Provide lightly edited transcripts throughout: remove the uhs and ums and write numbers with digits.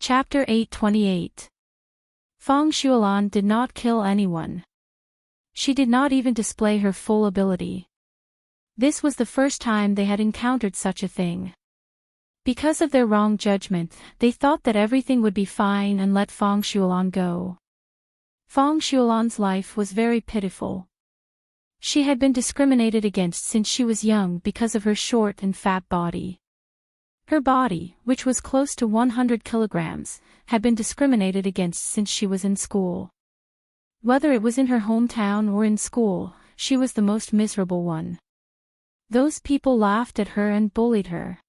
Chapter 828. Feng Shuolan did not kill anyone. She did not even display her full ability. This was the first time they had encountered such a thing. Because of their wrong judgment, they thought that everything would be fine and let Feng Shuolan go. Feng Shuolan's life was very pitiful. She had been discriminated against since she was young because of her short and fat body. Her body, which was close to 100 kilograms, had been discriminated against since she was in school. Whether it was in her hometown or in school, she was the most miserable one. Those people laughed at her and bullied her.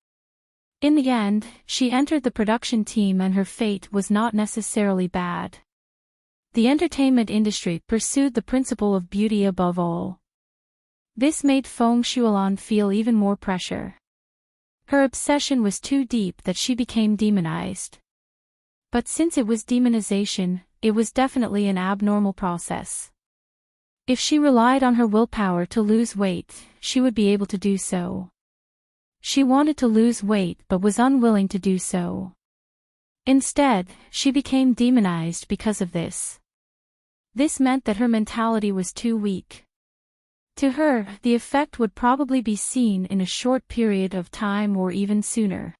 In the end, she entered the production team and her fate was not necessarily bad. The entertainment industry pursued the principle of beauty above all. This made Feng Shuolan feel even more pressure. Her obsession was too deep that she became demonized. But since it was demonization, it was definitely an abnormal process. If she relied on her willpower to lose weight, she would be able to do so. She wanted to lose weight but was unwilling to do so. Instead, she became demonized because of this. This meant that her mentality was too weak. To her, the effect would probably be seen in a short period of time or even sooner.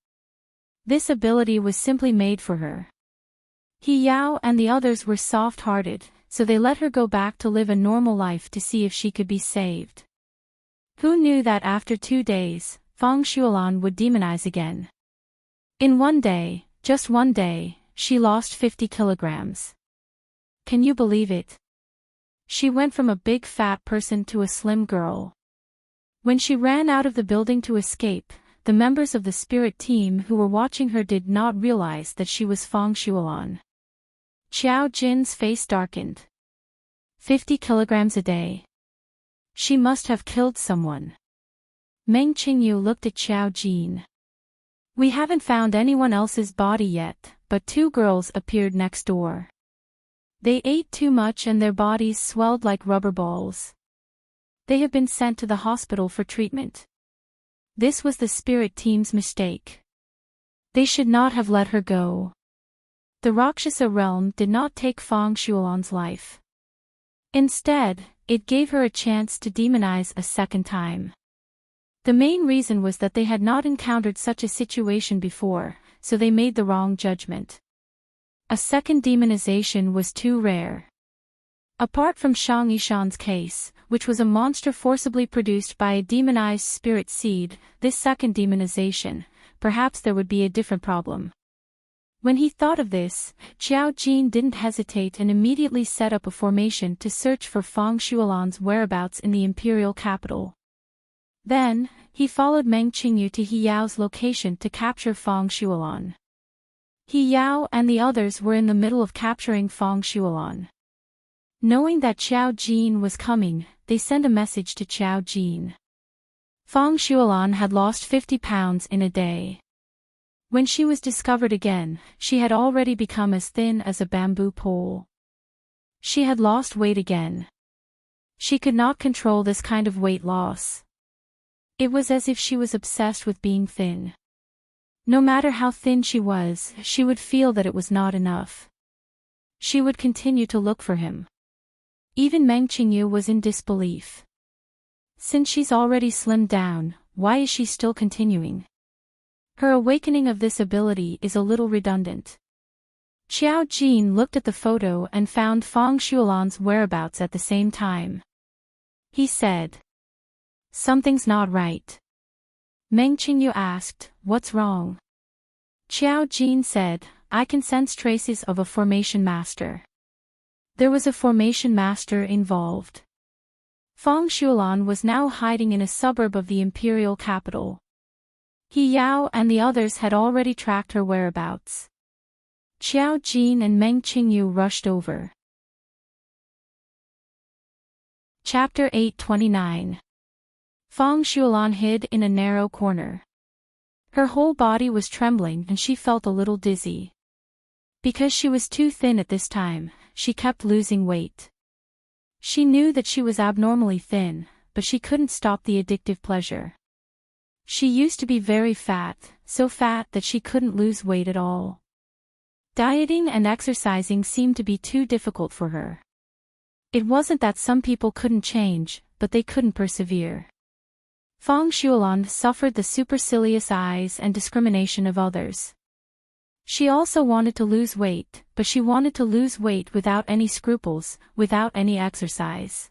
This ability was simply made for her. He Yao and the others were soft-hearted, so they let her go back to live a normal life to see if she could be saved. Who knew that after 2 days, Feng Shuolan would demonize again? In one day, just one day, she lost 50 kilograms. Can you believe it? She went from a big fat person to a slim girl. When she ran out of the building to escape, the members of the spirit team who were watching her did not realize that she was Feng Shuolan. Xiao Jin's face darkened. 50 kilograms a day. She must have killed someone. Meng Qingyu looked at Xiao Jin. We haven't found anyone else's body yet, but 2 girls appeared next door. They ate too much and their bodies swelled like rubber balls. They have been sent to the hospital for treatment. This was the spirit team's mistake. They should not have let her go. The Rakshasa realm did not take Feng Shuolan's life. Instead, it gave her a chance to demonize a second time. The main reason was that they had not encountered such a situation before, so they made the wrong judgment. A second demonization was too rare. Apart from Shang Yishan's case, which was a monster forcibly produced by a demonized spirit seed, this second demonization, perhaps there would be a different problem. When he thought of this, Xiao Jin didn't hesitate and immediately set up a formation to search for Feng Shuolan's whereabouts in the imperial capital. Then, he followed Meng Qingyu to He Yao's location to capture Feng Shuolan. He Yao and the others were in the middle of capturing Feng Shuolan. Knowing that Xiao Jin was coming, they sent a message to Xiao Jin. Feng Shuolan had lost 50 pounds in a day. When she was discovered again, she had already become as thin as a bamboo pole. She had lost weight again. She could not control this kind of weight loss. It was as if she was obsessed with being thin. No matter how thin she was, she would feel that it was not enough. She would continue to look for him. Even Meng Qingyu was in disbelief. Since she's already slimmed down, why is she still continuing? Her awakening of this ability is a little redundant. Xiao Jin looked at the photo and found Feng Shuolan's whereabouts at the same time. He said, "Something's not right." Meng Qingyu asked, "What's wrong?" Xiao Jin said, "I can sense traces of a formation master." There was a formation master involved. Feng Shuolan was now hiding in a suburb of the imperial capital. He Yao and the others had already tracked her whereabouts. Xiao Jin and Meng Qingyu rushed over. Chapter 829. Feng Shuolan hid in a narrow corner. Her whole body was trembling and she felt a little dizzy. Because she was too thin at this time, she kept losing weight. She knew that she was abnormally thin, but she couldn't stop the addictive pleasure. She used to be very fat, so fat that she couldn't lose weight at all. Dieting and exercising seemed to be too difficult for her. It wasn't that some people couldn't change, but they couldn't persevere. Feng Shuolan suffered the supercilious eyes and discrimination of others. She also wanted to lose weight, but she wanted to lose weight without any scruples, without any exercise.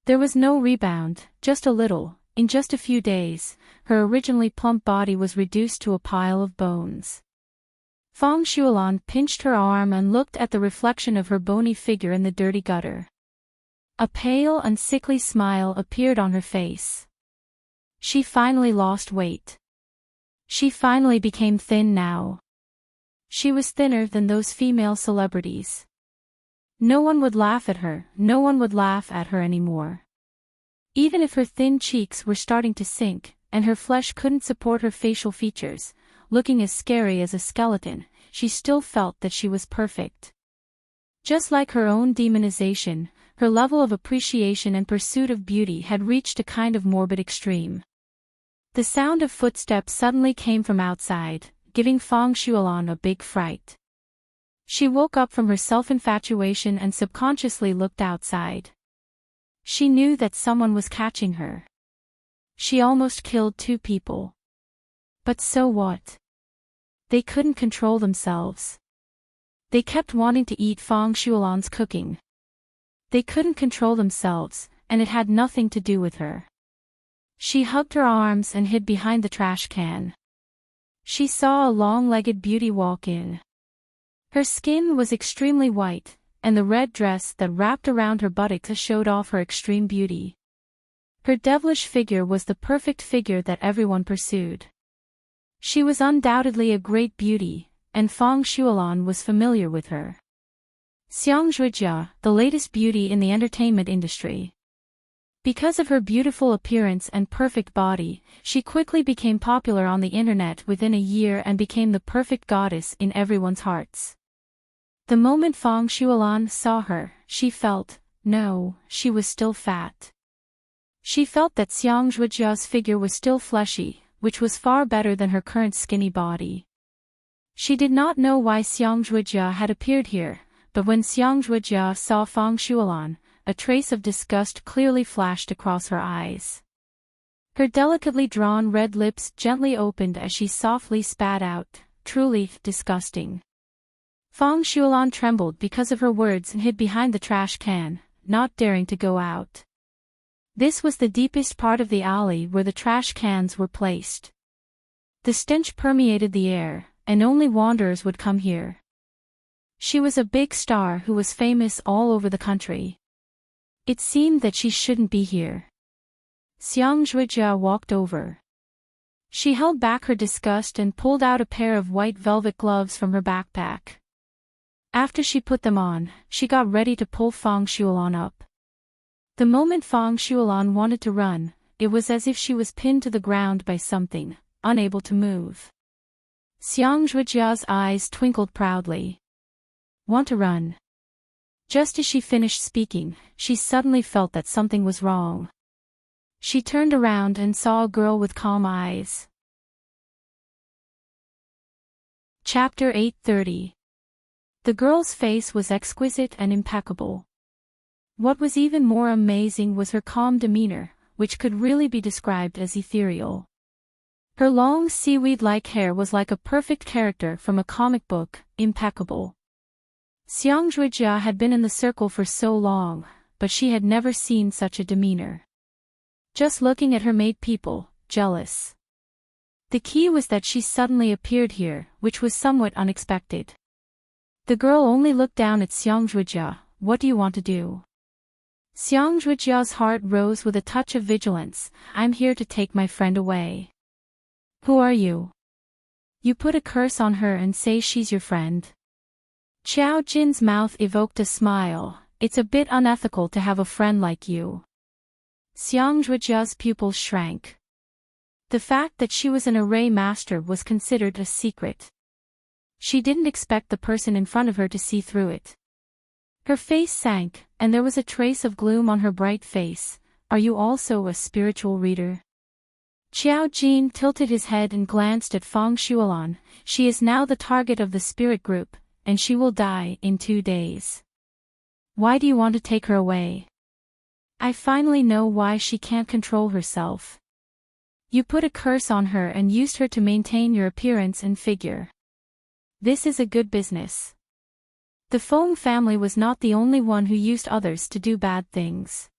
There was no rebound, just a little. In just a few days, her originally plump body was reduced to a pile of bones. Feng Shuolan pinched her arm and looked at the reflection of her bony figure in the dirty gutter. A pale and sickly smile appeared on her face. She finally lost weight. She finally became thin now. She was thinner than those female celebrities. No one would laugh at her, no one would laugh at her anymore. Even if her thin cheeks were starting to sink, and her flesh couldn't support her facial features, looking as scary as a skeleton, she still felt that she was perfect. Just like her own demonization, her level of appreciation and pursuit of beauty had reached a kind of morbid extreme. The sound of footsteps suddenly came from outside, giving Feng Shuolan a big fright. She woke up from her self-infatuation and subconsciously looked outside. She knew that someone was catching her. She almost killed 2 people. But so what? They couldn't control themselves. They kept wanting to eat Feng Shuolan's cooking. They couldn't control themselves, and it had nothing to do with her. She hugged her arms and hid behind the trash can. She saw a long-legged beauty walk in. Her skin was extremely white, and the red dress that wrapped around her buttocks showed off her extreme beauty. Her devilish figure was the perfect figure that everyone pursued. She was undoubtedly a great beauty, and Feng Shuolan was familiar with her. Xiang Zhuijia, the latest beauty in the entertainment industry. Because of her beautiful appearance and perfect body, she quickly became popular on the internet within a year and became the perfect goddess in everyone's hearts. The moment Feng Shuolan saw her, she felt, no, she was still fat. She felt that Xiang Zhuijia's figure was still fleshy, which was far better than her current skinny body. She did not know why Xiang Zhuijia had appeared here, but when Xiang Zhuijia saw Feng Shuolan, a trace of disgust clearly flashed across her eyes. Her delicately drawn red lips gently opened as she softly spat out, truly disgusting. Feng Shuolan trembled because of her words and hid behind the trash can, not daring to go out. This was the deepest part of the alley where the trash cans were placed. The stench permeated the air, and only wanderers would come here. She was a big star who was famous all over the country. It seemed that she shouldn't be here. Xiang Zhuijia walked over. She held back her disgust and pulled out a pair of white velvet gloves from her backpack. After she put them on, she got ready to pull Feng Shuolan up. The moment Feng Shuolan wanted to run, it was as if she was pinned to the ground by something, unable to move. Xiang Zhuijia's eyes twinkled proudly. Want to run? Just as she finished speaking, she suddenly felt that something was wrong. She turned around and saw a girl with calm eyes. Chapter 830. The girl's face was exquisite and impeccable. What was even more amazing was her calm demeanor, which could really be described as ethereal. Her long seaweed-like hair was like a perfect character from a comic book, impeccable. Xiang Zhuijia had been in the circle for so long, but she had never seen such a demeanor. Just looking at her made people jealous. The key was that she suddenly appeared here, which was somewhat unexpected. The girl only looked down at Xiang Zhuijia. What do you want to do? Xiang Zhuijia's heart rose with a touch of vigilance. I'm here to take my friend away. Who are you? You put a curse on her and say she's your friend. Qiao Jin's mouth evoked a smile. It's a bit unethical to have a friend like you. Xiang Zhuijia's pupils shrank. The fact that she was an array master was considered a secret. She didn't expect the person in front of her to see through it. Her face sank, and there was a trace of gloom on her bright face. Are you also a spiritual reader? Qiao Jin tilted his head and glanced at Feng Shuolan. She is now the target of the spirit group, and she will die in 2 days. Why do you want to take her away? I finally know why she can't control herself. You put a curse on her and used her to maintain your appearance and figure. This is a good business. The Feng family was not the only one who used others to do bad things.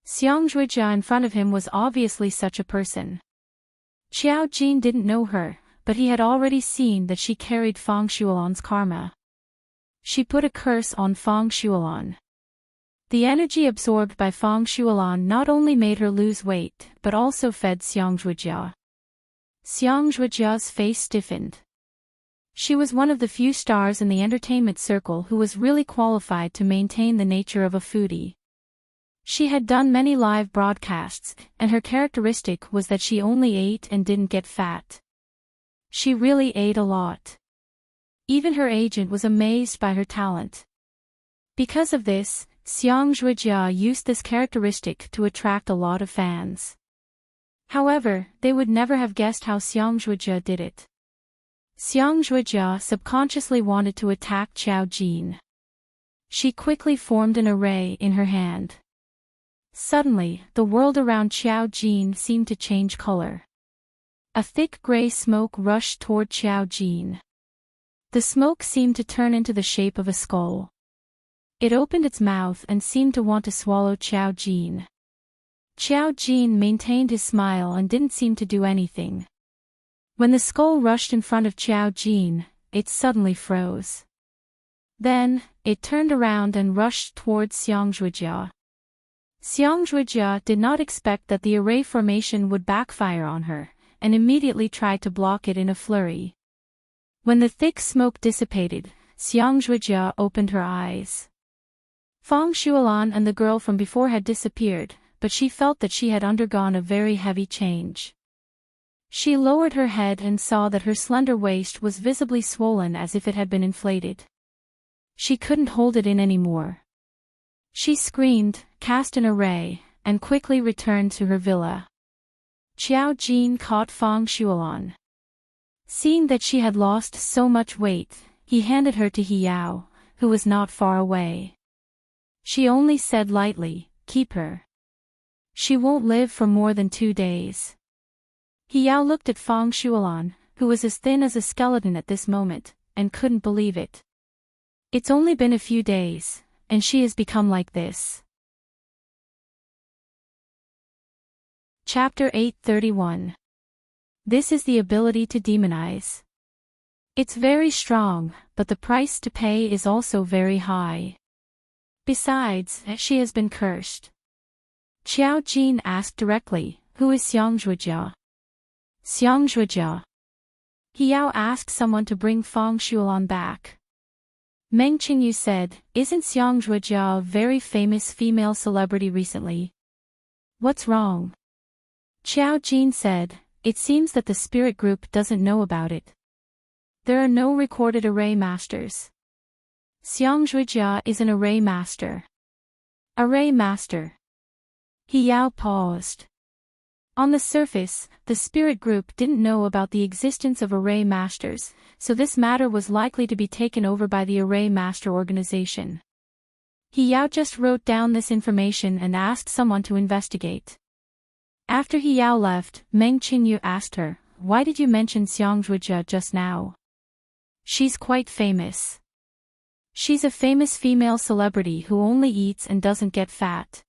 Xiang Zhuijia in front of him was obviously such a person. Qiao Jin didn't know her, but he had already seen that she carried Feng Shuolan's karma. She put a curse on Feng Shuolan. The energy absorbed by Feng Shuolan not only made her lose weight, but also fed Xiang Zhuijia. Xiang Zhuijia's face stiffened. She was one of the few stars in the entertainment circle who was really qualified to maintain the nature of a foodie. She had done many live broadcasts, and her characteristic was that she only ate and didn't get fat. She really ate a lot. Even her agent was amazed by her talent. Because of this, Xiang Zhuijia used this characteristic to attract a lot of fans. However, they would never have guessed how Xiang Zhuijia did it. Xiang Zhuijia subconsciously wanted to attack Qiao Jin. She quickly formed an array in her hand. Suddenly, the world around Qiao Jin seemed to change color. A thick gray smoke rushed toward Qiao Jin. The smoke seemed to turn into the shape of a skull. It opened its mouth and seemed to want to swallow Qiao Jin. Qiao Jin maintained his smile and didn't seem to do anything. When the skull rushed in front of Qiao Jin, it suddenly froze. Then, it turned around and rushed towards Xiang Zhuijia. Xiang Zhuijia did not expect that the array formation would backfire on her, and immediately tried to block it in a flurry. When the thick smoke dissipated, Xiang Zhuijia opened her eyes. Feng Shuolan and the girl from before had disappeared, but she felt that she had undergone a very heavy change. She lowered her head and saw that her slender waist was visibly swollen as if it had been inflated. She couldn't hold it in anymore. She screamed, cast an array, and quickly returned to her villa. Qiao Jin caught Feng Shuolan. Seeing that she had lost so much weight, he handed her to He Yao, who was not far away. She only said lightly, "Keep her. She won't live for more than 2 days." He Yao looked at Feng Shuolan, who was as thin as a skeleton at this moment, and couldn't believe it. It's only been a few days, and she has become like this. Chapter 831. This is the ability to demonize. It's very strong, but the price to pay is also very high. Besides, she has been cursed. Qiao Jin asked directly, "Who is Xiang Zhuijia?" Xiang Zhuijia. He Yao asked someone to bring Feng Shuolan back. Meng Qingyu said, "Isn't Xiang Zhuijia a very famous female celebrity recently? What's wrong?" Qiao Jin said, "It seems that the spirit group doesn't know about it. There are no recorded array masters." Xiang Zhuijia is an array master. Array master. He Yao paused. On the surface, the spirit group didn't know about the existence of array masters, so this matter was likely to be taken over by the array master organization. He Yao just wrote down this information and asked someone to investigate. After He Yao left, Meng Qingyu asked her, "Why did you mention Xiang Zhuijia just now? She's quite famous. She's a famous female celebrity who only eats and doesn't get fat.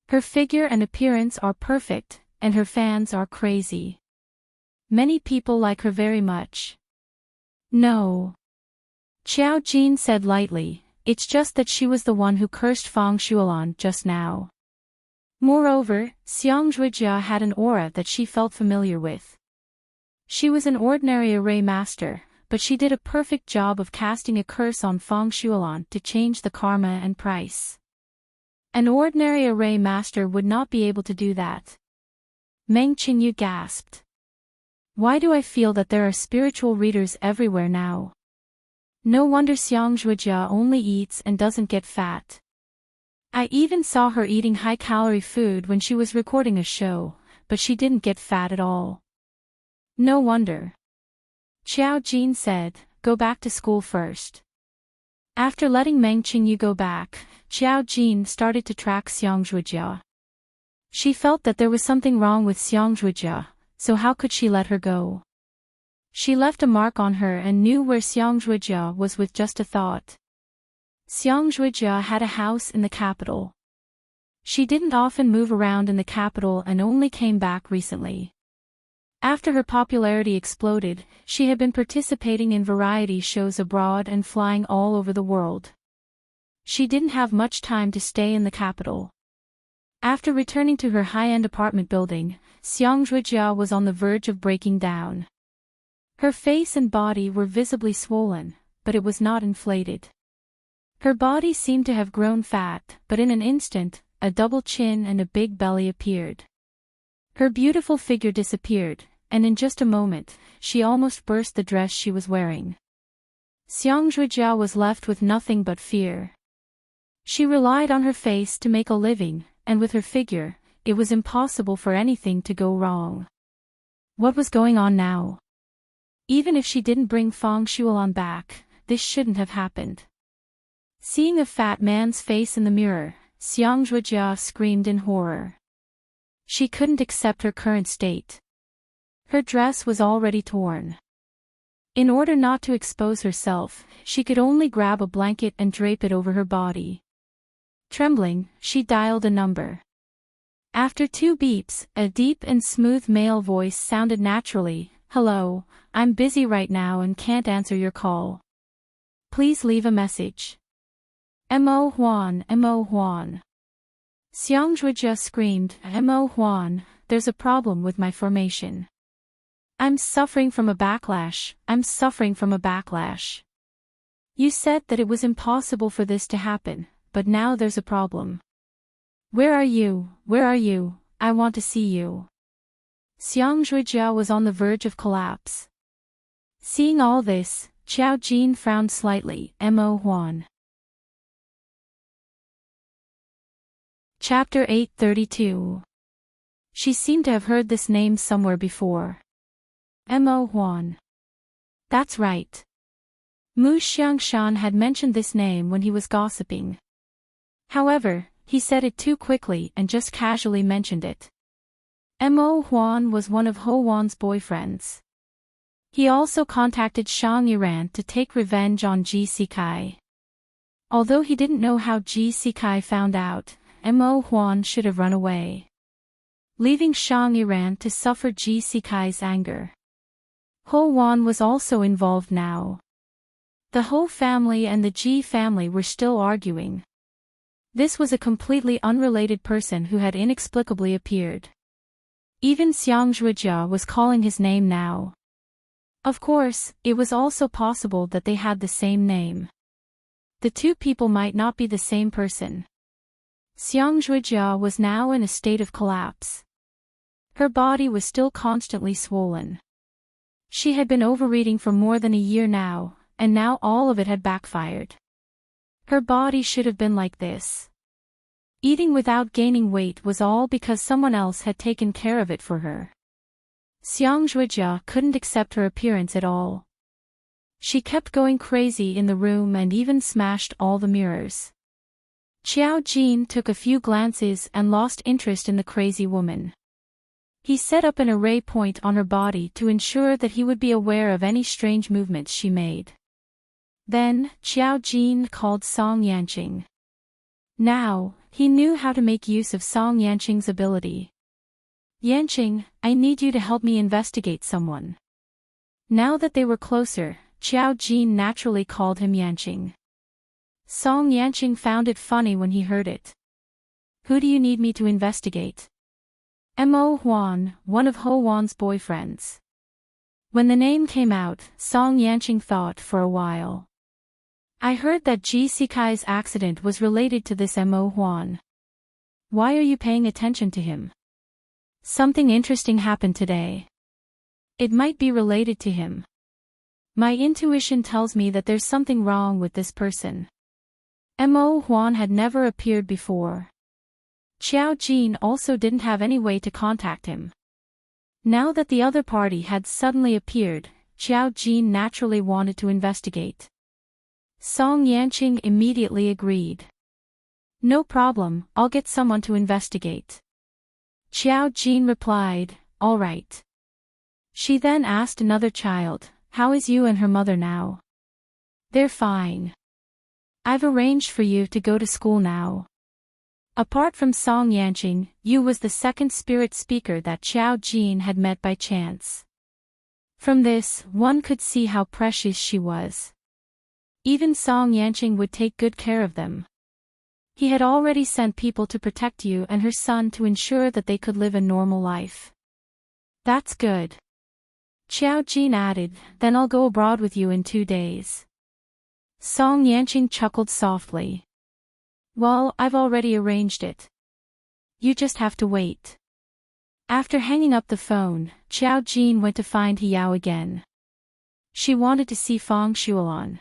Her figure and appearance are perfect, and her fans are crazy. Many people like her very much." "No." Qiao Jin said lightly, "It's just that she was the one who cursed Feng Shuolan just now. Moreover, Xiang Zhuijia had an aura that she felt familiar with. She was an ordinary array master, but she did a perfect job of casting a curse on Feng Shuolan to change the karma and price. An ordinary array master would not be able to do that." Meng Qingyu gasped. "Why do I feel that there are spiritual readers everywhere now? No wonder Xiang Zhuijia only eats and doesn't get fat. I even saw her eating high-calorie food when she was recording a show, but she didn't get fat at all. No wonder." Qiao Jin said, go back to school first. After letting Meng Qingyu go back, Xiao Jin started to track Xiang Zhuijia. She felt that there was something wrong with Xiang Zhuijia, so how could she let her go? She left a mark on her and knew where Xiang Zhuijia was with just a thought. Xiang Zhuijia had a house in the capital. She didn't often move around in the capital and only came back recently. After her popularity exploded, she had been participating in variety shows abroad and flying all over the world. She didn't have much time to stay in the capital. After returning to her high-end apartment building, Xiang Zhuijia was on the verge of breaking down. Her face and body were visibly swollen, but it was not inflated. Her body seemed to have grown fat, but in an instant, a double chin and a big belly appeared. Her beautiful figure disappeared, and in just a moment, she almost burst the dress she was wearing. Xiang Zhuijia was left with nothing but fear. She relied on her face to make a living, and with her figure, it was impossible for anything to go wrong. What was going on now? Even if she didn't bring Feng Shuolan back, this shouldn't have happened. Seeing a fat man's face in the mirror, Xiang Zhuijia screamed in horror. She couldn't accept her current state. Her dress was already torn. In order not to expose herself, she could only grab a blanket and drape it over her body. Trembling, she dialed a number. After 2 beeps, a deep and smooth male voice sounded naturally. "Hello, I'm busy right now and can't answer your call. Please leave a message." Mo Huan, Mo Huan. Xiang Zhuijia screamed, "Mo Huan, there's a problem with my formation. I'm suffering from a backlash, I'm suffering from a backlash. You said that it was impossible for this to happen, but now there's a problem. Where are you, where are you, I want to see you." Xiang Zhuijia was on the verge of collapse. Seeing all this, Xiao Jin frowned slightly. Mo Huan. Chapter 832. She seemed to have heard this name somewhere before. Mo Huan. That's right. Mu Xiangshan had mentioned this name when he was gossiping. However, he said it too quickly and just casually mentioned it. Mo Huan was one of Ho Wan's boyfriends. He also contacted Shang Yiran to take revenge on Ji Sikai. Although he didn't know how Ji Sikai found out, Mo Huan should have run away, leaving Shang Yiran to suffer Ji Sikai's anger. Ho Wan was also involved now. The Ho family and the Ji family were still arguing. This was a completely unrelated person who had inexplicably appeared. Even Xiang Zhuijia was calling his name now. Of course, it was also possible that they had the same name. The two people might not be the same person. Xiang Zhuijia was now in a state of collapse. Her body was still constantly swollen. She had been overeating for more than a year now, and now all of it had backfired. Her body should have been like this. Eating without gaining weight was all because someone else had taken care of it for her. Xiang Zhuijia couldn't accept her appearance at all. She kept going crazy in the room and even smashed all the mirrors. Xiao Jin took a few glances and lost interest in the crazy woman. He set up an array point on her body to ensure that he would be aware of any strange movements she made. Then, Xiao Jin called Song Yanqing. Now, he knew how to make use of Song Yanqing's ability. "Yanqing, I need you to help me investigate someone." Now that they were closer, Xiao Jin naturally called him Yanqing. Song Yanqing found it funny when he heard it. "Who do you need me to investigate?" Mo Huan, one of Ho Wan's boyfriends. When the name came out, Song Yanqing thought for a while. "I heard that Ji Sikai's accident was related to this Mo Huan. Why are you paying attention to him? Something interesting happened today. It might be related to him. My intuition tells me that there's something wrong with this person." Mo Huan had never appeared before. Xiao Jin also didn't have any way to contact him. Now that the other party had suddenly appeared, Xiao Jin naturally wanted to investigate. Song Yanqing immediately agreed. No problem, I'll get someone to investigate. Xiao Jin replied, all right. She then asked another child, how is you and her mother now? They're fine. I've arranged for you to go to school now. Apart from Song Yanqing, Yu was the second spirit speaker that Xiao Jin had met by chance. From this, one could see how precious she was. Even Song Yanqing would take good care of them. He had already sent people to protect Yu and her son to ensure that they could live a normal life. That's good. Xiao Jin added, then I'll go abroad with you in 2 days. Song Yanqing chuckled softly. Well, I've already arranged it. You just have to wait. After hanging up the phone, Xiao Jin went to find Hiyao again. She wanted to see Feng Shuolan.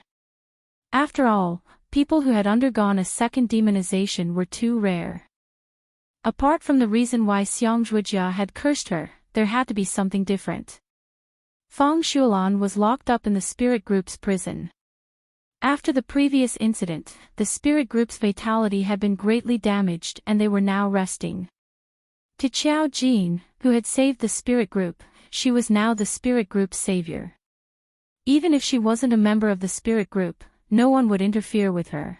After all, people who had undergone a second demonization were too rare. Apart from the reason why Xiang Zhuijia had cursed her, there had to be something different. Feng Shuolan was locked up in the spirit group's prison. After the previous incident, the spirit group's vitality had been greatly damaged and they were now resting. To Xiao Jin, who had saved the spirit group, she was now the spirit group's savior. Even if she wasn't a member of the spirit group, no one would interfere with her.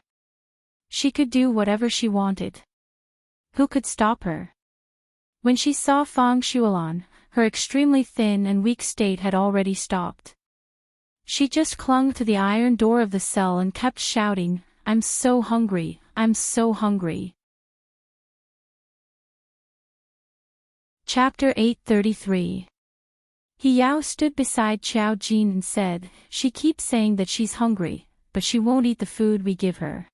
She could do whatever she wanted. Who could stop her? When she saw Feng Shuolan, her extremely thin and weak state had already stopped. She just clung to the iron door of the cell and kept shouting, I'm so hungry, I'm so hungry. Chapter 833. Hiyao stood beside Xiao Jin and said, she keeps saying that she's hungry, but she won't eat the food we give her.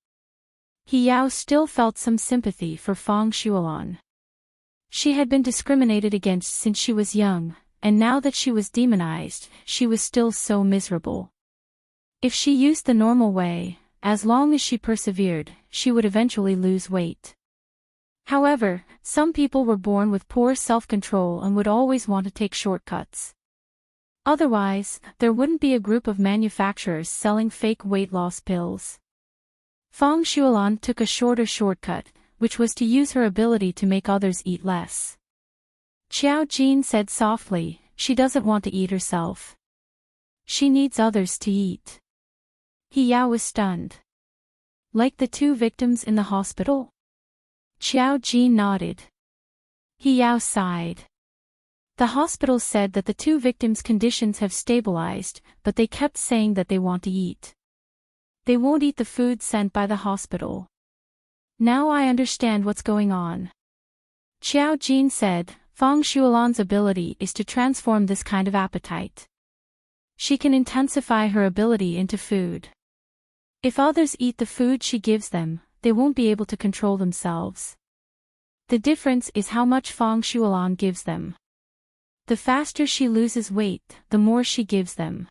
Hiyao still felt some sympathy for Feng Shuolan. She had been discriminated against since she was young, and now that she was demonized, she was still so miserable. If she used the normal way, as long as she persevered, she would eventually lose weight. However, some people were born with poor self-control and would always want to take shortcuts. Otherwise, there wouldn't be a group of manufacturers selling fake weight loss pills. Feng Shuolan took a shorter shortcut, which was to use her ability to make others eat less. Xiao Jin said softly, she doesn't want to eat herself. She needs others to eat. Hiyao was stunned. Like the 2 victims in the hospital? Xiao Jin nodded. Hiyao sighed. The hospital said that the 2 victims' conditions have stabilized, but they kept saying that they want to eat. They won't eat the food sent by the hospital. Now I understand what's going on. Xiao Jin said, Feng Shuolan's ability is to transform this kind of appetite. She can intensify her ability into food. If others eat the food she gives them, they won't be able to control themselves. The difference is how much Feng Shuolan gives them. The faster she loses weight, the more she gives them.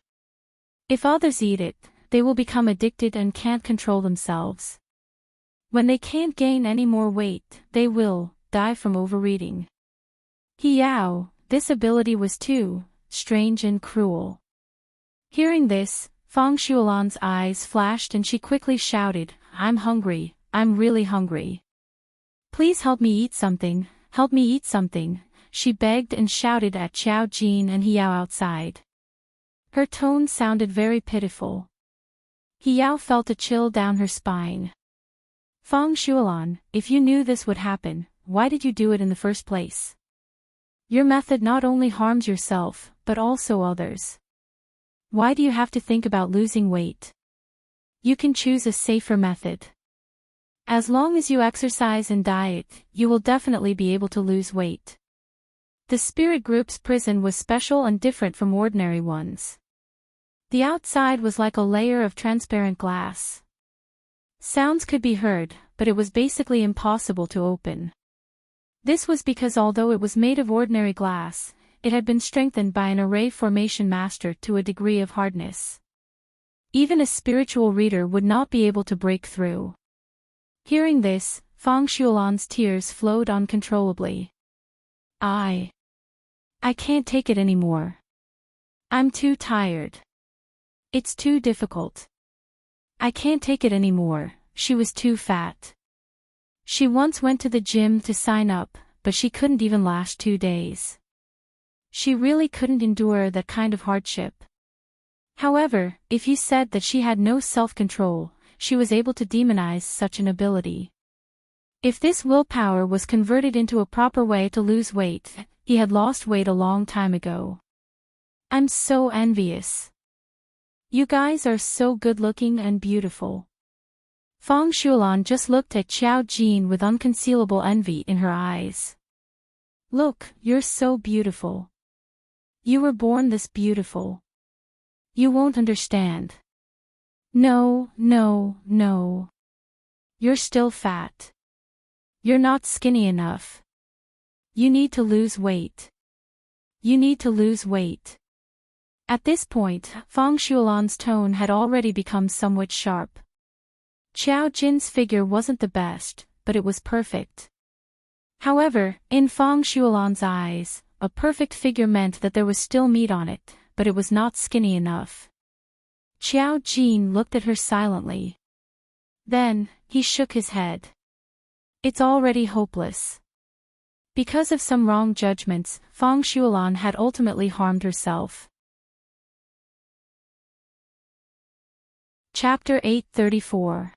If others eat it, they will become addicted and can't control themselves. When they can't gain any more weight, they will die from overeating. Hiyao, this ability was too strange and cruel. Hearing this, Feng Shuolan's eyes flashed and she quickly shouted, I'm hungry, I'm really hungry. Please help me eat something, help me eat something, she begged and shouted at Xiao Jin and Hiyao outside. Her tone sounded very pitiful. Hiyao felt a chill down her spine. Feng Shuolan, if you knew this would happen, why did you do it in the first place? Your method not only harms yourself, but also others. Why do you have to think about losing weight? You can choose a safer method. As long as you exercise and diet, you will definitely be able to lose weight. The spirit group's prison was special and different from ordinary ones. The outside was like a layer of transparent glass. Sounds could be heard, but it was basically impossible to open. This was because although it was made of ordinary glass, it had been strengthened by an array formation master to a degree of hardness. Even a spiritual reader would not be able to break through. Hearing this, Feng Shuolan's tears flowed uncontrollably. I can't take it anymore. I'm too tired. It's too difficult. I can't take it anymore, she was too fat. She once went to the gym to sign up, but she couldn't even last 2 days. She really couldn't endure that kind of hardship. However, if you said that she had no self-control, she was able to demonize such an ability. If this willpower was converted into a proper way to lose weight, he had lost weight a long time ago. I'm so envious. You guys are so good-looking and beautiful. Feng Shulan just looked at Xiao Jin with unconcealable envy in her eyes. Look, you're so beautiful. You were born this beautiful. You won't understand. No, no, no. You're still fat. You're not skinny enough. You need to lose weight. You need to lose weight. At this point, Feng Shulan's tone had already become somewhat sharp. Xiao Jin's figure wasn't the best, but it was perfect. However, in Feng Shulan's eyes, a perfect figure meant that there was still meat on it, but it was not skinny enough. Xiao Jin looked at her silently. Then, he shook his head. It's already hopeless. Because of some wrong judgments, Feng Shulan had ultimately harmed herself. Chapter 834.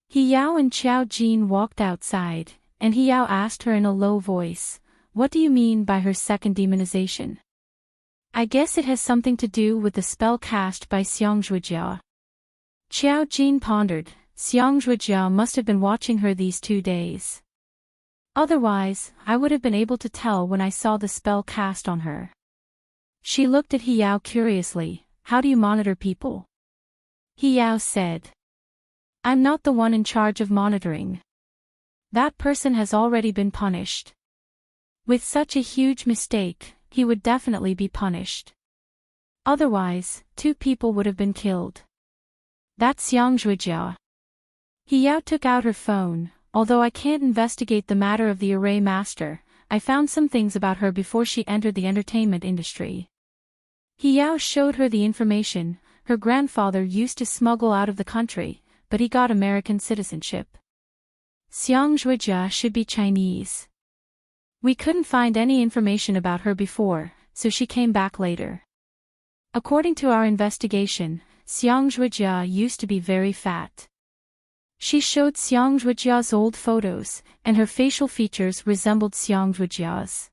He Yao and Xiao Jin walked outside, and He Yao asked her in a low voice, "What do you mean by her second demonization?" "I guess it has something to do with the spell cast by Xiangzhuijia." Xiao Jin pondered. Xiangzhuijia must have been watching her these 2 days. Otherwise, I would have been able to tell when I saw the spell cast on her. She looked at He Yao curiously. "How do you monitor people?" He Yao said. "I'm not the one in charge of monitoring. That person has already been punished. With such a huge mistake, he would definitely be punished. Otherwise, 2 people would have been killed. That's Xiangzhuijia." He Yao took out her phone. "Although I can't investigate the matter of the array master, I found some things about her before she entered the entertainment industry." He Yao showed her the information. Her grandfather used to smuggle out of the country, but he got American citizenship. Xiangzhuijia should be Chinese. We couldn't find any information about her before, so she came back later. According to our investigation, Xiangzhuijia used to be very fat. She showed Xiangzhuijia's old photos, and her facial features resembled Xiangzhuijia's.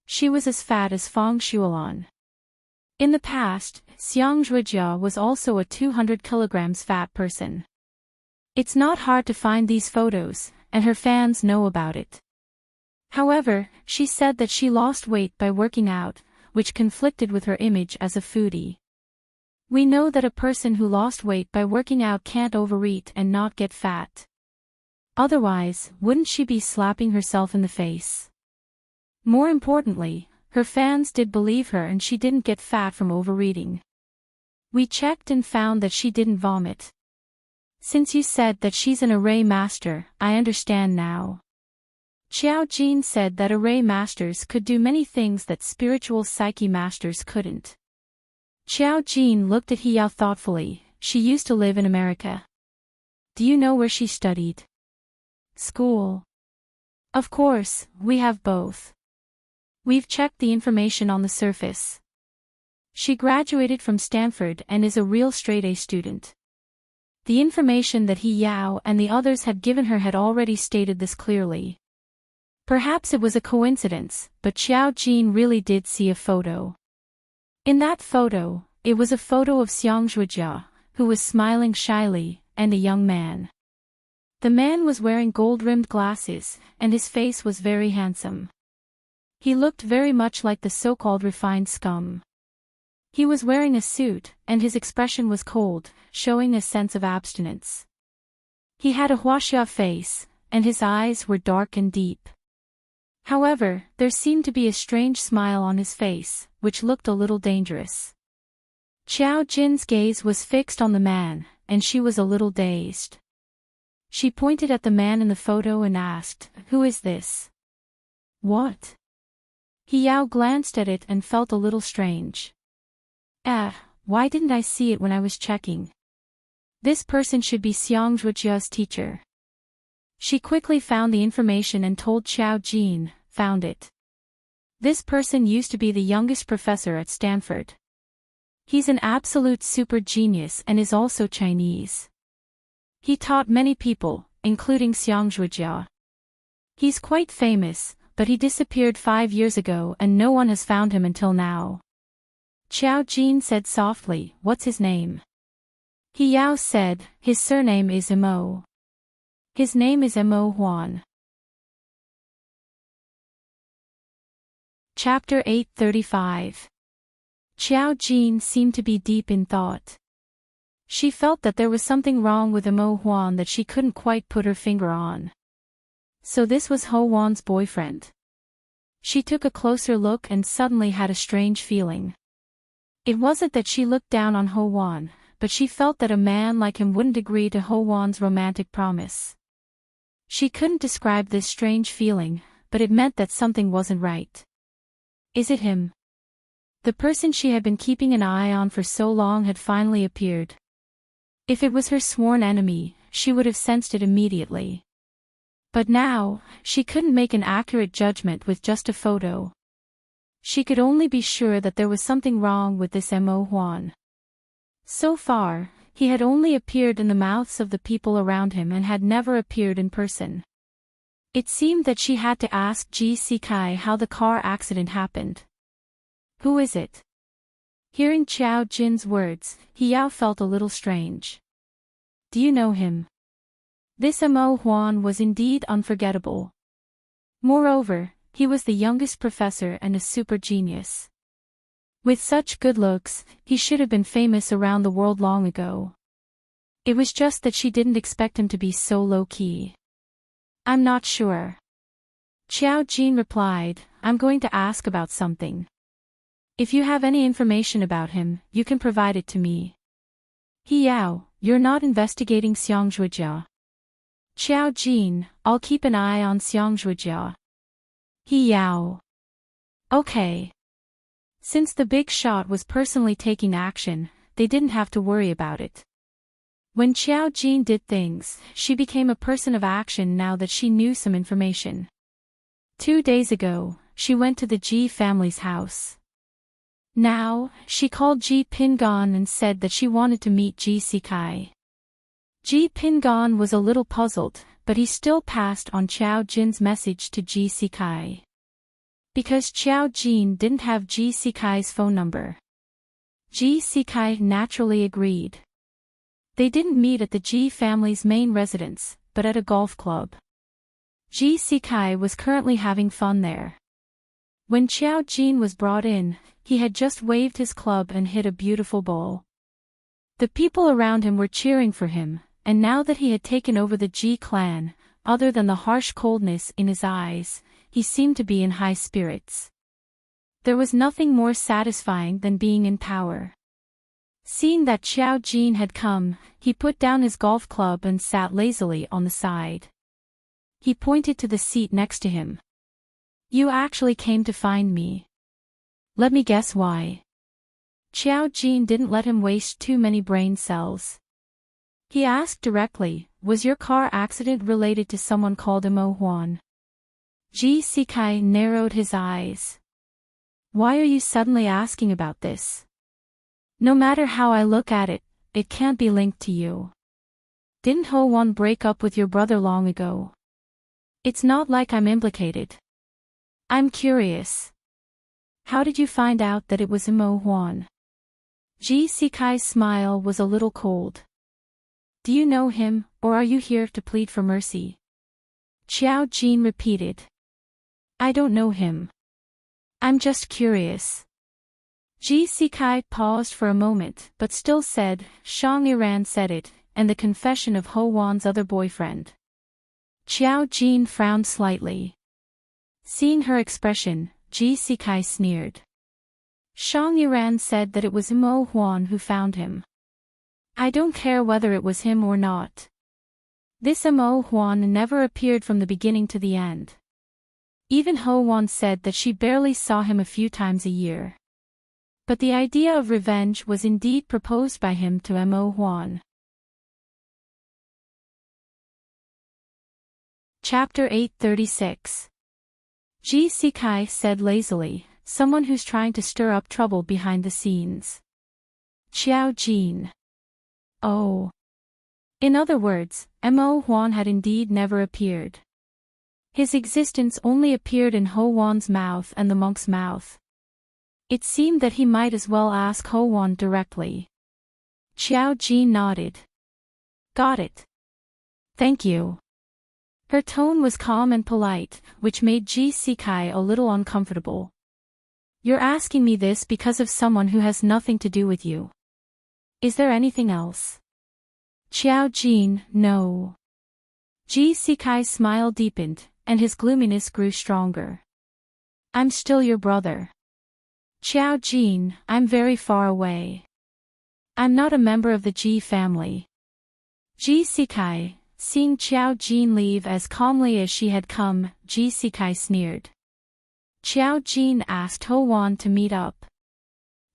She was as fat as Feng Shulan. In the past, Xiangzhuijia was also a 200 kilograms fat person. It's not hard to find these photos, and her fans know about it. However, she said that she lost weight by working out, which conflicted with her image as a foodie. We know that a person who lost weight by working out can't overeat and not get fat. Otherwise, wouldn't she be slapping herself in the face? More importantly, her fans did believe her and she didn't get fat from overeating. We checked and found that she didn't vomit. Since you said that she's an array master, I understand now. Xiao Jin said that array masters could do many things that spiritual psyche masters couldn't. Xiao Jin looked at He Yao thoughtfully. She used to live in America. Do you know where she studied? School. Of course, we have both. We've checked the information on the surface. She graduated from Stanford and is a real straight-A student. The information that He Yao and the others had given her had already stated this clearly. Perhaps it was a coincidence, but Xiao Jin really did see a photo. In that photo, it was a photo of Xiangzhuijia, who was smiling shyly, and a young man. The man was wearing gold-rimmed glasses, and his face was very handsome. He looked very much like the so-called refined scum. He was wearing a suit, and his expression was cold, showing a sense of abstinence. He had a huaxia face, and his eyes were dark and deep. However, there seemed to be a strange smile on his face, which looked a little dangerous. Xiao Jin's gaze was fixed on the man, and she was a little dazed. She pointed at the man in the photo and asked, "Who is this?" "What?" He Yao glanced at it and felt a little strange. Why didn't I see it when I was checking? This person should be Xiang Zhujia's teacher. She quickly found the information and told Xiao Jin, found it. This person used to be the youngest professor at Stanford. He's an absolute super genius and is also Chinese. He taught many people, including Xiang Zhujia. He's quite famous, but he disappeared 5 years ago and no one has found him until now. Xiao Jin said softly, "What's his name?" He Yao said, "His surname is Mo. His name is Mo Huan." Chapter 835. Xiao Jin seemed to be deep in thought. She felt that there was something wrong with Mo Huan that she couldn't quite put her finger on. So this was Ho Wan's boyfriend. She took a closer look and suddenly had a strange feeling. It wasn't that she looked down on Ho Wan, but she felt that a man like him wouldn't agree to Ho Wan's romantic promise. She couldn't describe this strange feeling, but it meant that something wasn't right. Is it him? The person she had been keeping an eye on for so long had finally appeared. If it was her sworn enemy, she would have sensed it immediately. But now, she couldn't make an accurate judgment with just a photo. She could only be sure that there was something wrong with this Mo Huan. So far, he had only appeared in the mouths of the people around him and had never appeared in person. It seemed that she had to ask Ji Sikai how the car accident happened. Who is it? Hearing Xiao Jin's words, He Yao felt a little strange. Do you know him? This Mo Huan was indeed unforgettable. Moreover, he was the youngest professor and a super genius. With such good looks, he should have been famous around the world long ago. It was just that she didn't expect him to be so low-key. I'm not sure. Xiao Jin replied, I'm going to ask about something. If you have any information about him, you can provide it to me. He Yao, you're not investigating Xiang Zhuijia. Xiao Jin, I'll keep an eye on Xiang Zhuijia. He Yao. Okay. Since the big shot was personally taking action, they didn't have to worry about it. When Xiao Jin did things, she became a person of action now that she knew some information. 2 days ago, she went to the Ji family's house. Now, she called Ji Pingan and said that she wanted to meet Ji Sikai. Ji Pingan was a little puzzled, but he still passed on Xiao Jin's message to Ji Sikai. Because Xiao Jin didn't have Ji Sikai's phone number. Ji Sikai naturally agreed. They didn't meet at the Ji family's main residence, but at a golf club. Ji Sikai was currently having fun there. When Xiao Jin was brought in, he had just waved his club and hit a beautiful ball. The people around him were cheering for him, and now that he had taken over the Ji clan, other than the harsh coldness in his eyes, he seemed to be in high spirits. There was nothing more satisfying than being in power. Seeing that Xiao Jin had come, he put down his golf club and sat lazily on the side. He pointed to the seat next to him. You actually came to find me. Let me guess why. Xiao Jin didn't let him waste too many brain cells. He asked directly, was your car accident related to someone called Mo Huan? Ji Sikai narrowed his eyes. Why are you suddenly asking about this? No matter how I look at it, it can't be linked to you. Didn't Ho Wan break up with your brother long ago? It's not like I'm implicated. I'm curious. How did you find out that it was Mo Huan? Ji Sikai's smile was a little cold. Do you know him, or are you here to plead for mercy? Xiao Jin repeated. I don't know him. I'm just curious. Ji Sikai paused for a moment but still said, Shang Iran said it, and the confession of Ho Wan's other boyfriend. Xiao Jin frowned slightly. Seeing her expression, Ji Sikai sneered. Shang Iran said that it was Mo Huan who found him. I don't care whether it was him or not. This Mo Huan never appeared from the beginning to the end. Even Ho Wan said that she barely saw him a few times a year. But the idea of revenge was indeed proposed by him to Mo Huan. Chapter 836. Ji Sikai said lazily, someone who's trying to stir up trouble behind the scenes. Xiao Jin. Oh. In other words, Mo Huan had indeed never appeared. His existence only appeared in Ho Wan's mouth and the monk's mouth. It seemed that he might as well ask Ho Wan directly. Xiao Jin nodded. Got it. Thank you. Her tone was calm and polite, which made Ji Sikai a little uncomfortable. You're asking me this because of someone who has nothing to do with you. Is there anything else? Xiao Jin, no. Ji Sikai's smile deepened, and his gloominess grew stronger. I'm still your brother. Xiao Jin, I'm very far away. I'm not a member of the Ji family. Ji Sikai, seeing Xiao Jin leave as calmly as she had come, Ji Sikai sneered. Xiao Jin asked Ho Wan to meet up.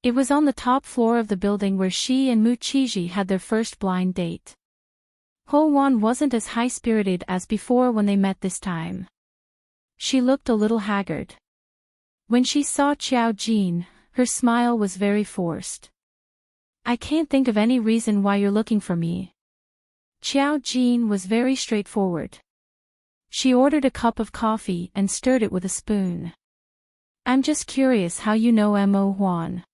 It was on the top floor of the building where she and Mu Qiji had their first blind date. Ho Wan wasn't as high-spirited as before when they met this time. She looked a little haggard. When she saw Xiao Jin, her smile was very forced. I can't think of any reason why you're looking for me. Xiao Jin was very straightforward. She ordered a cup of coffee and stirred it with a spoon. I'm just curious how you know Mo Huan.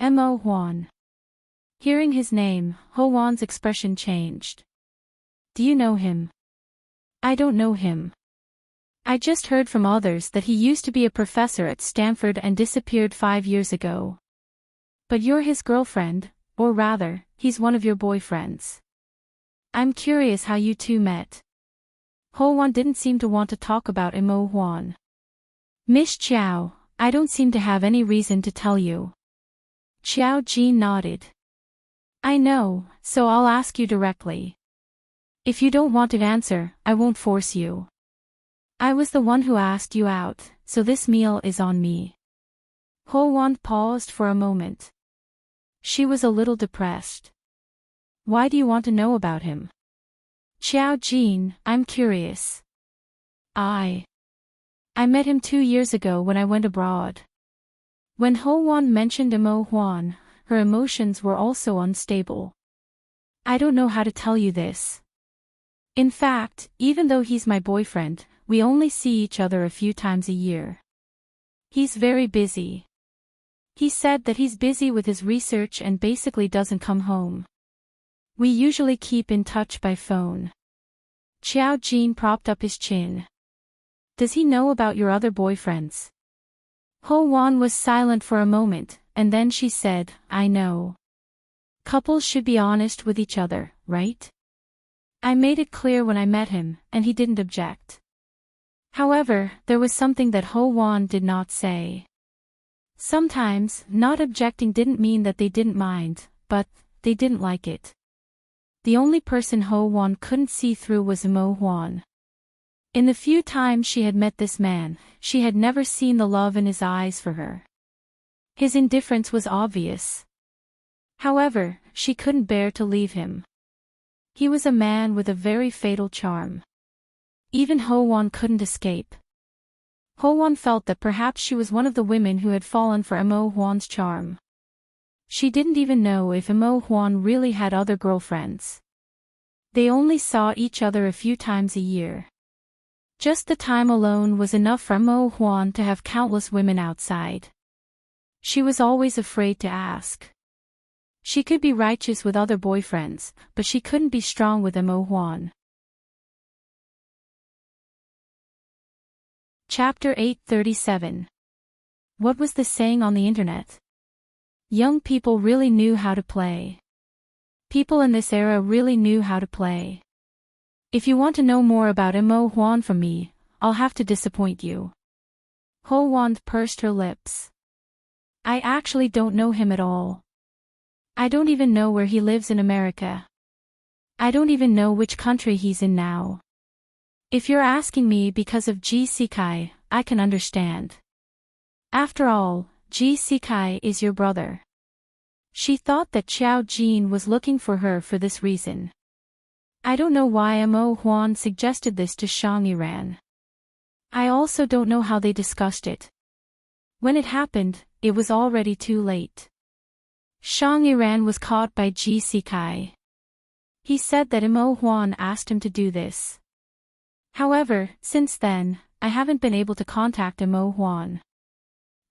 Mo Huan. Hearing his name, Ho Wan's expression changed. Do you know him? I don't know him. I just heard from others that he used to be a professor at Stanford and disappeared 5 years ago. But you're his girlfriend, or rather, he's one of your boyfriends. I'm curious how you two met. Ho Wan didn't seem to want to talk about Mo Huan. Miss Xiao, I don't seem to have any reason to tell you. Xiao Jin nodded. I know, so I'll ask you directly. If you don't want to answer, I won't force you. I was the one who asked you out, so this meal is on me. Ho Wan paused for a moment. She was a little depressed. Why do you want to know about him? Xiao Jin, I'm curious. I met him 2 years ago when I went abroad. When Ho Wan mentioned Mo Huan, her emotions were also unstable. I don't know how to tell you this. In fact, even though he's my boyfriend, we only see each other a few times a year. He's very busy. He said that he's busy with his research and basically doesn't come home. We usually keep in touch by phone. Xiao Jin propped up his chin. Does he know about your other boyfriends? Ho Wan was silent for a moment, and then she said, I know. Couples should be honest with each other, right? I made it clear when I met him, and he didn't object. However, there was something that Ho Wan did not say. Sometimes, not objecting didn't mean that they didn't mind, but they didn't like it. The only person Ho Wan couldn't see through was Mo Huan. In the few times she had met this man, she had never seen the love in his eyes for her. His indifference was obvious. However, she couldn't bear to leave him. He was a man with a very fatal charm. Even Ho Wan couldn't escape. Ho Wan felt that perhaps she was one of the women who had fallen for Mo Huan's charm. She didn't even know if Mo Huan really had other girlfriends. They only saw each other a few times a year. Just the time alone was enough for Mo Huan to have countless women outside. She was always afraid to ask. She could be righteous with other boyfriends, but she couldn't be strong with Mo Huan. Chapter 837. What was the saying on the internet? Young people really knew how to play. People in this era really knew how to play. If you want to know more about Mo Huan from me, I'll have to disappoint you. Ho Wan pursed her lips. I actually don't know him at all. I don't even know where he lives in America. I don't even know which country he's in now. If you're asking me because of Ji Sikai, I can understand. After all, Ji Sikai is your brother. She thought that Xiao Jin was looking for her for this reason. I don't know why Mo Huan suggested this to Shang Yiran. I also don't know how they discussed it. When it happened, it was already too late. Shang Yiran was caught by Ji Sikai. He said that Mo Huan asked him to do this. However, since then, I haven't been able to contact Mo Huan.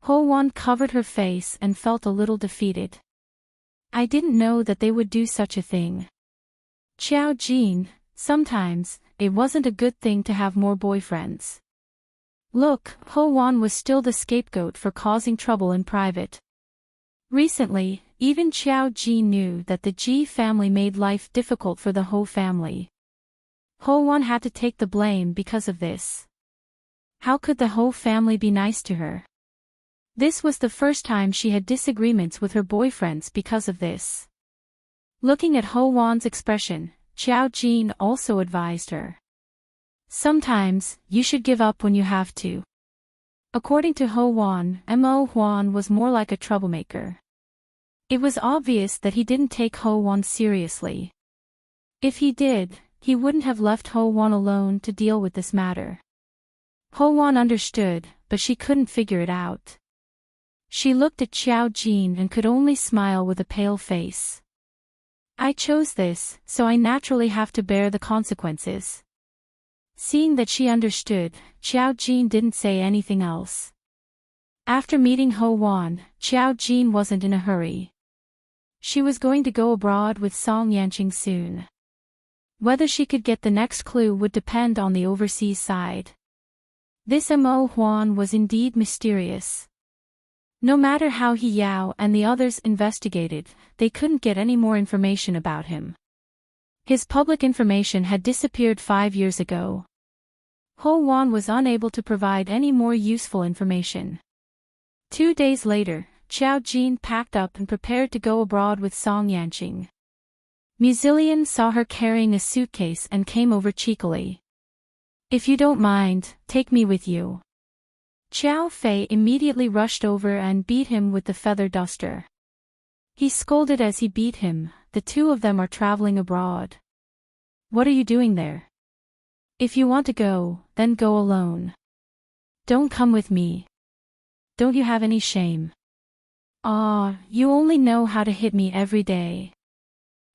Ho Wan covered her face and felt a little defeated. I didn't know that they would do such a thing. Xiao Jin, sometimes, it wasn't a good thing to have more boyfriends. Look, Ho Wan was still the scapegoat for causing trouble in private. Recently, even Xiao Jin knew that the Ji family made life difficult for the Ho family. Ho Wan had to take the blame because of this. How could the Ho family be nice to her? This was the first time she had disagreements with her boyfriends because of this. Looking at Ho Wan's expression, Xiao Jin also advised her. Sometimes, you should give up when you have to. According to Ho Wan, Mo Huan was more like a troublemaker. It was obvious that he didn't take Ho Wan seriously. If he did, he wouldn't have left Ho Wan alone to deal with this matter. Ho Wan understood, but she couldn't figure it out. She looked at Xiao Jin and could only smile with a pale face. I chose this, so I naturally have to bear the consequences. Seeing that she understood, Xiao Jin didn't say anything else. After meeting Ho Wan, Xiao Jin wasn't in a hurry. She was going to go abroad with Song Yanqing soon. Whether she could get the next clue would depend on the overseas side. This Mo Huan was indeed mysterious. No matter how He Yao and the others investigated, they couldn't get any more information about him. His public information had disappeared 5 years ago. Ho Wan was unable to provide any more useful information. 2 days later, Xiao Jin packed up and prepared to go abroad with Song Yanqing. Muzilian saw her carrying a suitcase and came over cheekily. If you don't mind, take me with you. Xiao Fei immediately rushed over and beat him with the feather duster. He scolded as he beat him, the two of them are traveling abroad. What are you doing there? If you want to go, then go alone. Don't come with me. Don't you have any shame? Ah, you only know how to hit me every day.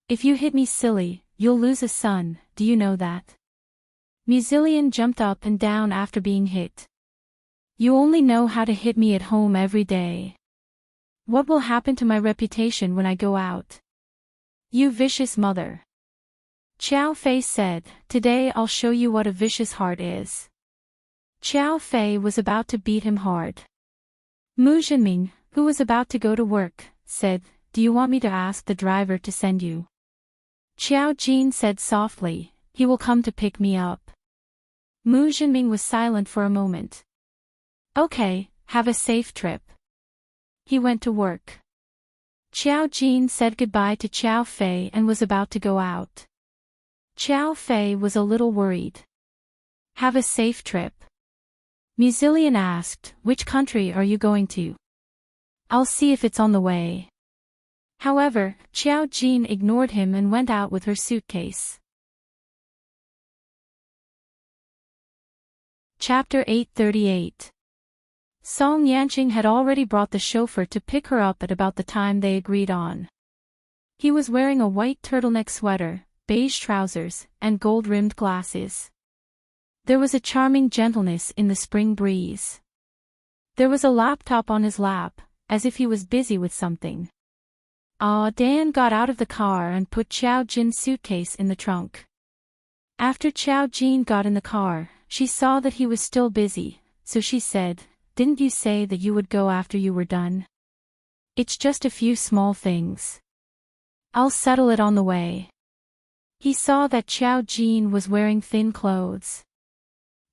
If you hit me silly, you'll lose a son, do you know that? Muzilian jumped up and down after being hit. You only know how to hit me at home every day. What will happen to my reputation when I go out? You vicious mother. Xiao Fei said, today I'll show you what a vicious heart is. Xiao Fei was about to beat him hard. Mu Jinming, who was about to go to work, said, do you want me to ask the driver to send you? Xiao Jin said softly, he will come to pick me up. Mu Jinming was silent for a moment. Okay, have a safe trip. He went to work. Xiao Jin said goodbye to Xiao Fei and was about to go out. Xiao Fei was a little worried. Have a safe trip. Muzilian asked, which country are you going to? I'll see if it's on the way. However, Xiao Jin ignored him and went out with her suitcase. Chapter 838. Song Yanqing had already brought the chauffeur to pick her up at about the time they agreed on. He was wearing a white turtleneck sweater, beige trousers, and gold-rimmed glasses. There was a charming gentleness in the spring breeze. There was a laptop on his lap, as if he was busy with something. Dan got out of the car and put Xiao Jin's suitcase in the trunk. After Xiao Jin got in the car, she saw that he was still busy, so she said, didn't you say that you would go after you were done? It's just a few small things. I'll settle it on the way. He saw that Xiao Jin was wearing thin clothes.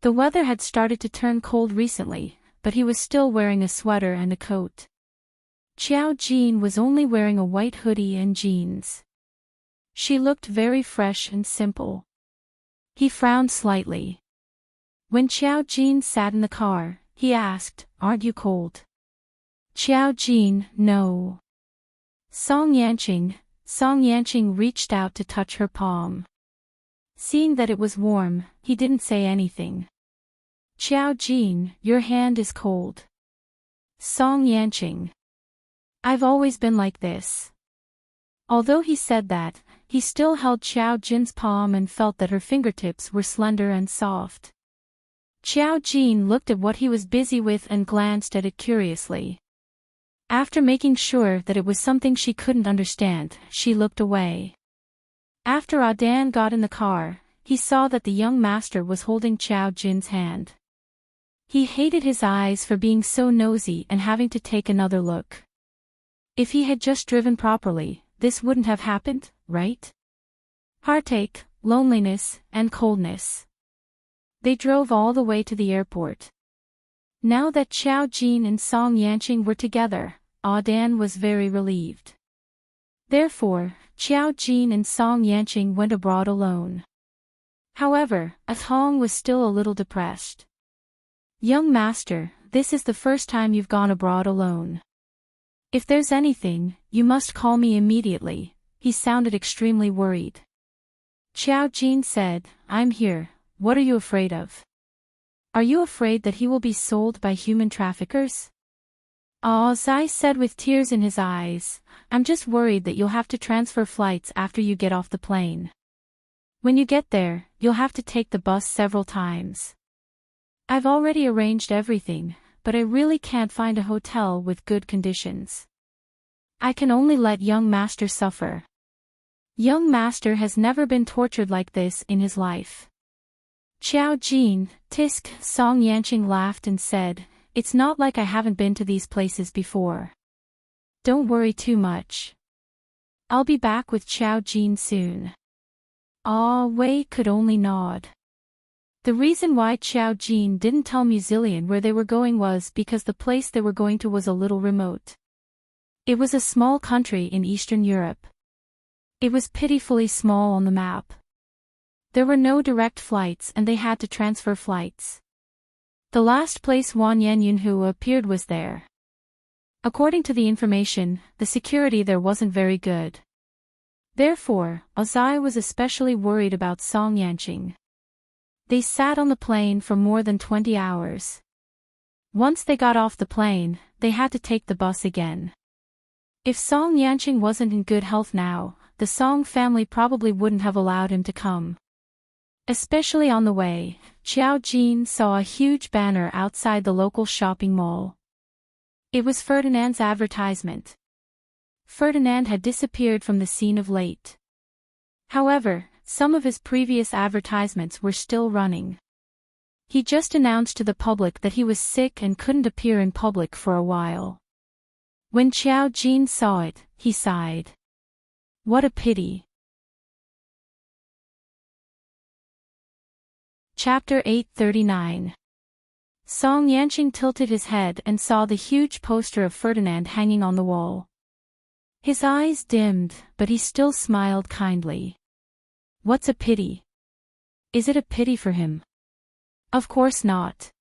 The weather had started to turn cold recently, but he was still wearing a sweater and a coat. Xiao Jin was only wearing a white hoodie and jeans. She looked very fresh and simple. He frowned slightly. When Xiao Jin sat in the car, he asked, aren't you cold? Qiao Jin, no. Song Yanqing reached out to touch her palm. Seeing that it was warm, he didn't say anything. Qiao Jin, your hand is cold. Song Yanqing. I've always been like this. Although he said that, he still held Qiao Jin's palm and felt that her fingertips were slender and soft. Qiao Jin looked at what he was busy with and glanced at it curiously. After making sure that it was something she couldn't understand, she looked away. After Adan got in the car, he saw that the young master was holding Qiao Jin's hand. He hated his eyes for being so nosy and having to take another look. If he had just driven properly, this wouldn't have happened, right? Heartache, loneliness, and coldness. They drove all the way to the airport. Now that Qiao Jin and Song Yanqing were together, Adan was very relieved. Therefore, Qiao Jin and Song Yanqing went abroad alone. However, Atong was still a little depressed. Young master, this is the first time you've gone abroad alone. If there's anything, you must call me immediately. He sounded extremely worried. Qiao Jin said, I'm here, what are you afraid of? Are you afraid that he will be sold by human traffickers? Zai said with tears in his eyes, I'm just worried that you'll have to transfer flights after you get off the plane. When you get there, you'll have to take the bus several times. I've already arranged everything, but I really can't find a hotel with good conditions. I can only let young master suffer. Young master has never been tortured like this in his life. Qiao Jin, tisk, Song Yanqing laughed and said, it's not like I haven't been to these places before. Don't worry too much. I'll be back with Qiao Jin soon. Wei could only nod. The reason why Qiao Jin didn't tell Muzilian where they were going was because the place they were going to was a little remote. It was a small country in Eastern Europe. It was pitifully small on the map. There were no direct flights and they had to transfer flights. The last place Wan Yunhu appeared was there. According to the information, the security there wasn't very good. Therefore, Ozai was especially worried about Song Yanqing. They sat on the plane for more than 20 hours. Once they got off the plane, they had to take the bus again. If Song Yanqing wasn't in good health now, the Song family probably wouldn't have allowed him to come. Especially on the way, Qiao Jin saw a huge banner outside the local shopping mall. It was Ferdinand's advertisement. Ferdinand had disappeared from the scene of late. However, some of his previous advertisements were still running. He just announced to the public that he was sick and couldn't appear in public for a while. When Qiao Jin saw it, he sighed. What a pity. Chapter 839. Song Yanqing tilted his head and saw the huge poster of Ferdinand hanging on the wall. His eyes dimmed, but he still smiled kindly. What's a pity? Is it a pity for him? Of course not.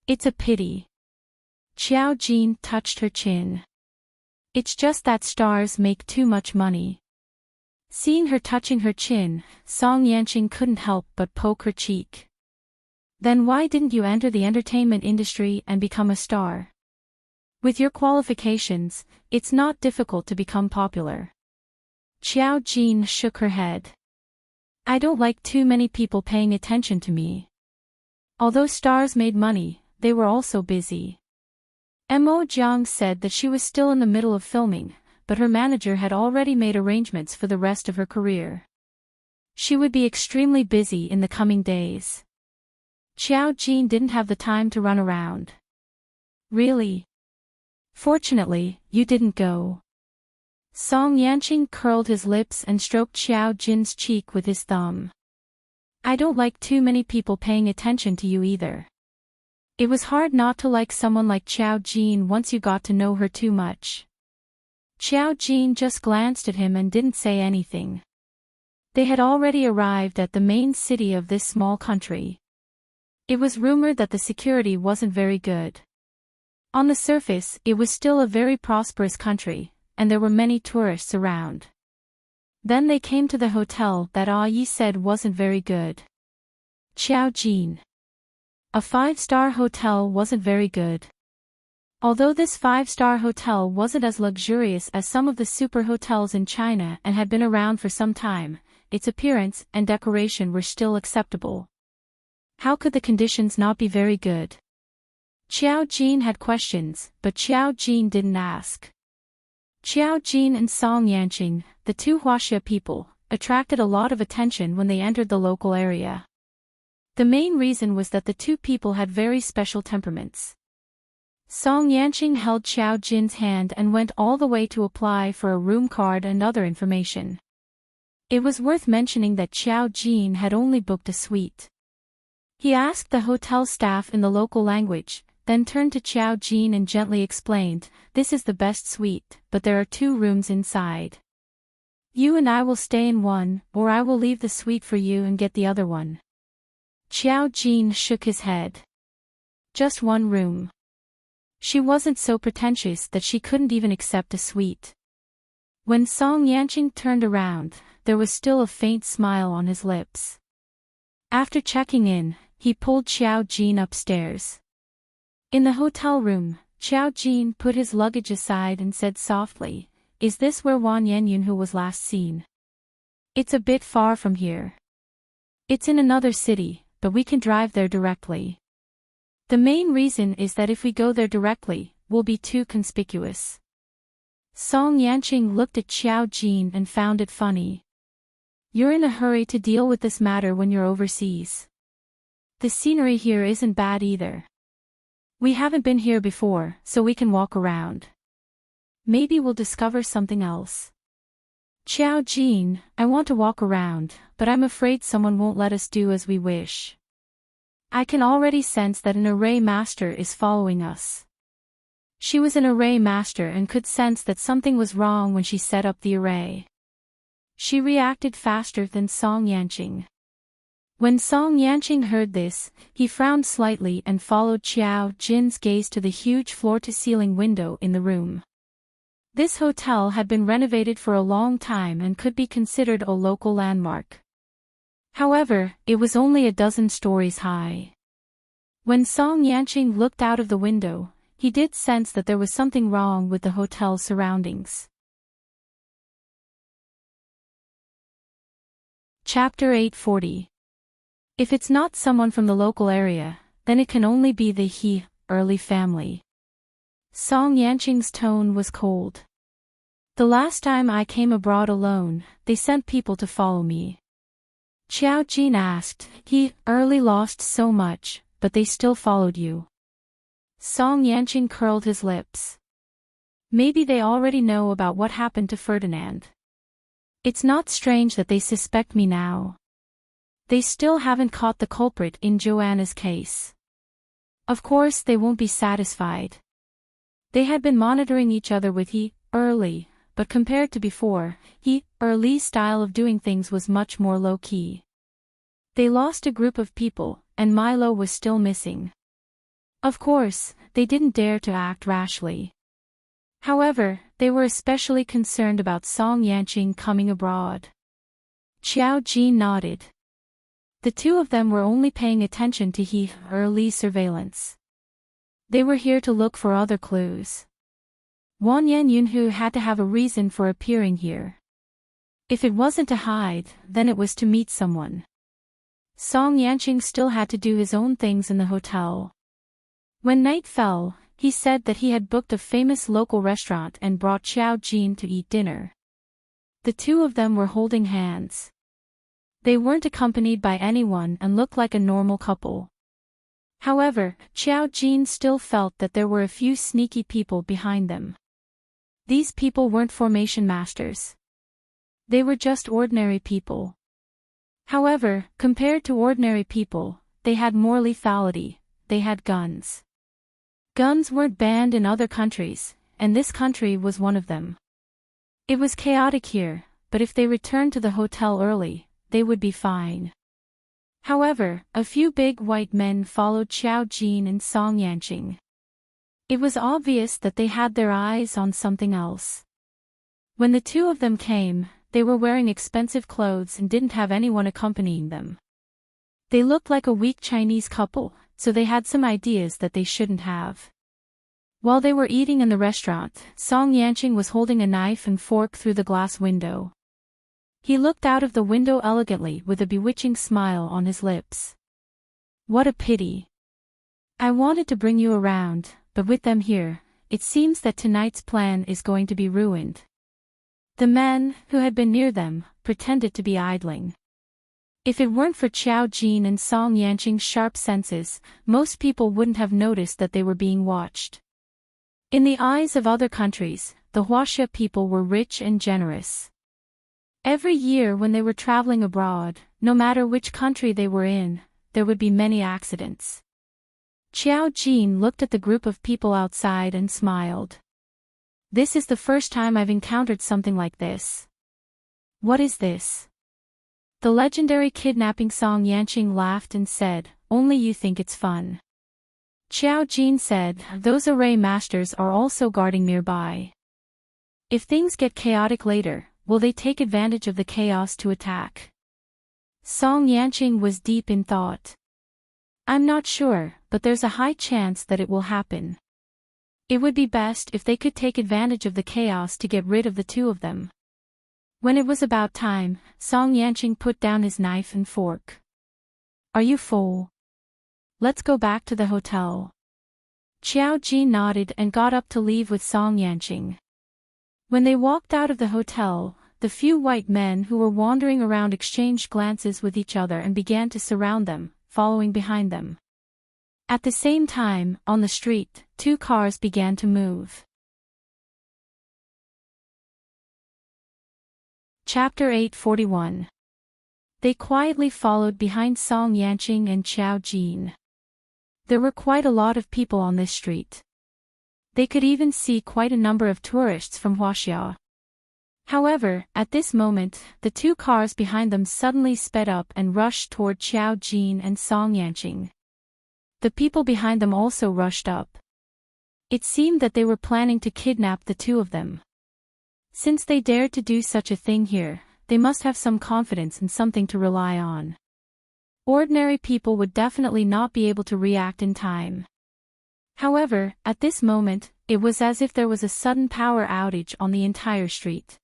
It's a pity. Qiao Jin touched her chin. It's just that stars make too much money. Seeing her touching her chin, Song Yanqing couldn't help but poke her cheek. Then why didn't you enter the entertainment industry and become a star? With your qualifications, it's not difficult to become popular. Qiao Jin shook her head. I don't like too many people paying attention to me. Although stars made money, they were also busy. Mo Jiang said that she was still in the middle of filming, but her manager had already made arrangements for the rest of her career. She would be extremely busy in the coming days. Qiao Jin didn't have the time to run around. Really? Fortunately, you didn't go. Song Yanqing curled his lips and stroked Qiao Jin's cheek with his thumb. I don't like too many people paying attention to you either. It was hard not to like someone like Qiao Jin once you got to know her too much. Qiao Jin just glanced at him and didn't say anything. They had already arrived at the main city of this small country. It was rumored that the security wasn't very good. On the surface, it was still a very prosperous country, and there were many tourists around. Then they came to the hotel that Ah Yi said wasn't very good. Xiao Jin. A 5-star hotel wasn't very good. Although this 5-star hotel wasn't as luxurious as some of the super hotels in China and had been around for some time, its appearance and decoration were still acceptable. How could the conditions not be very good? Xiao Jin had questions, but Xiao Jin didn't ask. Xiao Jin and Song Yanqing, the two Huaxia people, attracted a lot of attention when they entered the local area. The main reason was that the two people had very special temperaments. Song Yanqing held Xiao Jin's hand and went all the way to apply for a room card and other information. It was worth mentioning that Xiao Jin had only booked a suite. He asked the hotel staff in the local language, then turned to Xiao Jin and gently explained, "This is the best suite, but there are 2 rooms inside. You and I will stay in one, or I will leave the suite for you and get the other one." Xiao Jin shook his head. Just 1 room. She wasn't so pretentious that she couldn't even accept a suite. When Song Yanqing turned around, there was still a faint smile on his lips. After checking in, he pulled Xiao Jin upstairs. In the hotel room, Xiao Jin put his luggage aside and said softly, "Is this where Wan Yenyunhu was last seen?" "It's a bit far from here. It's in another city, but we can drive there directly. The main reason is that if we go there directly, we'll be too conspicuous." Song Yanqing looked at Xiao Jin and found it funny. "You're in a hurry to deal with this matter when you're overseas. The scenery here isn't bad either. We haven't been here before, so we can walk around. Maybe we'll discover something else." "Xiao Jin, I want to walk around, but I'm afraid someone won't let us do as we wish. I can already sense that an array master is following us." She was an array master and could sense that something was wrong when she set up the array. She reacted faster than Song Yanqing. When Song Yanqing heard this, he frowned slightly and followed Xiao Jin's gaze to the huge floor-to-ceiling window in the room. This hotel had been renovated for a long time and could be considered a local landmark. However, it was only a dozen stories high. When Song Yanqing looked out of the window, he did sense that there was something wrong with the hotel's surroundings. Chapter 840. If it's not someone from the local area, then it can only be the early family. Song Yanqing's tone was cold. "The last time I came abroad alone, they sent people to follow me." Xiao Jin asked, early lost so much, but they still followed you?" Song Yanqing curled his lips. "Maybe they already know about what happened to Ferdinand. It's not strange that they suspect me now. They still haven't caught the culprit in Joanna's case. Of course they won't be satisfied." They had been monitoring each other with early, but compared to before, early's style of doing things was much more low-key. They lost a group of people, and Milo was still missing. Of course, they didn't dare to act rashly. However, they were especially concerned about Song Yanqing coming abroad. Xiao Jin nodded. The two of them were only paying attention to early's surveillance. They were here to look for other clues. Wan Yenyunhu had to have a reason for appearing here. If it wasn't to hide, then it was to meet someone. Song Yanqing still had to do his own things in the hotel. When night fell, he said that he had booked a famous local restaurant and brought Xiao Jin to eat dinner. The two of them were holding hands. They weren't accompanied by anyone and looked like a normal couple. However, Xiao Jin still felt that there were a few sneaky people behind them. These people weren't formation masters. They were just ordinary people. However, compared to ordinary people, they had more lethality. They had guns. Guns weren't banned in other countries, and this country was one of them. It was chaotic here, but if they returned to the hotel early, they would be fine. However, a few big white men followed Xiao Jin and Song Yanqing. It was obvious that they had their eyes on something else. When the two of them came, they were wearing expensive clothes and didn't have anyone accompanying them. They looked like a weak Chinese couple, so they had some ideas that they shouldn't have. While they were eating in the restaurant, Song Yanqing was holding a knife and fork through the glass window. He looked out of the window elegantly with a bewitching smile on his lips. What a pity. I wanted to bring you around, but with them here, it seems that tonight's plan is going to be ruined. The men, who had been near them, pretended to be idling. If it weren't for Qiao Jin and Song Yanqing's sharp senses, most people wouldn't have noticed that they were being watched. In the eyes of other countries, the Huaxia people were rich and generous. Every year when they were traveling abroad, no matter which country they were in, there would be many accidents. Qiao Jin looked at the group of people outside and smiled. This is the first time I've encountered something like this. What is this? The legendary kidnapping. Song Yanqing laughed and said, only you think it's fun. Qiao Jin said, those array masters are also guarding nearby. If things get chaotic later, will they take advantage of the chaos to attack? Song Yanqing was deep in thought. I'm not sure, but there's a high chance that it will happen. It would be best if they could take advantage of the chaos to get rid of the two of them. When it was about time, Song Yanqing put down his knife and fork. Are you full? Let's go back to the hotel. Qiao Jin nodded and got up to leave with Song Yanqing. When they walked out of the hotel, the few white men who were wandering around exchanged glances with each other and began to surround them, following behind them. At the same time, on the street, two cars began to move. Chapter 841. They quietly followed behind Song Yanqing and Qiao Jin. There were quite a lot of people on this street. They could even see quite a number of tourists from Huaxia. However, at this moment, the two cars behind them suddenly sped up and rushed toward Qiao Jin and Song Yanqing. The people behind them also rushed up. It seemed that they were planning to kidnap the two of them. Since they dared to do such a thing here, they must have some confidence and something to rely on. Ordinary people would definitely not be able to react in time. However, at this moment, it was as if there was a sudden power outage on the entire street.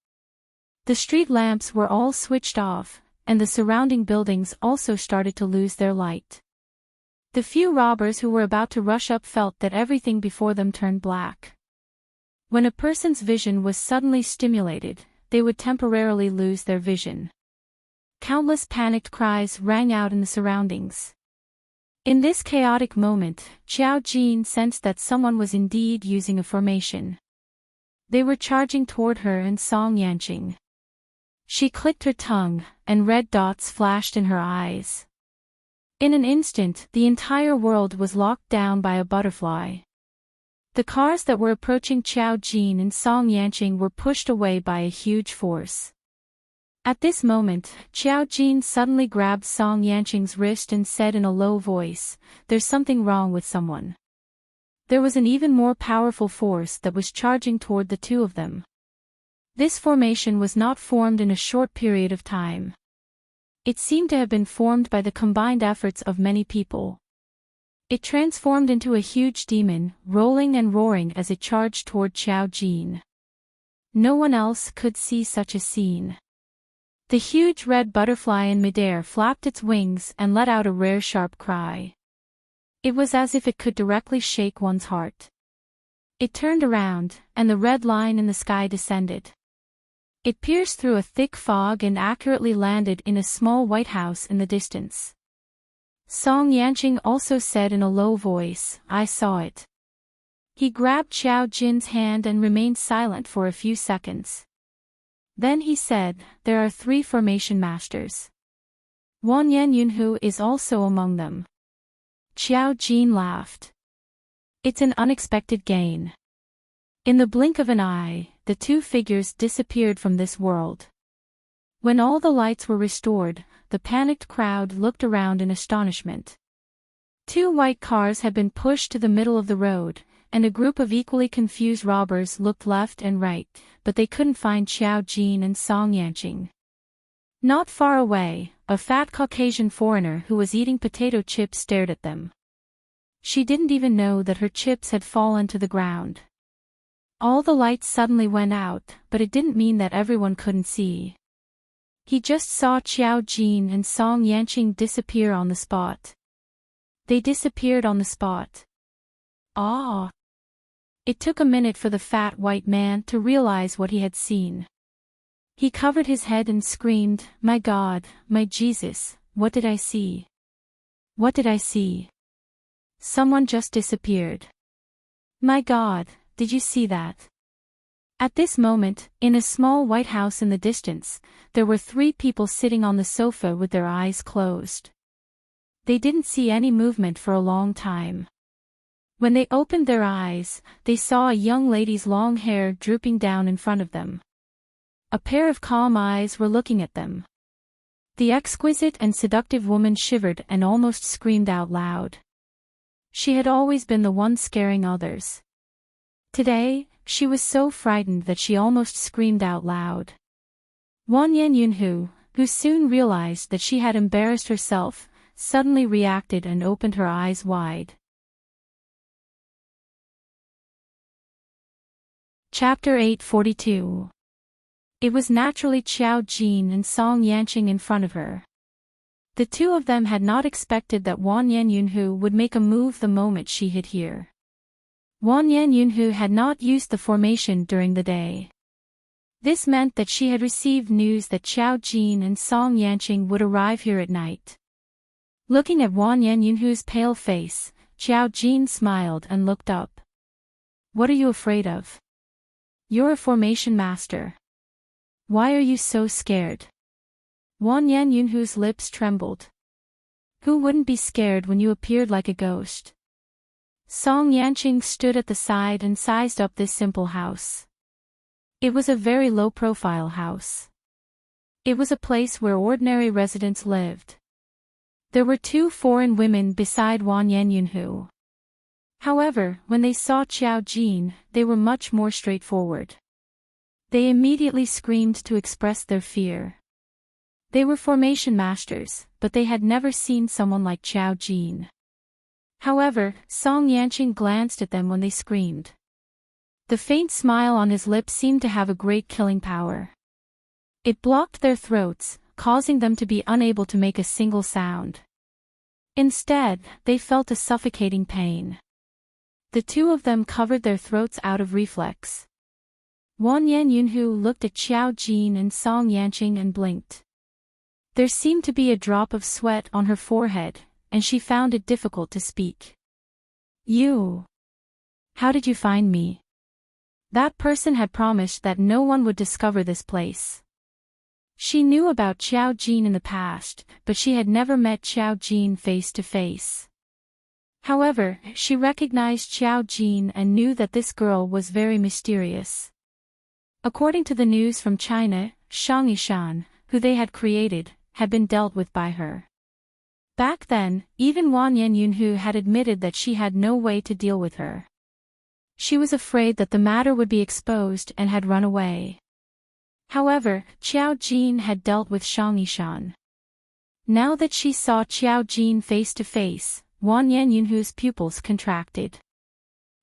The street lamps were all switched off, and the surrounding buildings also started to lose their light. The few robbers who were about to rush up felt that everything before them turned black. When a person's vision was suddenly stimulated, they would temporarily lose their vision. Countless panicked cries rang out in the surroundings. In this chaotic moment, Qiao Jin sensed that someone was indeed using a formation. They were charging toward her and Song Yanqing. She clicked her tongue, and red dots flashed in her eyes. In an instant, the entire world was locked down by a butterfly. The cars that were approaching Qiao Jin and Song Yanqing were pushed away by a huge force. At this moment, Qiao Jin suddenly grabbed Song Yanqing's wrist and said in a low voice, "There's something wrong with someone." There was an even more powerful force that was charging toward the two of them. This formation was not formed in a short period of time. It seemed to have been formed by the combined efforts of many people. It transformed into a huge demon, rolling and roaring as it charged toward Qiao Jin. No one else could see such a scene. The huge red butterfly in midair flapped its wings and let out a rare sharp cry. It was as if it could directly shake one's heart. It turned around, and the red line in the sky descended. It pierced through a thick fog and accurately landed in a small white house in the distance. Song Yanqing also said in a low voice, "I saw it." He grabbed Qiao Jin's hand and remained silent for a few seconds. Then he said, "There are 3 formation masters. Wan Yan Yunhu is also among them." Qiao Jin laughed. "It's an unexpected gain." In the blink of an eye, the 2 figures disappeared from this world. When all the lights were restored, the panicked crowd looked around in astonishment. 2 white cars had been pushed to the middle of the road, and a group of equally confused robbers looked left and right, but they couldn't find Xiao Jin and Song Yanqing. Not far away, a fat Caucasian foreigner who was eating potato chips stared at them. She didn't even know that her chips had fallen to the ground. All the lights suddenly went out, but it didn't mean that everyone couldn't see. He just saw Xiao Jin and Song Yanqing disappear on the spot. They disappeared on the spot. Ah! It took a minute for the fat white man to realize what he had seen. He covered his head and screamed, "My God, my Jesus, what did I see? What did I see? Someone just disappeared. My God, did you see that?" At this moment, in a small white house in the distance, there were 3 people sitting on the sofa with their eyes closed. They didn't see any movement for a long time. When they opened their eyes, they saw a young lady's long hair drooping down in front of them. A pair of calm eyes were looking at them. The exquisite and seductive woman shivered and almost screamed out loud. She had always been the one scaring others. Today, she was so frightened that she almost screamed out loud. Wang Yunhu, who soon realized that she had embarrassed herself, suddenly reacted and opened her eyes wide. Chapter 842. It was naturally Xiao Jin and Song Yanqing in front of her. The two of them had not expected that Wang Yunhu would make a move the moment she hid here. Wang Yunhu had not used the formation during the day. This meant that she had received news that Xiao Jin and Song Yanqing would arrive here at night. Looking at Wang Yunhu's pale face, Xiao Jin smiled and looked up. "What are you afraid of? You're a formation master. Why are you so scared?" Wang Yunhu's lips trembled. "Who wouldn't be scared when you appeared like a ghost?" Song Yanqing stood at the side and sized up this simple house. It was a very low-profile house. It was a place where ordinary residents lived. There were 2 foreign women beside Wang Yunhu. However, when they saw Xiao Jin, they were much more straightforward. They immediately screamed to express their fear. They were formation masters, but they had never seen someone like Xiao Jin. However, Song Yanqing glanced at them when they screamed. The faint smile on his lips seemed to have a great killing power. It blocked their throats, causing them to be unable to make a single sound. Instead, they felt a suffocating pain. The 2 of them covered their throats out of reflex. Wang Yunhu looked at Xiao Jin and Song Yanqing and blinked. There seemed to be a drop of sweat on her forehead, and she found it difficult to speak. "You. How did you find me?" That person had promised that no one would discover this place. She knew about Xiao Jin in the past, but she had never met Xiao Jin face to face. However, she recognized Xiao Jin and knew that this girl was very mysterious. According to the news from China, Shang Yishan, who they had created, had been dealt with by her. Back then, even Wang Yunhu had admitted that she had no way to deal with her. She was afraid that the matter would be exposed and had run away. However, Xiao Jin had dealt with Shang Yishan. Now that she saw Xiao Jin face to face, Wang Yunhu's pupils contracted.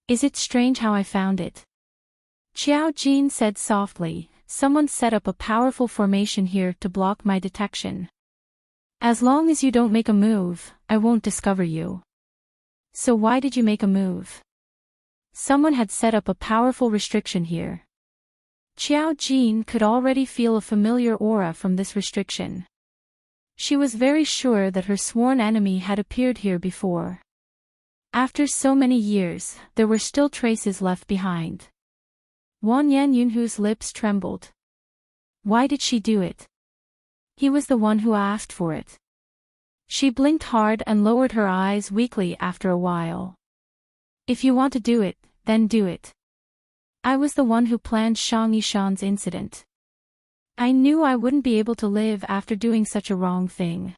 "Is it strange how I found it?" Xiao Jin said softly, "Someone set up a powerful formation here to block my detection. As long as you don't make a move, I won't discover you." "So why did you make a move?" "Someone had set up a powerful restriction here." Xiao Jin could already feel a familiar aura from this restriction. She was very sure that her sworn enemy had appeared here before. After so many years, there were still traces left behind. Wang Yunhu's lips trembled. Why did she do it? He was the one who asked for it. She blinked hard and lowered her eyes weakly after a while. "If you want to do it, then do it. I was the one who planned Shang Yishan's incident. I knew I wouldn't be able to live after doing such a wrong thing."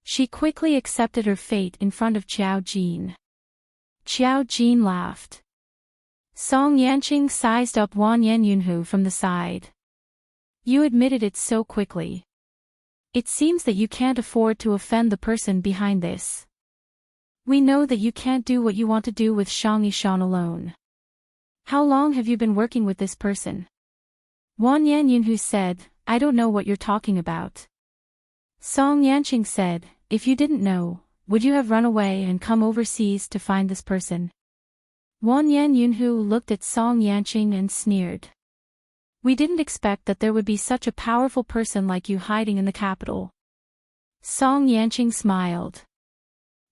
She quickly accepted her fate in front of Xiao Jin. Xiao Jin laughed. Song Yanqing sized up Wan Yan Yunhu from the side. You admitted it so quickly. It seems that you can't afford to offend the person behind this. We know that you can't do what you want to do with Shang Yishan alone. How long have you been working with this person? Wan Yan Yunhu said, I don't know what you're talking about. Song Yanqing said, if you didn't know, would you have run away and come overseas to find this person? Wan Yan Yunhu looked at Song Yanqing and sneered. We didn't expect that there would be such a powerful person like you hiding in the capital. Song Yanqing smiled.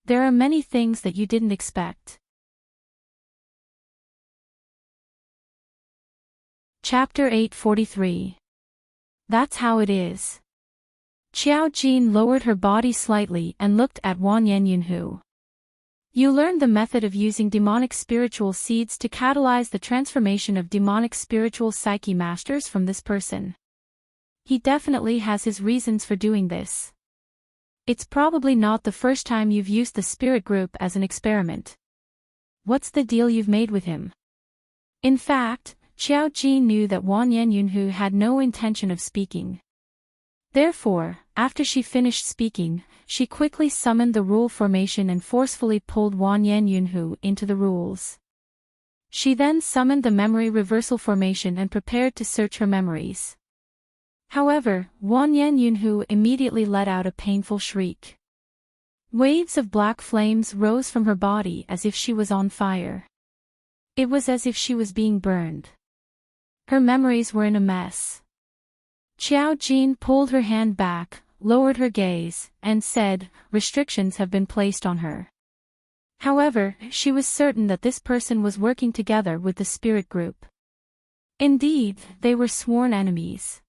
There are many things that you didn't expect. Chapter 843. That's how it is. Qiao Jin lowered her body slightly and looked at Wan Yan Yunhu. You learned the method of using demonic spiritual seeds to catalyze the transformation of demonic spiritual psyche masters from this person. He definitely has his reasons for doing this. It's probably not the first time you've used the spirit group as an experiment. What's the deal you've made with him? In fact, Qiao Jin knew that Wan Yan Yunhu had no intention of speaking. Therefore, after she finished speaking, she quickly summoned the rule formation and forcefully pulled Wan Yan Yunhu into the rules. She then summoned the memory reversal formation and prepared to search her memories. However, Wan Yan Yunhu immediately let out a painful shriek. Waves of black flames rose from her body as if she was on fire. It was as if she was being burned. Her memories were in a mess. Qiao Jin pulled her hand back, lowered her gaze, and said, restrictions have been placed on her. However, she was certain that this person was working together with the spirit group. Indeed, they were sworn enemies.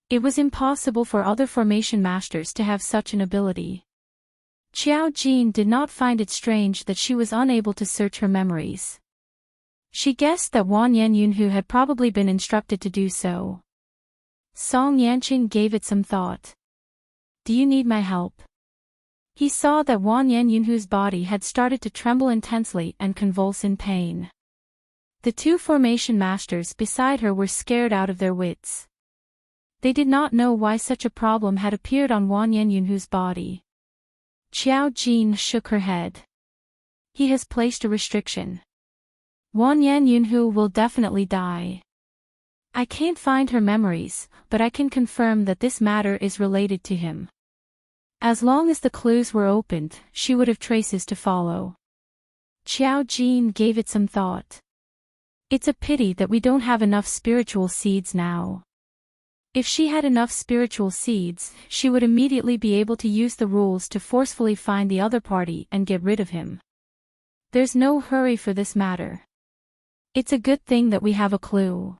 It was impossible for other formation masters to have such an ability. Qiao Jin did not find it strange that she was unable to search her memories. She guessed that Wan Yan Yunhu had probably been instructed to do so. Song Yanqing gave it some thought. Do you need my help? He saw that Wan Yan Yunhu's body had started to tremble intensely and convulse in pain. The two formation masters beside her were scared out of their wits. They did not know why such a problem had appeared on Wan Yan Yunhu's body. Qiao Jin shook her head. He has placed a restriction. Wan Yan Yunhu will definitely die. I can't find her memories, but I can confirm that this matter is related to him. As long as the clues were opened, she would have traces to follow. Qiao Jin gave it some thought. It's a pity that we don't have enough spiritual seeds now. If she had enough spiritual seeds, she would immediately be able to use the rules to forcefully find the other party and get rid of him. There's no hurry for this matter. It's a good thing that we have a clue.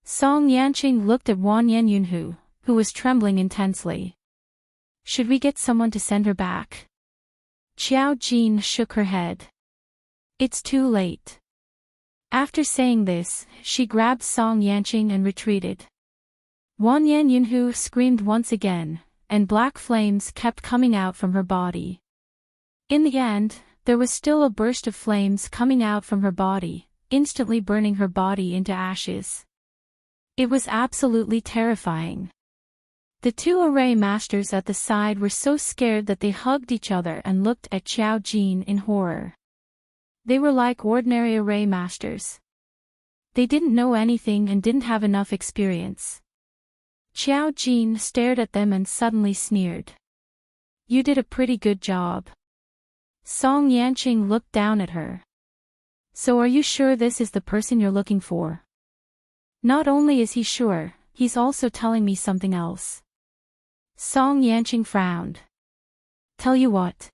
Song Yanqing looked at Wan Yan Yunhu, who was trembling intensely. Should we get someone to send her back? Qiao Jin shook her head. It's too late. After saying this, she grabbed Song Yanqing and retreated. Wan Yan Yunhu screamed once again, and black flames kept coming out from her body. In the end, there was still a burst of flames coming out from her body, instantly burning her body into ashes. It was absolutely terrifying. The two array masters at the side were so scared that they hugged each other and looked at Qiao Jin in horror. They were like ordinary array masters. They didn't know anything and didn't have enough experience. Qiao Jin stared at them and suddenly sneered. You did a pretty good job. Song Yanqing looked down at her. So are you sure this is the person you're looking for? Not only is he sure, he's also telling me something else. Song Yanqing frowned. Tell you what.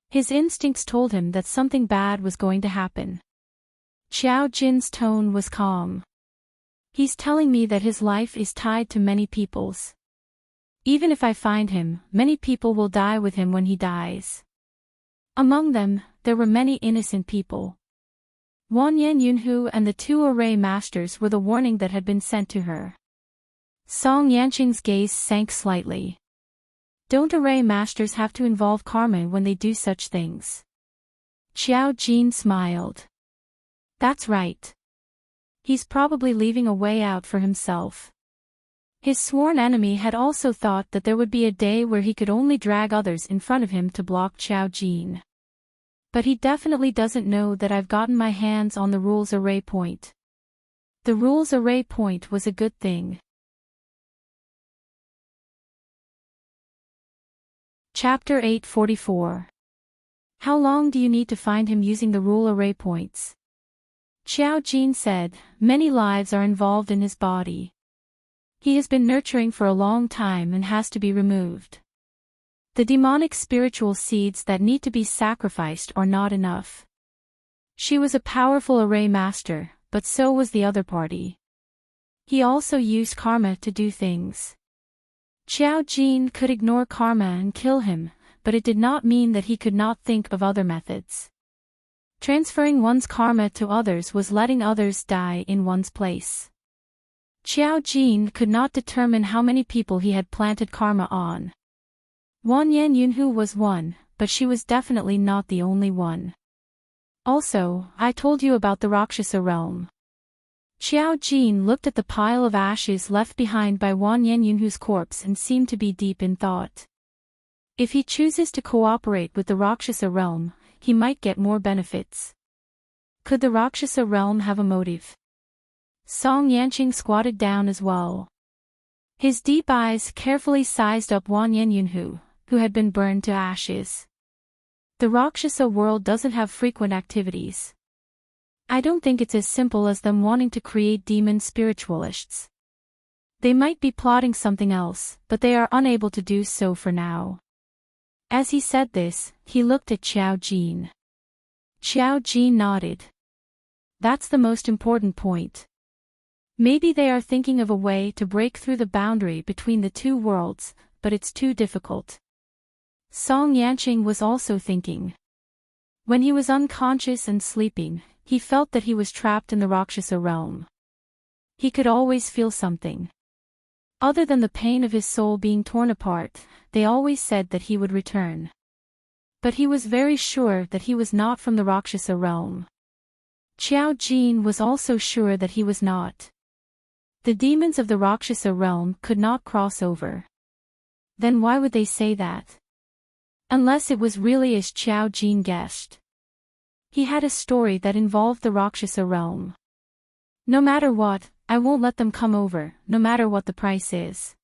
His instincts told him that something bad was going to happen. Qiao Jin's tone was calm. He's telling me that his life is tied to many people's. Even if I find him, many people will die with him when he dies. Among them, there were many innocent people. Wan Yan Yunhu and the two array masters were the warning that had been sent to her. Song Yanqing's gaze sank slightly. Don't array masters have to involve karma when they do such things? Qiao Jin smiled. That's right. He's probably leaving a way out for himself. His sworn enemy had also thought that there would be a day where he could only drag others in front of him to block Xiao Jin. But he definitely doesn't know that I've gotten my hands on the rules array point. The rules array point was a good thing. Chapter 844. How long do you need to find him using the rule array points? Xiao Jin said, many lives are involved in his body. He has been nurturing for a long time and has to be removed. The demonic spiritual seeds that need to be sacrificed are not enough. She was a powerful array master, but so was the other party. He also used karma to do things. Xiao Jin could ignore karma and kill him, but it did not mean that he could not think of other methods. Transferring one's karma to others was letting others die in one's place. Xiao Jin could not determine how many people he had planted karma on. Wanyan Yunhu was one, but she was definitely not the only one. Also, I told you about the Rakshasa realm. Xiao Jin looked at the pile of ashes left behind by Wanyan Yunhu's corpse and seemed to be deep in thought. If he chooses to cooperate with the Rakshasa realm, he might get more benefits. Could the Rakshasa realm have a motive? Song Yanqing squatted down as well. His deep eyes carefully sized up Wanyan Yunhu, who had been burned to ashes. The Rakshasa world doesn't have frequent activities. I don't think it's as simple as them wanting to create demon spiritualists. They might be plotting something else, but they are unable to do so for now. As he said this, he looked at Xiao Jin. Xiao Jin nodded. That's the most important point. Maybe they are thinking of a way to break through the boundary between the two worlds, but it's too difficult. Song Yanqing was also thinking. When he was unconscious and sleeping, he felt that he was trapped in the Rakshasa realm. He could always feel something. Other than the pain of his soul being torn apart, they always said that he would return. But he was very sure that he was not from the Rakshasa realm. Xiao Jin was also sure that he was not. The demons of the Rakshasa realm could not cross over. Then why would they say that? Unless it was really as Xiao Jin guessed. He had a story that involved the Rakshasa realm. No matter what, I won't let them come over, no matter what the price is.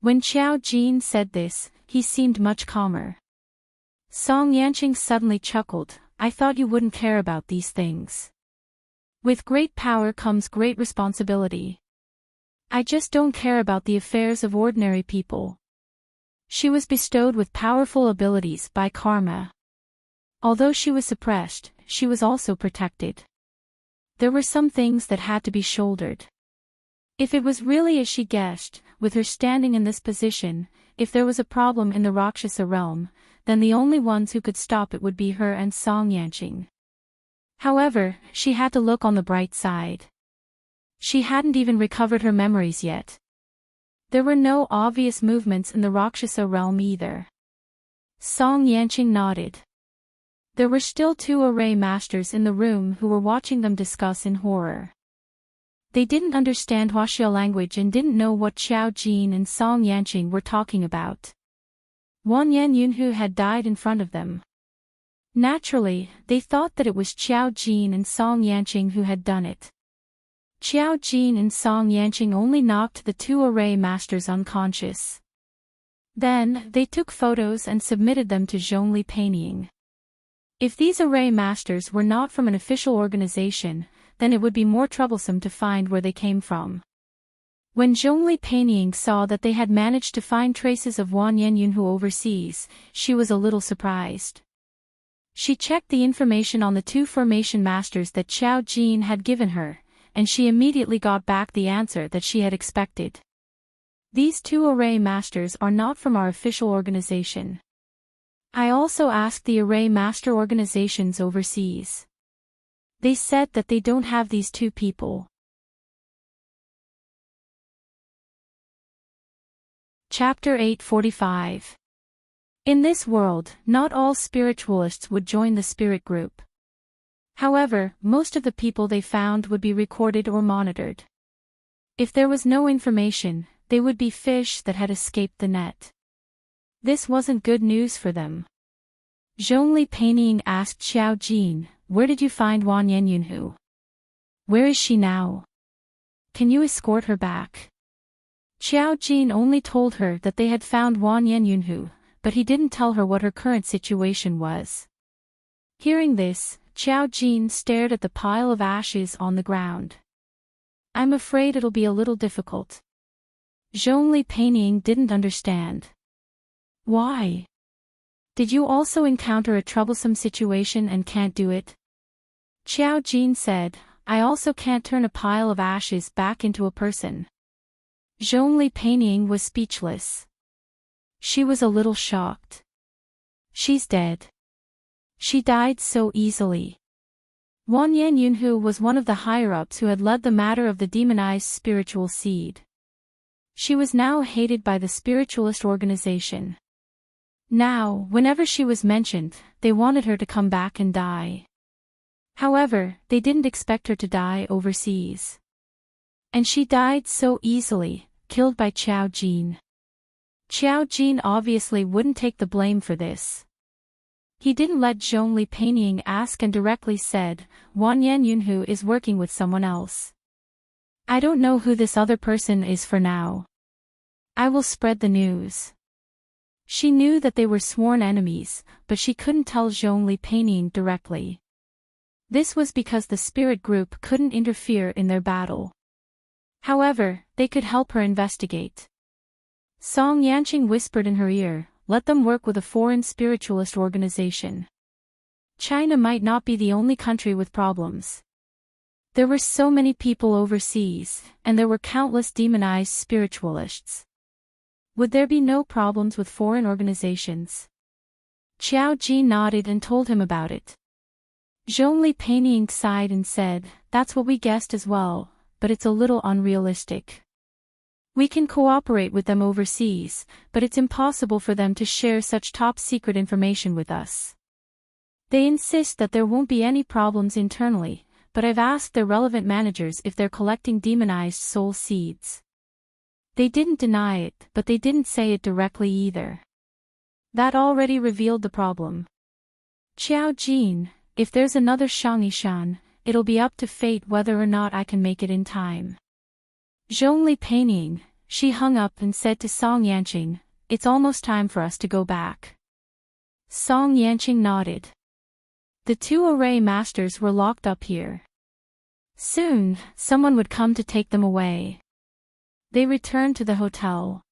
When Xiao Jin said this, he seemed much calmer. Song Yanqing suddenly chuckled, I thought you wouldn't care about these things. With great power comes great responsibility. I just don't care about the affairs of ordinary people. She was bestowed with powerful abilities by karma. Although she was suppressed, she was also protected. There were some things that had to be shouldered. If it was really as she guessed, with her standing in this position, if there was a problem in the Rakshasa realm, then the only ones who could stop it would be her and Song Yanqing. However, she had to look on the bright side. She hadn't even recovered her memories yet. There were no obvious movements in the Rakshasa realm either. Song Yanqing nodded. There were still two array masters in the room who were watching them discuss in horror. They didn't understand Huaxia language and didn't know what Xiao Jin and Song Yanqing were talking about. Wanyan Yunhu had died in front of them. Naturally, they thought that it was Xiao Jin and Song Yanqing who had done it. Xiao Jin and Song Yanqing only knocked the two array masters unconscious. Then, they took photos and submitted them to Zhongli Painting. If these array masters were not from an official organization, then it would be more troublesome to find where they came from. When Zhongli Painting saw that they had managed to find traces of Wanyan Yunhu overseas, she was a little surprised. She checked the information on the two formation masters that Xiao Jin had given her, and she immediately got back the answer that she had expected. These two array masters are not from our official organization. I also asked the array master organizations overseas. They said that they don't have these two people. Chapter 845. In this world, not all spiritualists would join the spirit group. However, most of the people they found would be recorded or monitored. If there was no information, they would be fish that had escaped the net. This wasn't good news for them. Zhongli Peining asked Xiao Jin, "Where did you find Wan Yunhu? Where is she now? Can you escort her back?" Xiao Jin only told her that they had found Wan Yunhu, but he didn't tell her what her current situation was. Hearing this, Xiao Jin stared at the pile of ashes on the ground. "I'm afraid it'll be a little difficult." Zhongli Peining didn't understand. "Why? Did you also encounter a troublesome situation and can't do it?" Xiao Jin said, "I also can't turn a pile of ashes back into a person." Zhongli Peining was speechless. She was a little shocked. "She's dead. She died so easily." Wan Yunhu was one of the higher-ups who had led the matter of the demonized spiritual seed. She was now hated by the spiritualist organization. Now, whenever she was mentioned, they wanted her to come back and die. However, they didn't expect her to die overseas. And she died so easily, killed by Xiao Jin. Xiao Jin obviously wouldn't take the blame for this. He didn't let Zhongli Peining ask and directly said, "Wan Yunhu is working with someone else. I don't know who this other person is for now. I will spread the news." She knew that they were sworn enemies, but she couldn't tell Zhongli Peining directly. This was because the spirit group couldn't interfere in their battle. However, they could help her investigate. Song Yanqing whispered in her ear, "Let them work with a foreign spiritualist organization. China might not be the only country with problems. There were so many people overseas, and there were countless demonized spiritualists. Would there be no problems with foreign organizations?" Xiao Jin nodded and told him about it. Zhongli Peining sighed and said, "That's what we guessed as well, but it's a little unrealistic. We can cooperate with them overseas, but it's impossible for them to share such top-secret information with us. They insist that there won't be any problems internally, but I've asked their relevant managers if they're collecting demonized soul seeds. They didn't deny it, but they didn't say it directly either. That already revealed the problem. Xiao Jin, if there's another Shangyi-shan, it'll be up to fate whether or not I can make it in time." Zhongli Peining, she hung up and said to Song Yanqing, "It's almost time for us to go back." Song Yanqing nodded. The two array masters were locked up here. Soon, someone would come to take them away. They returned to the hotel.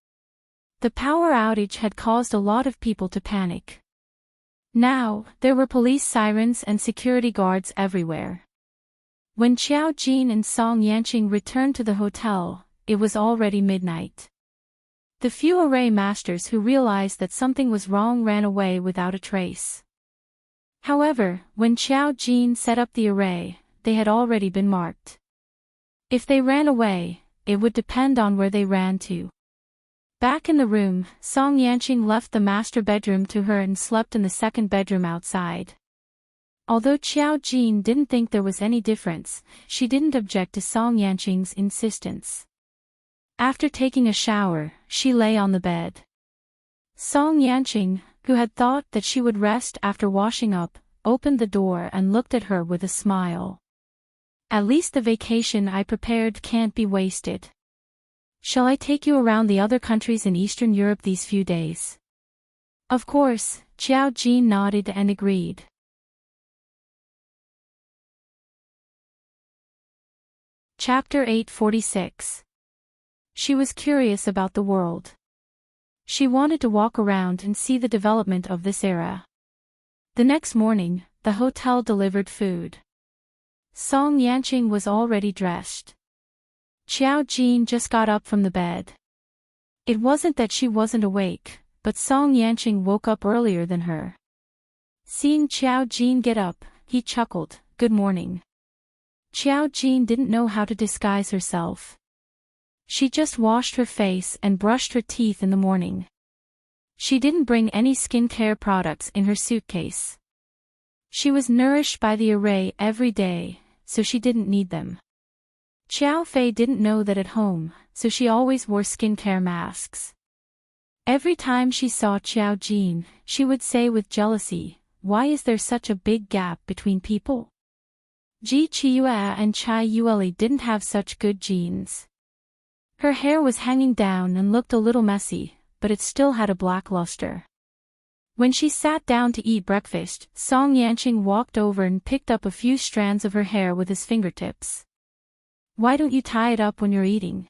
The power outage had caused a lot of people to panic. Now, there were police sirens and security guards everywhere. When Xiao Jin and Song Yanqing returned to the hotel, it was already midnight. The few array masters who realized that something was wrong ran away without a trace. However, when Xiao Jin set up the array, they had already been marked. If they ran away, it would depend on where they ran to. Back in the room, Song Yanqing left the master bedroom to her and slept in the second bedroom outside. Although Xiao Jin didn't think there was any difference, she didn't object to Song Yanqing's insistence. After taking a shower, she lay on the bed. Song Yanqing, who had thought that she would rest after washing up, opened the door and looked at her with a smile. "At least the vacation I prepared can't be wasted. Shall I take you around the other countries in Eastern Europe these few days?" Of course, Xiao Jin nodded and agreed. Chapter 846. She was curious about the world. She wanted to walk around and see the development of this era. The next morning, the hotel delivered food. Song Yanqing was already dressed. Xiao Jin just got up from the bed. It wasn't that she wasn't awake, but Song Yanqing woke up earlier than her. Seeing Xiao Jin get up, he chuckled, "Good morning." Xiao Jin didn't know how to disguise herself. She just washed her face and brushed her teeth in the morning. She didn't bring any skincare products in her suitcase. She was nourished by the array every day, so she didn't need them. Xiao Fei didn't know that at home, so she always wore skincare masks. Every time she saw Xiao Jin, she would say with jealousy, "Why is there such a big gap between people?" Ji Qiuyue and Chai Yueli didn't have such good genes. Her hair was hanging down and looked a little messy, but it still had a black luster. When she sat down to eat breakfast, Song Yanqing walked over and picked up a few strands of her hair with his fingertips. "Why don't you tie it up when you're eating?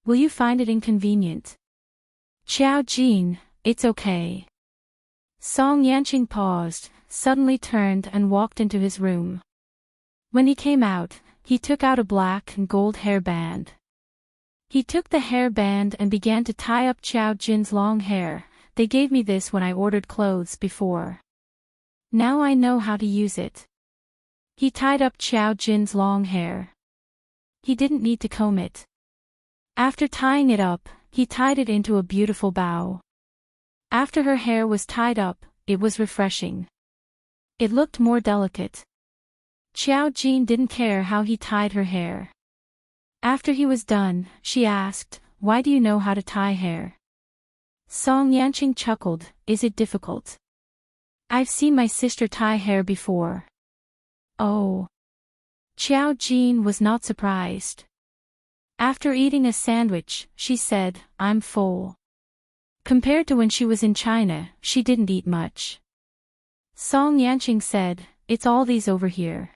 Will you find it inconvenient?" "Xiao Jin, it's okay." Song Yanqing paused, suddenly turned and walked into his room. When he came out, he took out a black and gold hairband. He took the hairband and began to tie up Xiao Jin's long hair. "They gave me this when I ordered clothes before. Now I know how to use it." He tied up Xiao Jin's long hair. He didn't need to comb it. After tying it up, he tied it into a beautiful bow. After her hair was tied up, it was refreshing. It looked more delicate. Xiao Jin didn't care how he tied her hair. After he was done, she asked, "Why do you know how to tie hair?" Song Yanqing chuckled, "Is it difficult? I've seen my sister tie hair before." "Oh." Xiao Jin was not surprised. After eating a sandwich, she said, "I'm full." Compared to when she was in China, she didn't eat much. Song Yanqing said, "It's all these over here.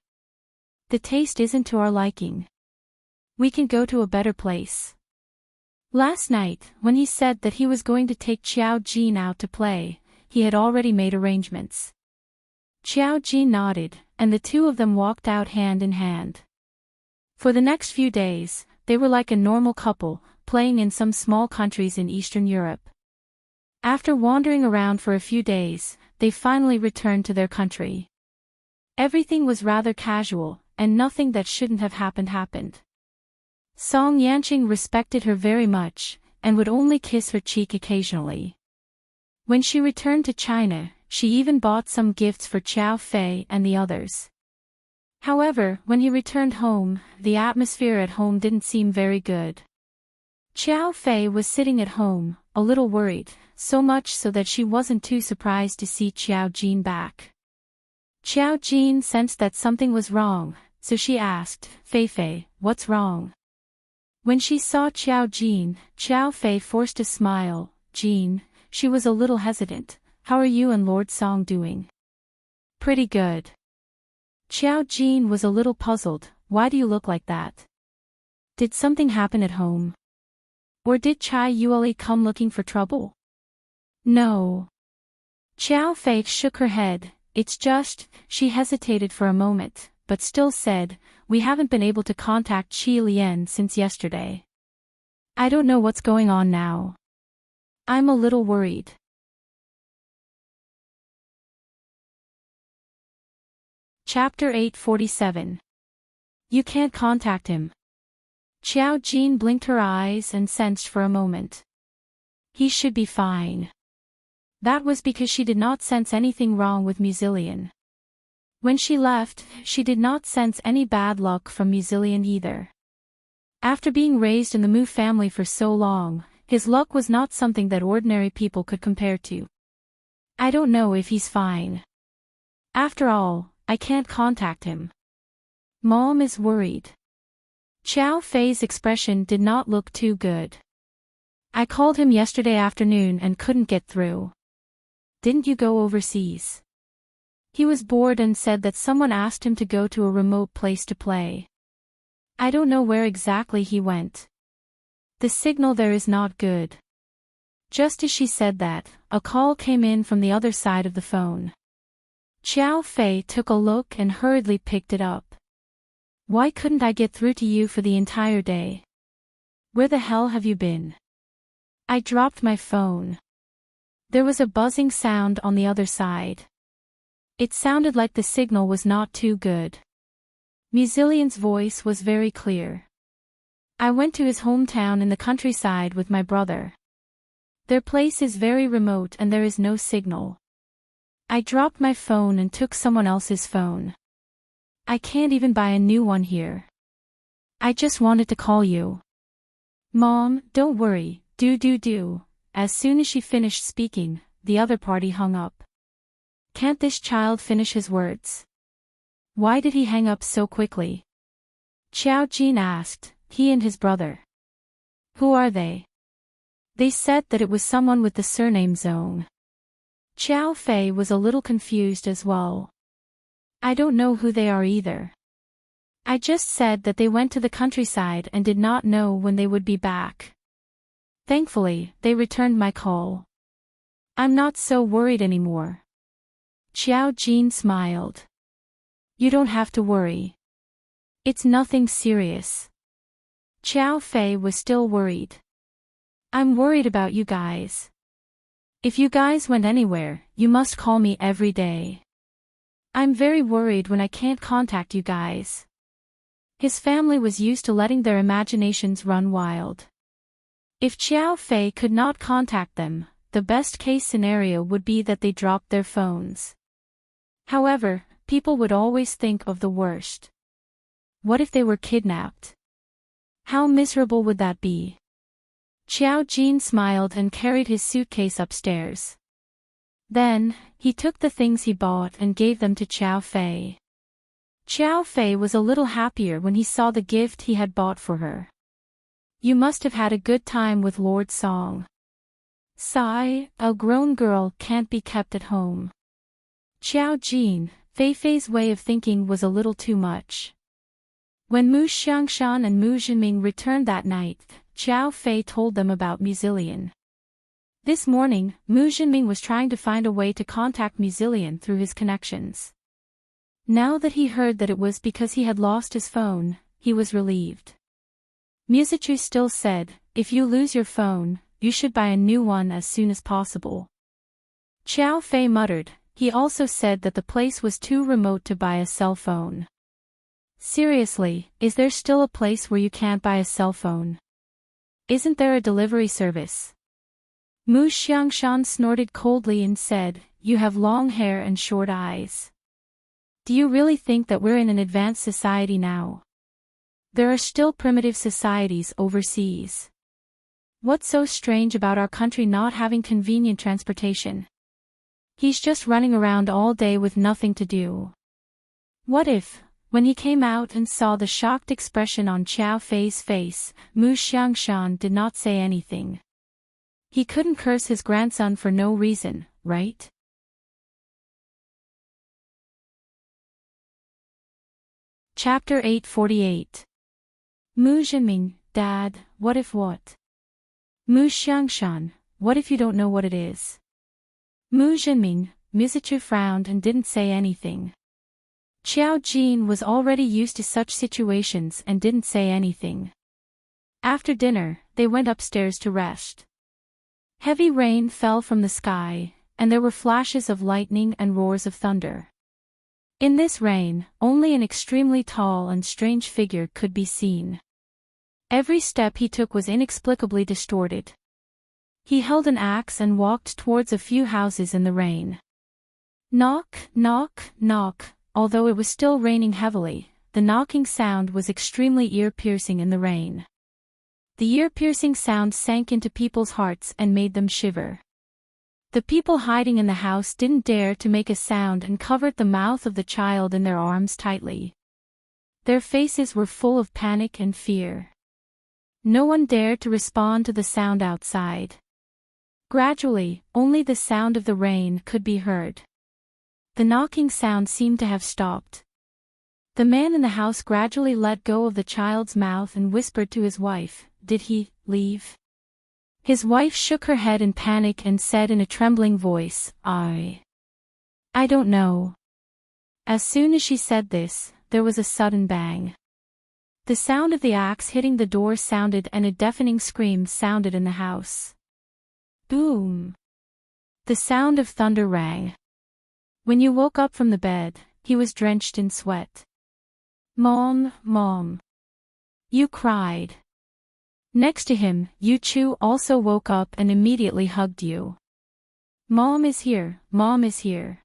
The taste isn't to our liking. We can go to a better place." Last night, when he said that he was going to take Xiao Jin out to play, he had already made arrangements. Xiao Jin nodded, and the two of them walked out hand in hand. For the next few days, they were like a normal couple, playing in some small countries in Eastern Europe. After wandering around for a few days, they finally returned to their country. Everything was rather casual, and nothing that shouldn't have happened. Song Yanqing respected her very much, and would only kiss her cheek occasionally. When she returned to China, she even bought some gifts for Xiao Fei and the others. However, when he returned home, the atmosphere at home didn't seem very good. Xiao Fei was sitting at home, a little worried, so much so that she wasn't too surprised to see Xiao Jin back. Xiao Jin sensed that something was wrong, so she asked, "Fei, what's wrong?" When she saw Xiao Jin, Xiao Fei forced a smile. "Jin," she was a little hesitant, "how are you and Lord Song doing?" "Pretty good." Xiao Jin was a little puzzled. "Why do you look like that? Did something happen at home? Or did Chai Yueli come looking for trouble?" "No." Xiao Fei shook her head. "It's just," she hesitated for a moment, but still said, "We haven't been able to contact Qi Lian since yesterday. I don't know what's going on now. I'm a little worried." Chapter 847. You can't contact him. Xiao Jin blinked her eyes and sensed for a moment. He should be fine. That was because she did not sense anything wrong with Musilian. When she left, she did not sense any bad luck from Musilian either. After being raised in the Mu family for so long, his luck was not something that ordinary people could compare to. "I don't know if he's fine. After all, I can't contact him. Mom is worried." Xiao Fei's expression did not look too good. "I called him yesterday afternoon and couldn't get through." "Didn't you go overseas?" "He was bored and said that someone asked him to go to a remote place to play. I don't know where exactly he went. The signal there is not good." Just as she said that, a call came in from the other side of the phone. Xiao Fei took a look and hurriedly picked it up. "Why couldn't I get through to you for the entire day? Where the hell have you been?" "I dropped my phone." There was a buzzing sound on the other side. It sounded like the signal was not too good. Musilian's voice was very clear. "I went to his hometown in the countryside with my brother. Their place is very remote and there is no signal. I dropped my phone and took someone else's phone. I can't even buy a new one here. I just wanted to call you. Mom, don't worry, do. As soon as she finished speaking, the other party hung up. Can't this child finish his words? Why did he hang up so quickly? Xiao Jin asked, he and his brother. Who are they? They said that it was someone with the surname Zong. Xiao Fei was a little confused as well. I don't know who they are either. I just said that they went to the countryside and did not know when they would be back. Thankfully, they returned my call. I'm not so worried anymore. Xiao Jin smiled. You don't have to worry. It's nothing serious. Xiao Fei was still worried. I'm worried about you guys. If you guys went anywhere, you must call me every day. I'm very worried when I can't contact you guys. His family was used to letting their imaginations run wild. If Xiao Fei could not contact them, the best case scenario would be that they dropped their phones. However, people would always think of the worst. What if they were kidnapped? How miserable would that be? Xiao Jin smiled and carried his suitcase upstairs. Then, he took the things he bought and gave them to Xiao Fei. Xiao Fei was a little happier when he saw the gift he had bought for her. You must have had a good time with Lord Song. Sigh, a grown girl can't be kept at home. Xiao Jin, Fei Fei's way of thinking was a little too much. When Mu Xiangshan and Mu Zhenming returned that night, Xiao Fei told them about Muzillion. This morning, Mu Zhenming was trying to find a way to contact Muzillion through his connections. Now that he heard that it was because he had lost his phone, he was relieved. Musichu still said, if you lose your phone, you should buy a new one as soon as possible. Xiao Fei muttered, he also said that the place was too remote to buy a cell phone. Seriously, is there still a place where you can't buy a cell phone? Isn't there a delivery service? Mu Xiangshan snorted coldly and said, you have long hair and short eyes. Do you really think that we're in an advanced society now? There are still primitive societies overseas. What's so strange about our country not having convenient transportation? He's just running around all day with nothing to do. What if, when he came out and saw the shocked expression on Xiao Fei's face, Mu Xiangshan did not say anything. He couldn't curse his grandson for no reason, right? Chapter 848. Mu Zhenming, Dad, what if what? Mu Xiangshan, what if you don't know what it is? Mu Zhenming, Musichu frowned and didn't say anything. Xiao Jin was already used to such situations and didn't say anything. After dinner, they went upstairs to rest. Heavy rain fell from the sky, and there were flashes of lightning and roars of thunder. In this rain, only an extremely tall and strange figure could be seen. Every step he took was inexplicably distorted. He held an axe and walked towards a few houses in the rain. Knock, knock, knock. Although it was still raining heavily, the knocking sound was extremely ear-piercing in the rain. The ear-piercing sound sank into people's hearts and made them shiver. The people hiding in the house didn't dare to make a sound and covered the mouth of the child in their arms tightly. Their faces were full of panic and fear. No one dared to respond to the sound outside. Gradually, only the sound of the rain could be heard. The knocking sound seemed to have stopped. The man in the house gradually let go of the child's mouth and whispered to his wife, "Did he leave?" His wife shook her head in panic and said in a trembling voice, I don't know." As soon as she said this, there was a sudden bang. The sound of the axe hitting the door sounded and a deafening scream sounded in the house. Boom! The sound of thunder rang. When you woke up from the bed, he was drenched in sweat. "Mom, Mom." You cried. Next to him, Yu Chu also woke up and immediately hugged you. "Mom is here, Mom is here."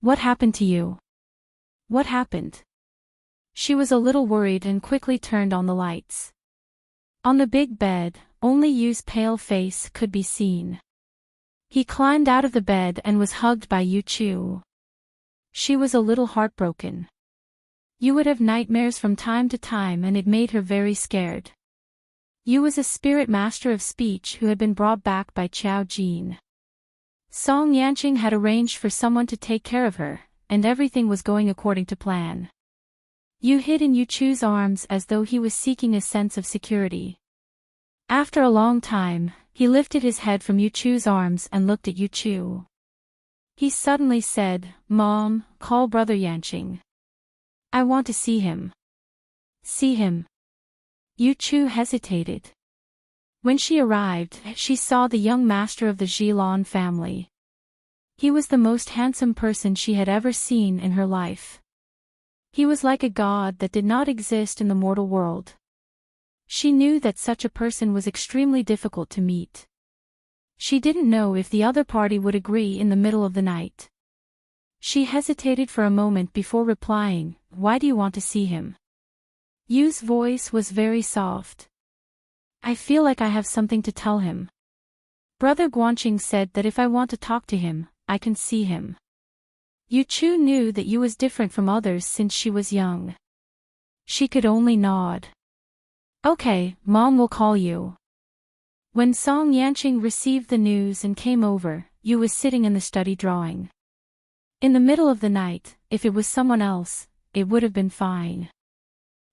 What happened to you? What happened? She was a little worried and quickly turned on the lights. On the big bed, only Yu's pale face could be seen. He climbed out of the bed and was hugged by Yu Chu. She was a little heartbroken. Yu would have nightmares from time to time and it made her very scared. Yu was a spirit master of speech who had been brought back by Qiao Jin. Song Yanqing had arranged for someone to take care of her, and everything was going according to plan. Yu hid in Yu Chu's arms as though he was seeking a sense of security. After a long time, he lifted his head from Yu Chu's arms and looked at Yu Chu. He suddenly said, "Mom, call Brother Yanqing. I want to see him." See him? Yu Chu hesitated. When she arrived, she saw the young master of the Zhilan family. He was the most handsome person she had ever seen in her life. He was like a god that did not exist in the mortal world. She knew that such a person was extremely difficult to meet. She didn't know if the other party would agree in the middle of the night. She hesitated for a moment before replying, "Why do you want to see him?" Yu's voice was very soft. "I feel like I have something to tell him. Brother Guanqing said that if I want to talk to him, I can see him." Yu Chu knew that Yu was different from others since she was young. She could only nod. "Okay, Mom will call you." When Song Yanqing received the news and came over, Yu was sitting in the study drawing. In the middle of the night, if it was someone else, it would have been fine.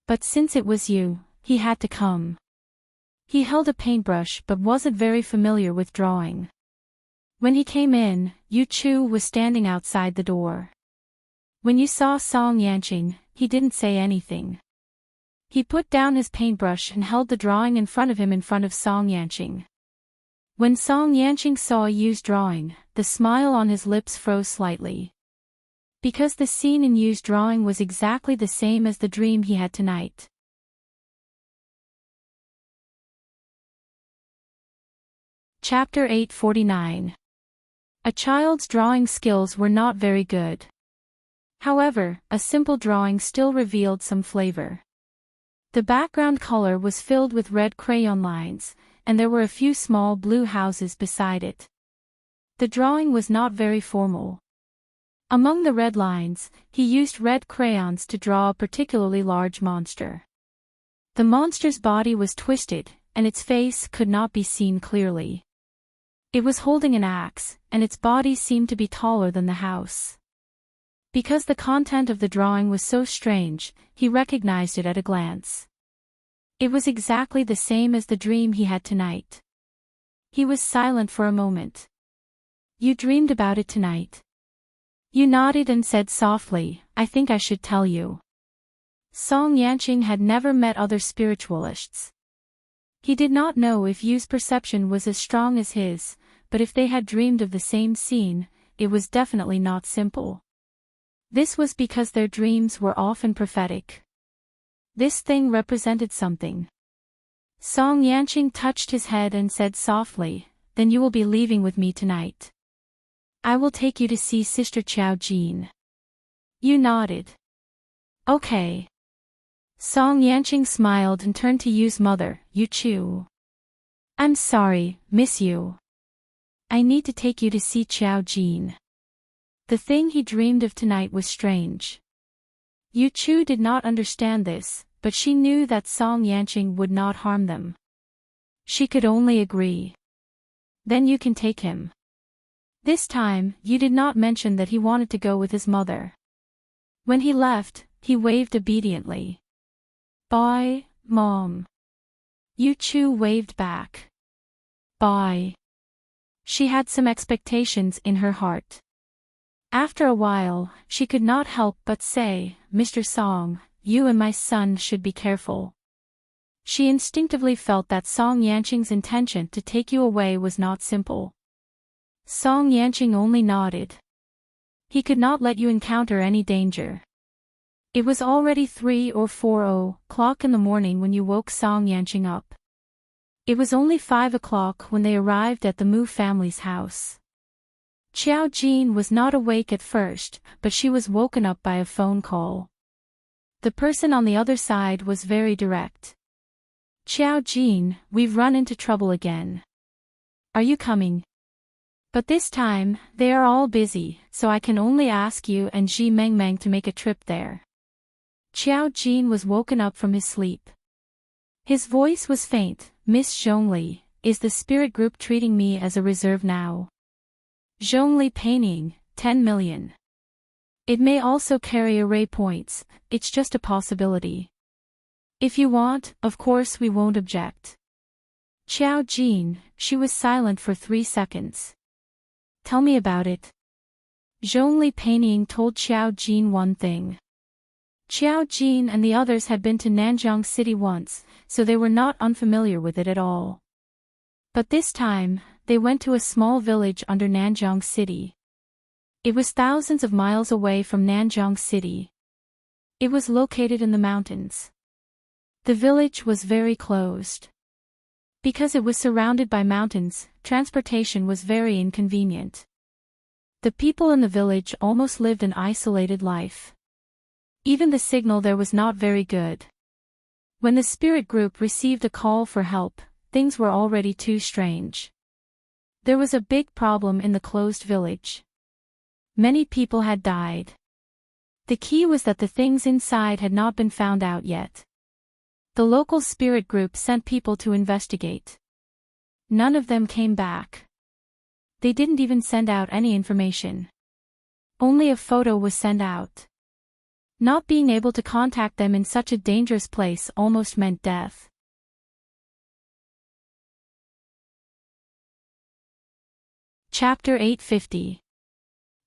But since it was Yu, he had to come. He held a paintbrush but wasn't very familiar with drawing. When he came in, Yu Chu was standing outside the door. When Yu saw Song Yanqing, he didn't say anything. He put down his paintbrush and held the drawing in front of him in front of Song Yanqing. When Song Yanqing saw Yu's drawing, the smile on his lips froze slightly. Because the scene in Yu's drawing was exactly the same as the dream he had tonight. Chapter 849. A child's drawing skills were not very good. However, a simple drawing still revealed some flavor. The background color was filled with red crayon lines, and there were a few small blue houses beside it. The drawing was not very formal. Among the red lines, he used red crayons to draw a particularly large monster. The monster's body was twisted, and its face could not be seen clearly. It was holding an axe, and its body seemed to be taller than the house. Because the content of the drawing was so strange, he recognized it at a glance. It was exactly the same as the dream he had tonight. He was silent for a moment. "You dreamed about it tonight?" Yu nodded and said softly, "I think I should tell you." Song Yanqing had never met other spiritualists. He did not know if Yu's perception was as strong as his, but if they had dreamed of the same scene, it was definitely not simple. This was because their dreams were often prophetic. This thing represented something. Song Yanqing touched his head and said softly, "Then you will be leaving with me tonight. I will take you to see Sister Qiao Jin." Yu nodded. "Okay." Song Yanqing smiled and turned to Yu's mother, Yu Chu. "I'm sorry, Miss Yu. I need to take you to see Qiao Jin." The thing he dreamed of tonight was strange. Yu Chu did not understand this, but she knew that Song Yanqing would not harm them. She could only agree. "Then you can take him." This time, Yu did not mention that he wanted to go with his mother. When he left, he waved obediently. "Bye, Mom." Yu Chu waved back. "Bye." She had some expectations in her heart. After a while, she could not help but say, "Mr. Song, you and my son should be careful." She instinctively felt that Song Yanqing's intention to take you away was not simple. Song Yanqing only nodded. He could not let you encounter any danger. It was already 3 or 4 o'clock in the morning when you woke Song Yanqing up. It was only 5 o'clock when they arrived at the Mu family's house. Xiao Jin was not awake at first, but she was woken up by a phone call. The person on the other side was very direct. Xiao Jin, we've run into trouble again. Are you coming? But this time, they are all busy, so I can only ask you and Ji Mengmeng to make a trip there. Xiao Jin was woken up from his sleep. His voice was faint. Miss Zhongli, is the spirit group treating me as a reserve now? Zhongli painting, 10 million. It may also carry array points, it's just a possibility. If you want, of course we won't object. Xiao Jin, she was silent for 3 seconds. Tell me about it. Zhongli painting told Xiao Jin one thing. Xiao Jin and the others had been to Nanjiang City once, so they were not unfamiliar with it at all. But this time, they went to a small village under Nanjiang City. It was thousands of miles away from Nanjiang City. It was located in the mountains. The village was very closed. Because it was surrounded by mountains, transportation was very inconvenient. The people in the village almost lived an isolated life. Even the signal there was not very good. When the spirit group received a call for help, things were already too strange. There was a big problem in the closed village. Many people had died. The key was that the things inside had not been found out yet. The local spirit group sent people to investigate. None of them came back. They didn't even send out any information. Only a photo was sent out. Not being able to contact them in such a dangerous place almost meant death. Chapter 850.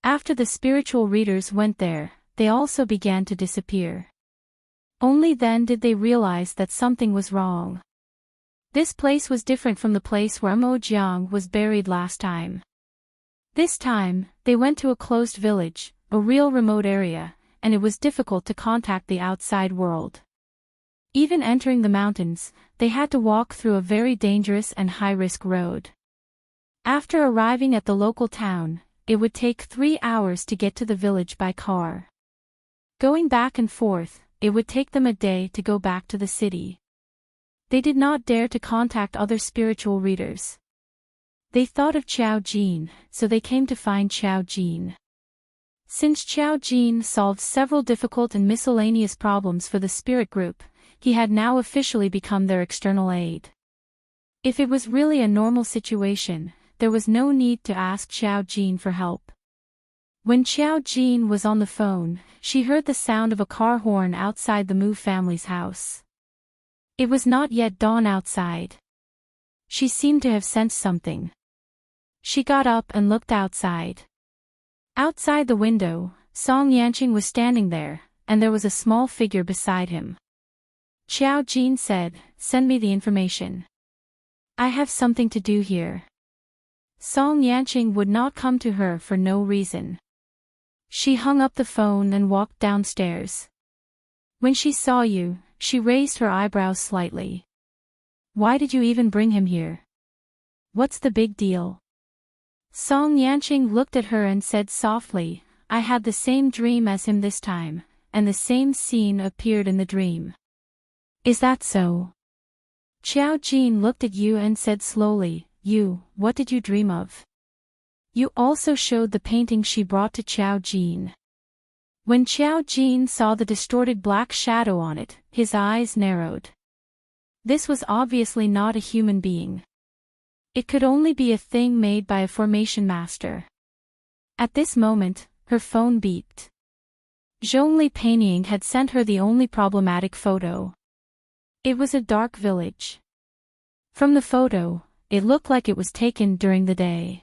After the spiritual readers went there, they also began to disappear. Only then did they realize that something was wrong. This place was different from the place where Mo Jiang was buried last time. This time, they went to a closed village, a real remote area, and it was difficult to contact the outside world. Even entering the mountains, they had to walk through a very dangerous and high-risk road. After arriving at the local town, it would take 3 hours to get to the village by car. Going back and forth, it would take them a day to go back to the city. They did not dare to contact other spiritual readers. They thought of Xiao Jin, so they came to find Xiao Jin. Since Xiao Jin solved several difficult and miscellaneous problems for the spirit group, he had now officially become their external aid. If it was really a normal situation, there was no need to ask Xiao Jin for help. When Xiao Jin was on the phone, she heard the sound of a car horn outside the Mu family's house. It was not yet dawn outside. She seemed to have sensed something. She got up and looked outside. Outside the window, Song Yanqing was standing there, and there was a small figure beside him. Xiao Jin said, "Send me the information. I have something to do here." Song Yanqing would not come to her for no reason. She hung up the phone and walked downstairs. When she saw you, she raised her eyebrows slightly. "Why did you even bring him here? What's the big deal?" Song Yanqing looked at her and said softly, "I had the same dream as him this time, and the same scene appeared in the dream." "Is that so?" Xiao Jin looked at you and said slowly, what did you dream of?" You also showed the painting she brought to Xiao Jin. When Xiao Jin saw the distorted black shadow on it, his eyes narrowed. This was obviously not a human being. It could only be a thing made by a formation master. At this moment, her phone beeped. Zhongli Painting had sent her the only problematic photo. It was a dark village. From the photo, it looked like it was taken during the day.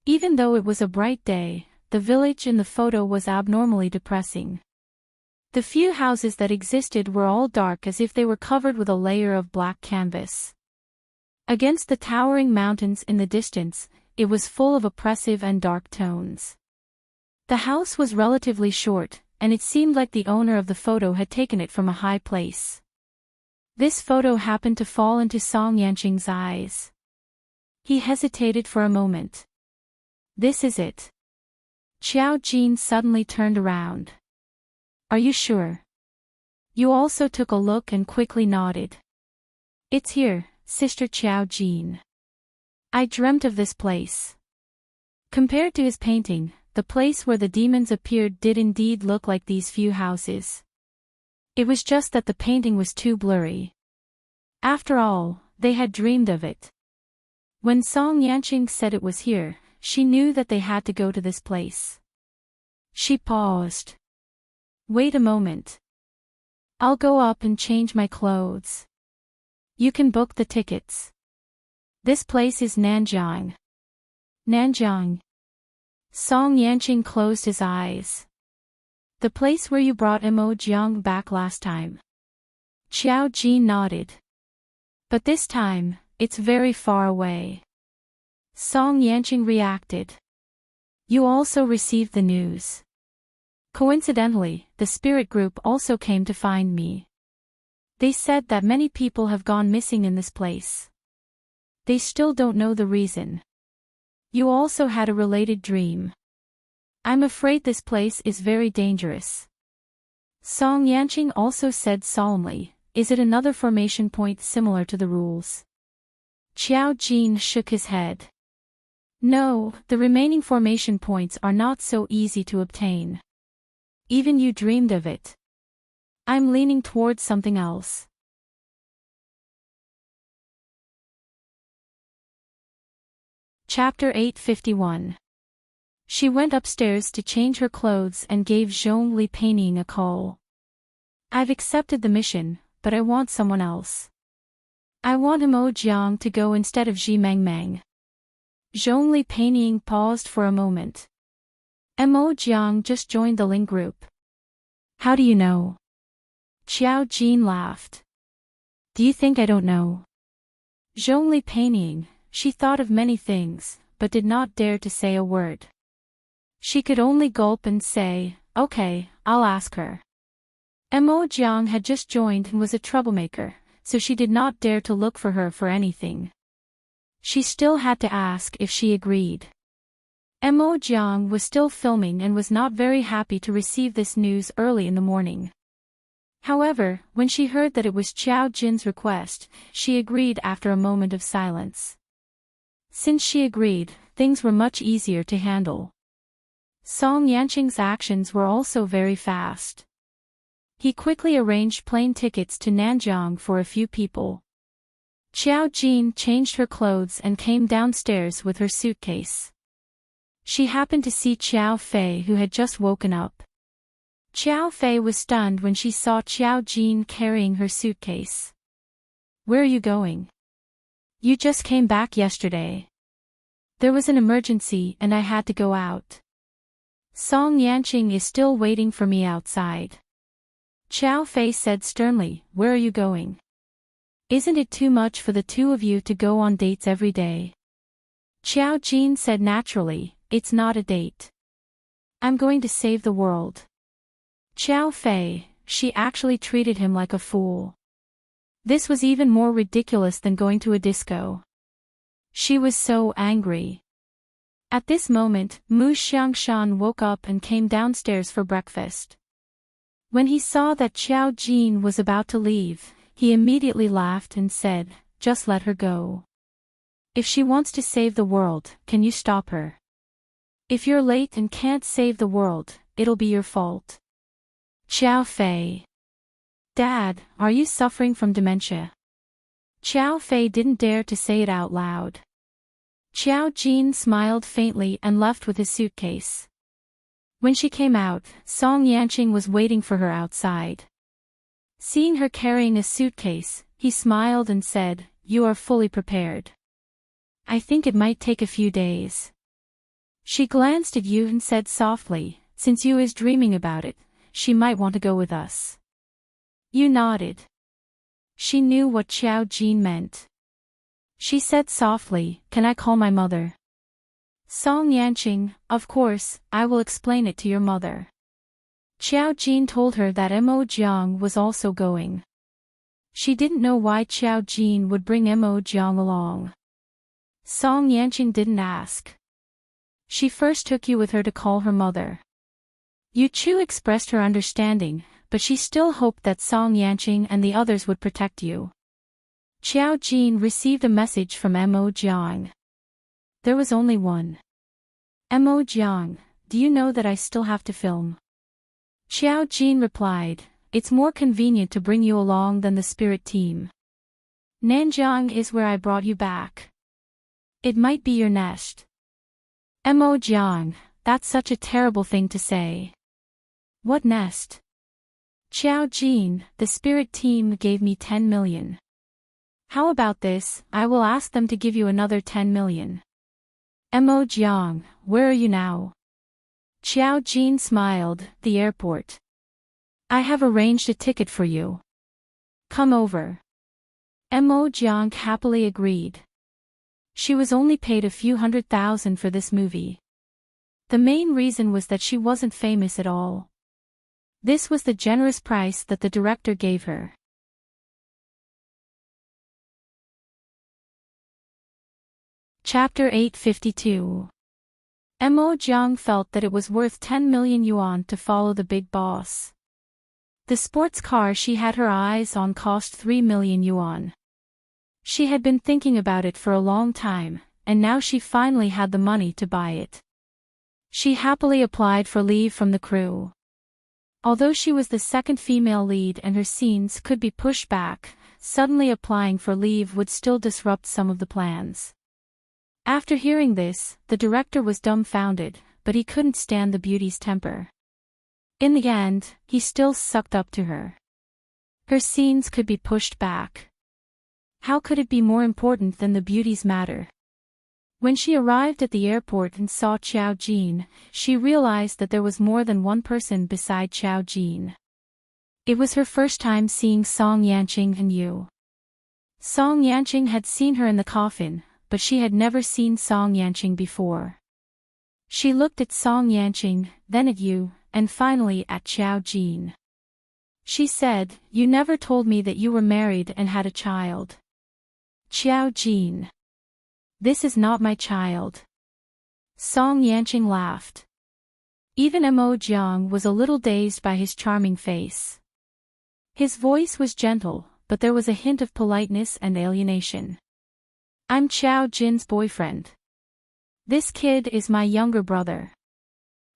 Even though it was a bright day, the village in the photo was abnormally depressing. The few houses that existed were all dark as if they were covered with a layer of black canvas. Against the towering mountains in the distance, it was full of oppressive and dark tones. The house was relatively short, and it seemed like the owner of the photo had taken it from a high place. This photo happened to fall into Song Yanqing's eyes. He hesitated for a moment. This is it. Xiao Jin suddenly turned around. Are you sure? You also took a look and quickly nodded. It's here, Sister Xiao Jin. I dreamt of this place. Compared to his painting, the place where the demons appeared did indeed look like these few houses. It was just that the painting was too blurry. After all, they had dreamed of it. When Song Yanqing said it was here, she knew that they had to go to this place. She paused. Wait a moment. I'll go up and change my clothes. You can book the tickets. This place is Nanjiang. Nanjiang. Song Yanqing closed his eyes. The place where you brought Mo Jiang back last time. Xiao Jin nodded. But this time, it's very far away. Song Yanqing reacted. You also received the news. Coincidentally, the spirit group also came to find me. They said that many people have gone missing in this place. They still don't know the reason. You also had a related dream. I'm afraid this place is very dangerous. Song Yanqing also said solemnly, is it another formation point similar to the rules? Xiao Jin shook his head. No, the remaining formation points are not so easy to obtain. Even you dreamed of it. I'm leaning towards something else. Chapter 851. She went upstairs to change her clothes and gave Zhongli Painting a call. I've accepted the mission, but I want someone else. I want Mo Jiang to go instead of Ji Mengmeng. Zhongli Painting paused for a moment. Mo Jiang just joined the Ling group. How do you know? Xiao Jin laughed. Do you think I don't know? Zhongli Painting, she thought of many things, but did not dare to say a word. She could only gulp and say, okay, I'll ask her. Mo Jiang had just joined and was a troublemaker, so she did not dare to look for her for anything. She still had to ask if she agreed. Mo Jiang was still filming and was not very happy to receive this news early in the morning. However, when she heard that it was Xiao Jin's request, she agreed after a moment of silence. Since she agreed, things were much easier to handle. Song Yanqing's actions were also very fast. He quickly arranged plane tickets to Nanjiang for a few people. Xiao Jin changed her clothes and came downstairs with her suitcase. She happened to see Qiao Fei, who had just woken up. Qiao Fei was stunned when she saw Xiao Jin carrying her suitcase. Where are you going? You just came back yesterday. There was an emergency and I had to go out. Song Yanqing is still waiting for me outside. Qiao Fei said sternly, where are you going? Isn't it too much for the two of you to go on dates every day? Xiao Jin said naturally, it's not a date. I'm going to save the world. Qiao Fei, she actually treated him like a fool. This was even more ridiculous than going to a disco. She was so angry. At this moment, Mu Xiangshan woke up and came downstairs for breakfast. When he saw that Xiao Jin was about to leave, he immediately laughed and said, just let her go. If she wants to save the world, can you stop her? If you're late and can't save the world, it'll be your fault. Xiao Fei. Dad, are you suffering from dementia? Xiao Fei didn't dare to say it out loud. Xiao Jin smiled faintly and left with his suitcase. When she came out, Song Yanqing was waiting for her outside. Seeing her carrying a suitcase, he smiled and said, you are fully prepared. I think it might take a few days. She glanced at Yu and said softly, since Yu is dreaming about it, she might want to go with us. Yu nodded. She knew what Xiao Jin meant. She said softly, can I call my mother? Song Yanqing, of course, I will explain it to your mother. Xiao Jin told her that Mo Jiang was also going. She didn't know why Xiao Jin would bring Mo Jiang along. Song Yanqing didn't ask. She first took you with her to call her mother. Yu Chu expressed her understanding, but she still hoped that Song Yanqing and the others would protect you. Xiao Jin received a message from Mo Jiang. There was only one. Mo Jiang, do you know that I still have to film? Xiao Jin replied, it's more convenient to bring you along than the spirit team. Nanjiang is where I brought you back. It might be your nest. Mo Jiang, that's such a terrible thing to say. What nest? Xiao Jin, the spirit team gave me 10 million. How about this, I will ask them to give you another 10 million. Mo Jiang, where are you now? Xiao Jin smiled, the airport. I have arranged a ticket for you. Come over. Mo Jiang happily agreed. She was only paid a few $100,000 for this movie. The main reason was that she wasn't famous at all. This was the generous price that the director gave her. Chapter 852. Mo Jiang felt that it was worth 10 million yuan to follow the big boss. The sports car she had her eyes on cost 3 million yuan. She had been thinking about it for a long time, and now she finally had the money to buy it. She happily applied for leave from the crew. Although she was the second female lead and her scenes could be pushed back, suddenly applying for leave would still disrupt some of the plans. After hearing this, the director was dumbfounded, but he couldn't stand the beauty's temper. In the end, he still sucked up to her. Her scenes could be pushed back. How could it be more important than the beauty's matter? When she arrived at the airport and saw Xiao Jin, she realized that there was more than one person beside Xiao Jin. It was her first time seeing Song Yanqing and Yu. Song Yanqing had seen her in the coffin, but she had never seen Song Yanqing before. She looked at Song Yanqing, then at Yu, and finally at Xiao Jin. She said, "You never told me that you were married and had a child." Xiao Jin. This is not my child. Song Yanqing laughed. Even Mo Jiang was a little dazed by his charming face. His voice was gentle, but there was a hint of politeness and alienation. I'm Xiao Jin's boyfriend. This kid is my younger brother.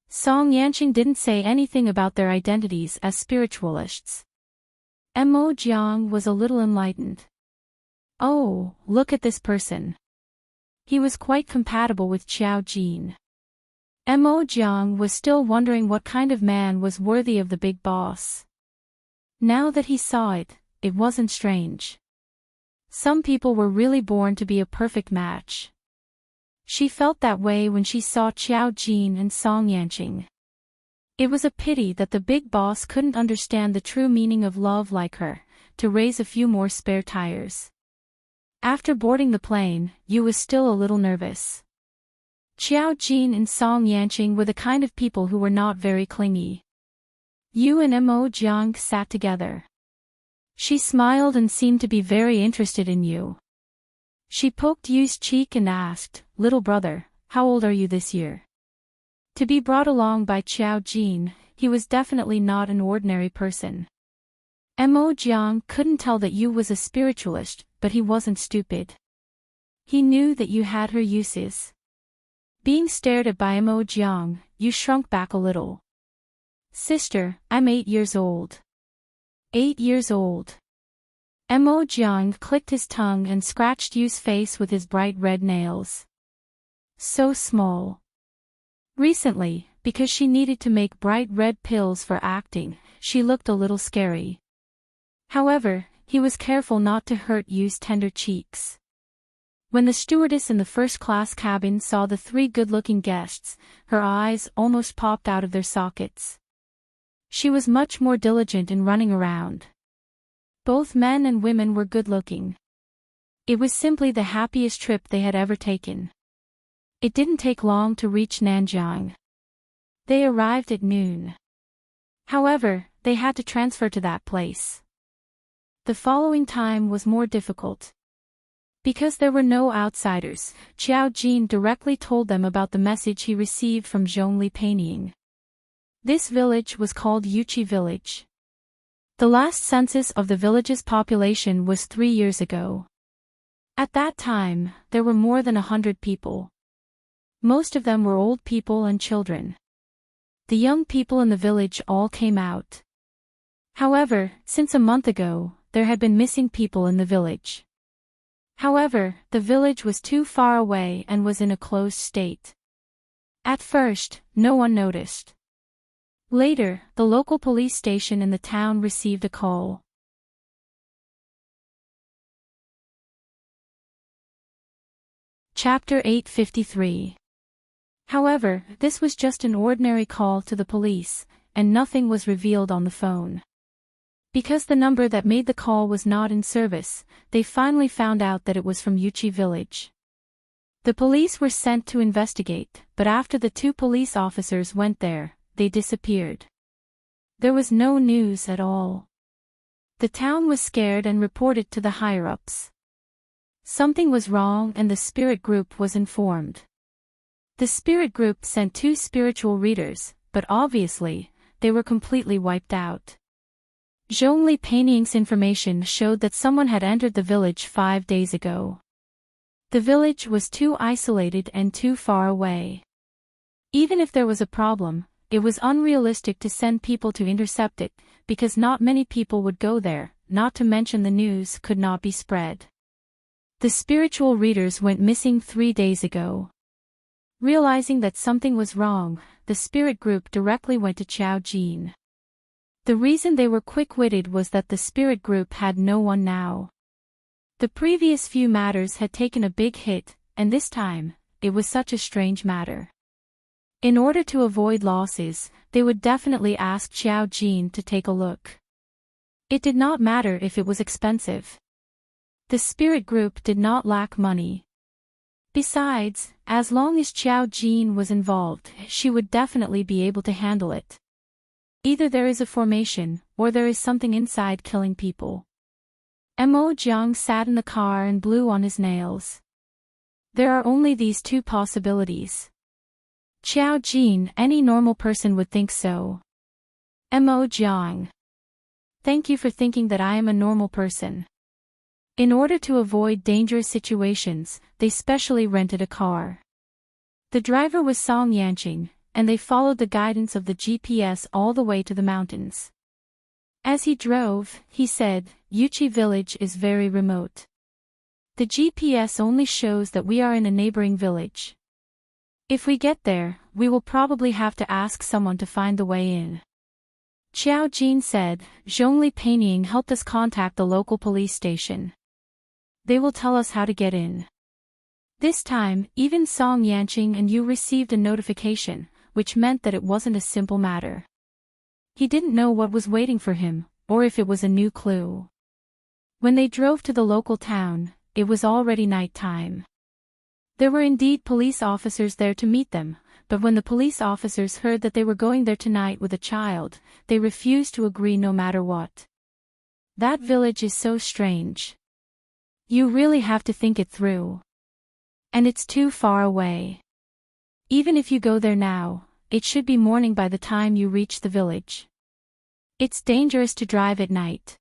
Song Yanqing didn't say anything about their identities as spiritualists. Mo Jiang was a little enlightened. Oh, look at this person. He was quite compatible with Xiao Jin. Mo Jiang was still wondering what kind of man was worthy of the big boss. Now that he saw it, it wasn't strange. Some people were really born to be a perfect match. She felt that way when she saw Xiao Jin and Song Yanqing. It was a pity that the big boss couldn't understand the true meaning of love like her, to raise a few more spare tires. After boarding the plane, Yu was still a little nervous. Xiao Jin and Song Yanqing were the kind of people who were not very clingy. Yu and Mo Jiang sat together. She smiled and seemed to be very interested in Yu. She poked Yu's cheek and asked, "Little brother, how old are you this year?" To be brought along by Xiao Jin, he was definitely not an ordinary person. Mo Jiang couldn't tell that Yu was a spiritualist, but he wasn't stupid. He knew that Yu had her uses. Being stared at by Mo Jiang, Yu shrunk back a little. "Sister, I'm 8 years old." 8 years old. Mo Jiang clicked his tongue and scratched Yu's face with his bright red nails. So small. Recently, because she needed to make bright red pills for acting, she looked a little scary. However, he was careful not to hurt Yu's tender cheeks. When the stewardess in the first-class cabin saw the 3 good-looking guests, her eyes almost popped out of their sockets. She was much more diligent in running around. Both men and women were good-looking. It was simply the happiest trip they had ever taken. It didn't take long to reach Nanjiang. They arrived at noon. However, they had to transfer to that place. The following time was more difficult. Because there were no outsiders, Xiao Jin directly told them about the message he received from Zhongli Painting. This village was called Yuchi Village. The last census of the village's population was 3 years ago. At that time, there were more than 100 people. Most of them were old people and children. The young people in the village all came out. However, since a month ago, there had been missing people in the village. However, the village was too far away and was in a closed state. At first, no one noticed. Later, the local police station in the town received a call. Chapter 853. However, this was just an ordinary call to the police, and nothing was revealed on the phone. Because the number that made the call was not in service, they finally found out that it was from Yuchi Village. The police were sent to investigate, but after the 2 police officers went there, they disappeared. There was no news at all. The town was scared and reported to the higher-ups. Something was wrong and the spirit group was informed. The spirit group sent 2 spiritual readers, but obviously, they were completely wiped out. Zhongli Painting's information showed that someone had entered the village 5 days ago. The village was too isolated and too far away. Even if there was a problem, it was unrealistic to send people to intercept it, because not many people would go there, not to mention the news could not be spread. The spiritual readers went missing 3 days ago. Realizing that something was wrong, the spirit group directly went to Xiao Jin. The reason they were quick-witted was that the spirit group had no one now. The previous few matters had taken a big hit, and this time, it was such a strange matter. In order to avoid losses, they would definitely ask Xiao Jin to take a look. It did not matter if it was expensive. The spirit group did not lack money. Besides, as long as Xiao Jin was involved, she would definitely be able to handle it. Either there is a formation, or there is something inside killing people. Mo Jiang sat in the car and blew on his nails. There are only these 2 possibilities. Xiao Jin, any normal person would think so. Mo Jiang. Thank you for thinking that I am a normal person. In order to avoid dangerous situations, they specially rented a car. The driver was Song Yanqing, and they followed the guidance of the GPS all the way to the mountains. As he drove, he said, Yuchi village is very remote. The GPS only shows that we are in a neighboring village. If we get there, we will probably have to ask someone to find the way in. Xiao Jin said, Zhongli Painting helped us contact the local police station. They will tell us how to get in. This time, even Song Yanqing and you received a notification, which meant that it wasn't a simple matter. He didn't know what was waiting for him, or if it was a new clue. When they drove to the local town, it was already night time. There were indeed police officers there to meet them, but when the police officers heard that they were going there tonight with a child, they refused to agree no matter what. That village is so strange. You really have to think it through. And it's too far away. Even if you go there now, it should be morning by the time you reach the village. It's dangerous to drive at night.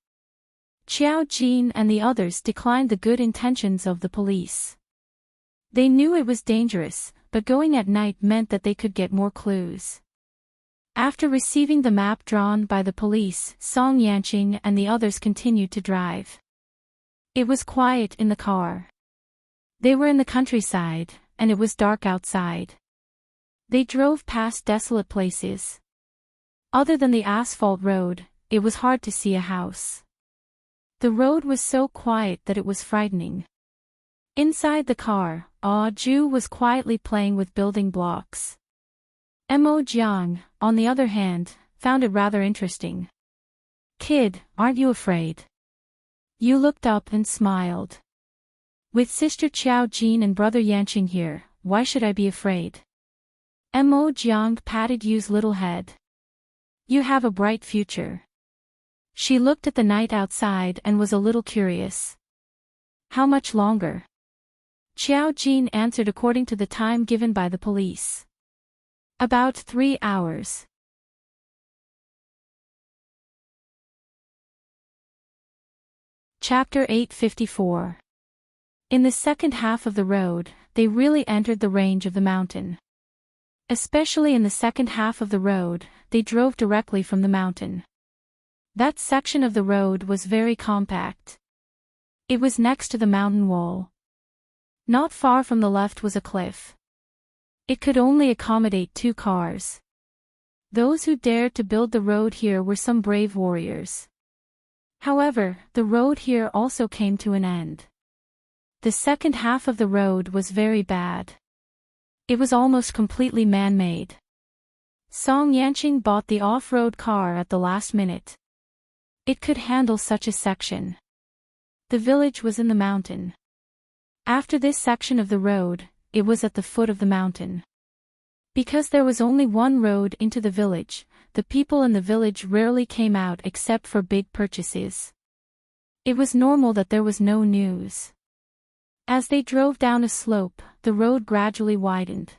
Xiao Jin and the others declined the good intentions of the police. They knew it was dangerous, but going at night meant that they could get more clues. After receiving the map drawn by the police, Song Yanqing and the others continued to drive. It was quiet in the car. They were in the countryside, and it was dark outside. They drove past desolate places. Other than the asphalt road, it was hard to see a house. The road was so quiet that it was frightening. Inside the car, Ju was quietly playing with building blocks. Mo Jiang, on the other hand, found it rather interesting. Kid, aren't you afraid? You looked up and smiled. With sister Xiao Jin and brother Yanqing here, why should I be afraid? Mo Jiang patted Yu's little head. You have a bright future. She looked at the night outside and was a little curious. How much longer? Xiao Jin answered according to the time given by the police. About 3 hours. Chapter 854. In the second half of the road, they really entered the range of the mountain. Especially in the second half of the road, they drove directly from the mountain. That section of the road was very compact. It was next to the mountain wall. Not far from the left was a cliff. It could only accommodate 2 cars. Those who dared to build the road here were some brave warriors. However, the road here also came to an end. The second half of the road was very bad. It was almost completely man-made. Song Yanqing bought the off-road car at the last minute. It could handle such a section. The village was in the mountain. After this section of the road, it was at the foot of the mountain. Because there was only one road into the village, the people in the village rarely came out except for big purchases. It was normal that there was no news. As they drove down a slope, the road gradually widened.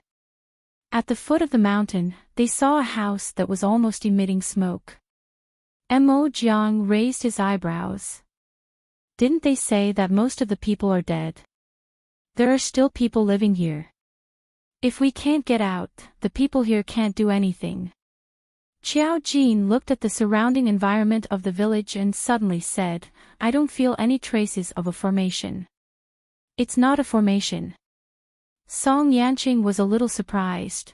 At the foot of the mountain, they saw a house that was almost emitting smoke. Mo Jiang raised his eyebrows. Didn't they say that most of the people are dead? There are still people living here. If we can't get out, the people here can't do anything. Xiao Jin looked at the surrounding environment of the village and suddenly said, I don't feel any traces of a formation. It's not a formation. Song Yanqing was a little surprised.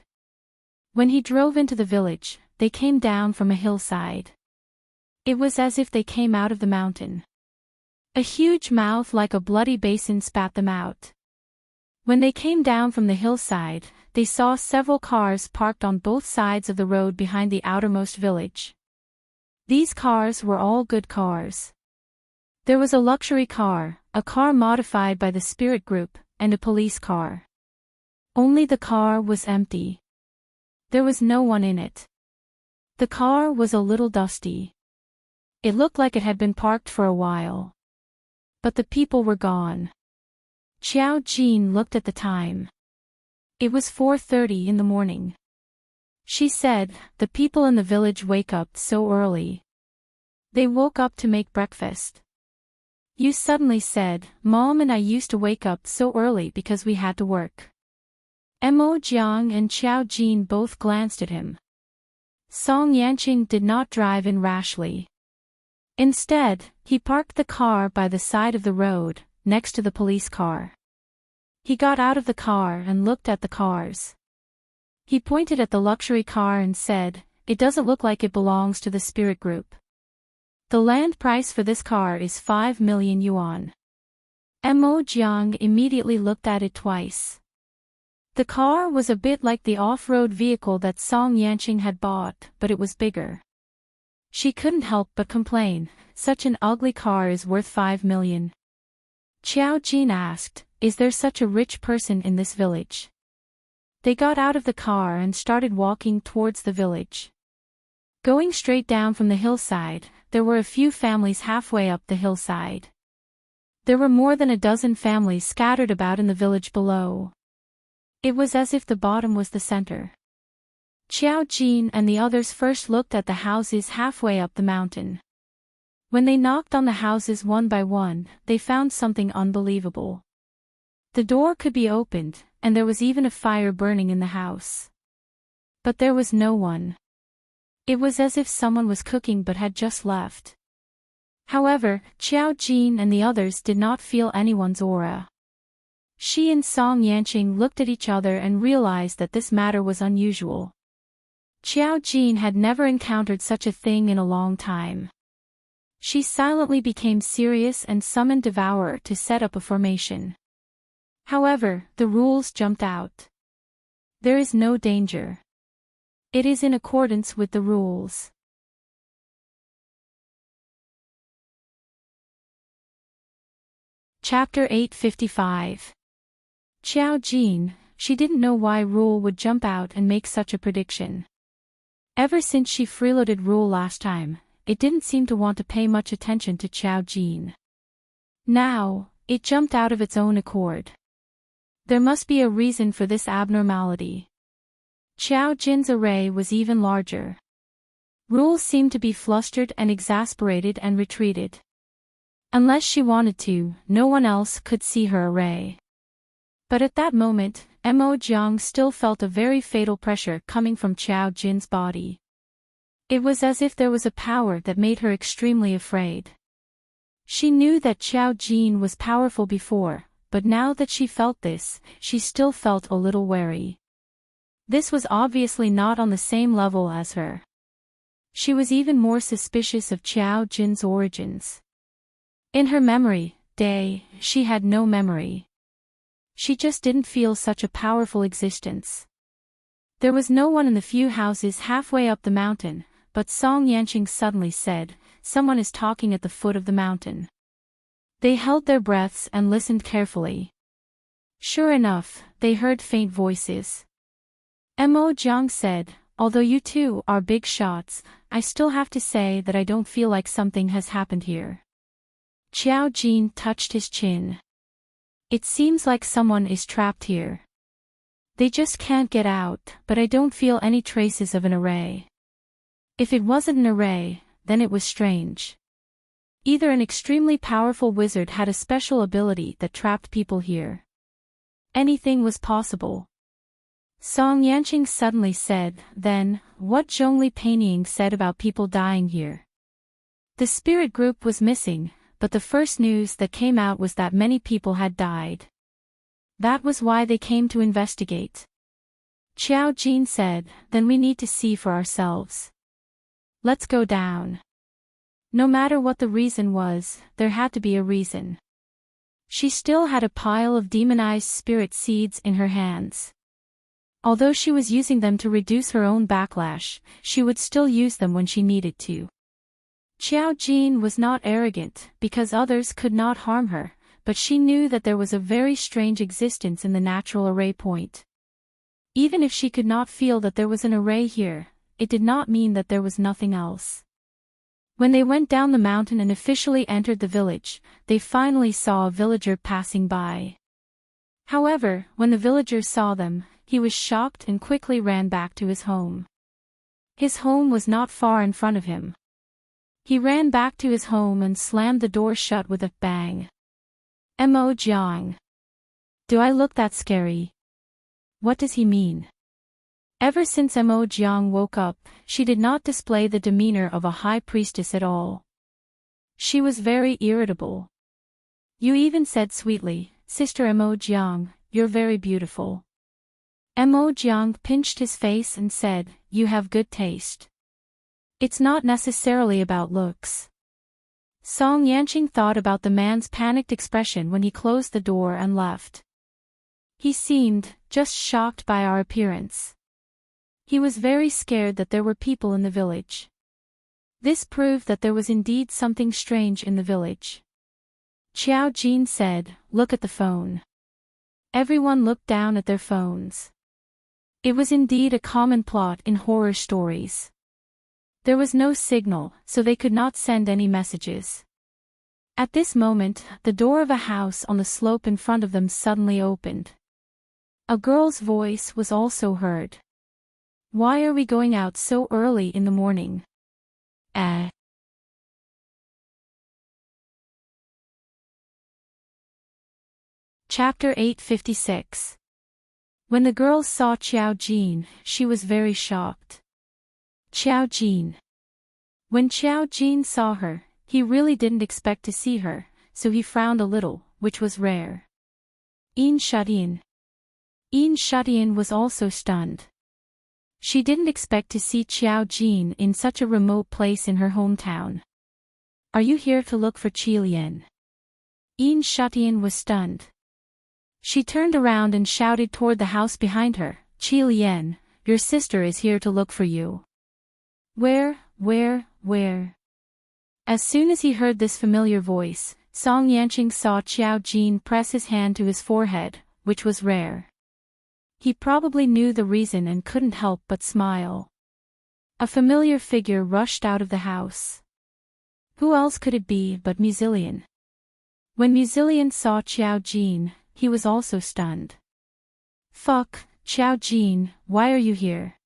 When he drove into the village, they came down from a hillside. It was as if they came out of the mountain. A huge mouth like a bloody basin spat them out. When they came down from the hillside, they saw several cars parked on both sides of the road behind the outermost village. These cars were all good cars. There was a luxury car, a car modified by the spirit group, and a police car. Only the car was empty. There was no one in it. The car was a little dusty. It looked like it had been parked for a while. But the people were gone. Xiao Jin looked at the time. It was 4:30 in the morning. She said, the people in the village wake up so early. They woke up to make breakfast. You suddenly said, Mom and I used to wake up so early because we had to work. Mo Jiang and Xiao Jin both glanced at him. Song Yanqing did not drive in rashly. Instead, he parked the car by the side of the road, next to the police car. He got out of the car and looked at the cars. He pointed at the luxury car and said, it doesn't look like it belongs to the spirit group. The land price for this car is 5 million yuan. Mo Jiang immediately looked at it twice. The car was a bit like the off-road vehicle that Song Yanqing had bought, but it was bigger. She couldn't help but complain, such an ugly car is worth 5 million. Xiao Jin asked, is there such a rich person in this village? They got out of the car and started walking towards the village. Going straight down from the hillside, there were a few families halfway up the hillside. There were more than a dozen families scattered about in the village below. It was as if the bottom was the center. Xiao Jin and the others first looked at the houses halfway up the mountain. When they knocked on the houses one by one, they found something unbelievable. The door could be opened, and there was even a fire burning in the house. But there was no one. It was as if someone was cooking but had just left. However, Xiao Jin and the others did not feel anyone's aura. She and Song Yanqing looked at each other and realized that this matter was unusual. Xiao Jin had never encountered such a thing in a long time. She silently became serious and summoned Devourer to set up a formation. However, the rules jumped out. There is no danger. It is in accordance with the rules. Chapter 855. Xiao Jin, she didn't know why Rule would jump out and make such a prediction. Ever since she freeloaded Rule last time, it didn't seem to want to pay much attention to Xiao Jin. Now, it jumped out of its own accord. There must be a reason for this abnormality. Xiao Jin's array was even larger. Rule seemed to be flustered and exasperated and retreated. Unless she wanted to, no one else could see her array. But at that moment, Mo Jiang still felt a very fatal pressure coming from Xiao Jin's body. It was as if there was a power that made her extremely afraid. She knew that Xiao Jin was powerful before, but now that she felt this, she still felt a little wary. This was obviously not on the same level as her. She was even more suspicious of Xiao Jin's origins. In her memory, she had no memory. She just didn't feel such a powerful existence. There was no one in the few houses halfway up the mountain, but Song Yanqing suddenly said, "Someone is talking at the foot of the mountain." They held their breaths and listened carefully. Sure enough, they heard faint voices. Mo Jiang said, "Although you two are big shots, I still have to say that I don't feel like something has happened here." Xiao Jin touched his chin. "It seems like someone is trapped here. They just can't get out, but I don't feel any traces of an array. If it wasn't an array, then it was strange. Either an extremely powerful wizard had a special ability that trapped people here. Anything was possible." Song Yanqing suddenly said, "Then, what Zhongli Peining said about people dying here? The spirit group was missing, but the first news that came out was that many people had died. That was why they came to investigate." Xiao Jin said, "Then we need to see for ourselves. Let's go down." No matter what the reason was, there had to be a reason. She still had a pile of demonized spirit seeds in her hands. Although she was using them to reduce her own backlash, she would still use them when she needed to. Xiao Jin was not arrogant, because others could not harm her, but she knew that there was a very strange existence in the natural array point. Even if she could not feel that there was an array here, it did not mean that there was nothing else. When they went down the mountain and officially entered the village, they finally saw a villager passing by. However, when the villager saw them, he was shocked and quickly ran back to his home. His home was not far in front of him. He ran back to his home and slammed the door shut with a bang. "Mo Jiang. Do I look that scary? What does he mean?" Ever since Mo Jiang woke up, she did not display the demeanor of a high priestess at all. She was very irritable. "You even said sweetly, 'Sister Mo Jiang, you're very beautiful.'" Mo Jiang pinched his face and said, "You have good taste. It's not necessarily about looks." Song Yanqing thought about the man's panicked expression when he closed the door and left. He seemed just shocked by our appearance. He was very scared that there were people in the village. This proved that there was indeed something strange in the village. Xiao Jin said, "Look at the phone." Everyone looked down at their phones. It was indeed a common plot in horror stories. There was no signal, so they could not send any messages. At this moment, the door of a house on the slope in front of them suddenly opened. A girl's voice was also heard. "Why are we going out so early in the morning?" Chapter 856. When the girls saw Xiao Jin, she was very shocked. Xiao Jin. When Xiao Jin saw her, he really didn't expect to see her, so he frowned a little, which was rare. Enchanting. Enchanting was also stunned. She didn't expect to see Xiao Jin in such a remote place in her hometown. "Are you here to look for Qi Lian?" Enchanting was stunned. She turned around and shouted toward the house behind her, "Qi Lian, your sister is here to look for you." Where? As soon as he heard this familiar voice, Song Yanqing saw Xiao Jin press his hand to his forehead, which was rare. He probably knew the reason and couldn't help but smile. A familiar figure rushed out of the house. Who else could it be but Muzilian? When Muzilian saw Xiao Jin, he was also stunned. Fuck, Xiao Jin, why are you here?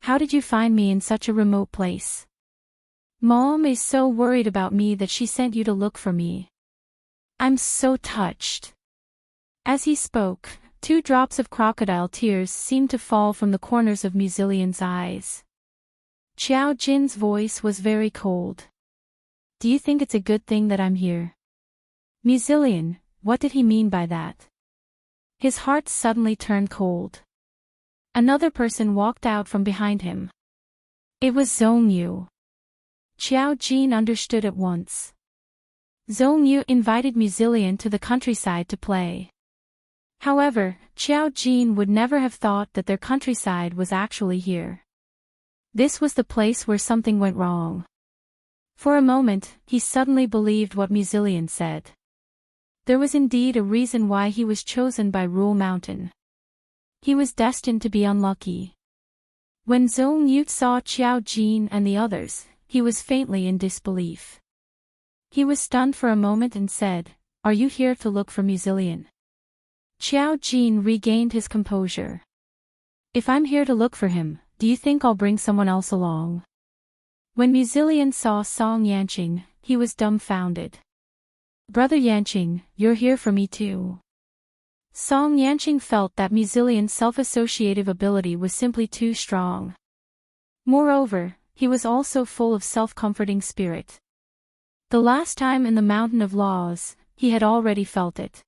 How did you find me in such a remote place? Mom is so worried about me that she sent you to look for me. I'm so touched. As he spoke, 2 drops of crocodile tears seemed to fall from the corners of Muzilian's eyes. Xiao Jin's voice was very cold. Do you think it's a good thing that I'm here? Muzilian, what did he mean by that? His heart suddenly turned cold. Another person walked out from behind him. It was Zhong Yu. Xiao Jin understood at once. Zhong Yu invited Muzilian to the countryside to play. However, Xiao Jin would never have thought that their countryside was actually here. This was the place where something went wrong. For a moment, he suddenly believed what Muzilian said. There was indeed a reason why he was chosen by Rule Mountain. He was destined to be unlucky. When Zhong Yu saw Xiao Jin and the others, he was faintly in disbelief. He was stunned for a moment and said, "Are you here to look for Muzilian?" Xiao Jin regained his composure. "If I'm here to look for him, do you think I'll bring someone else along?" When Muzilian saw Song Yanqing, he was dumbfounded. "Brother Yanqing, you're here for me too." Song Yanqing felt that Muzilian's self-associative ability was simply too strong. Moreover, he was also full of self-comforting spirit. The last time in the Mountain of Laws, he had already felt it.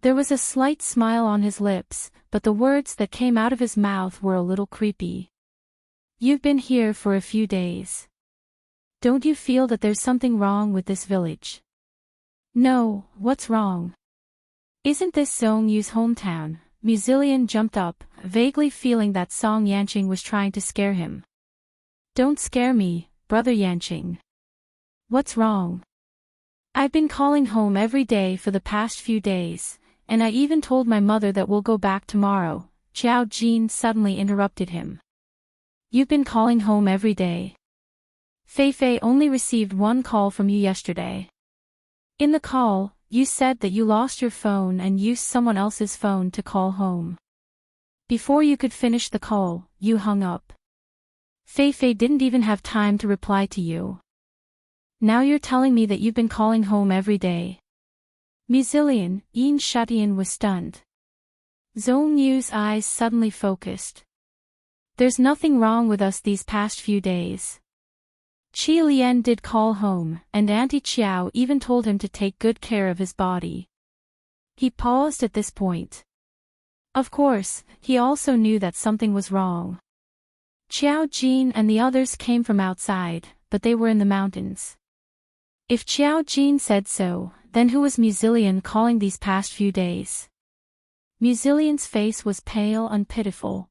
There was a slight smile on his lips, but the words that came out of his mouth were a little creepy. "You've been here for a few days. Don't you feel that there's something wrong with this village?" "No, what's wrong? Isn't this Zhong Yu's hometown?" Muzilian jumped up, vaguely feeling that Song Yanqing was trying to scare him. "Don't scare me, brother Yanqing. What's wrong? I've been calling home every day for the past few days, and I even told my mother that we'll go back tomorrow." Xiao Jin suddenly interrupted him. "You've been calling home every day? Fei Fei only received 1 call from you yesterday. In the call, you said that you lost your phone and used someone else's phone to call home. Before you could finish the call, you hung up. Fei Fei didn't even have time to reply to you. Now you're telling me that you've been calling home every day." Muzilian, Enchanting was stunned. Zhong Yu's eyes suddenly focused. "There's nothing wrong with us these past few days. Qi Lian did call home, and Auntie Qiao even told him to take good care of his body." He paused at this point. Of course, he also knew that something was wrong. Xiao Jin and the others came from outside, but they were in the mountains. If Xiao Jin said so, then who was Muzilian calling these past few days? Muzilian's face was pale and pitiful.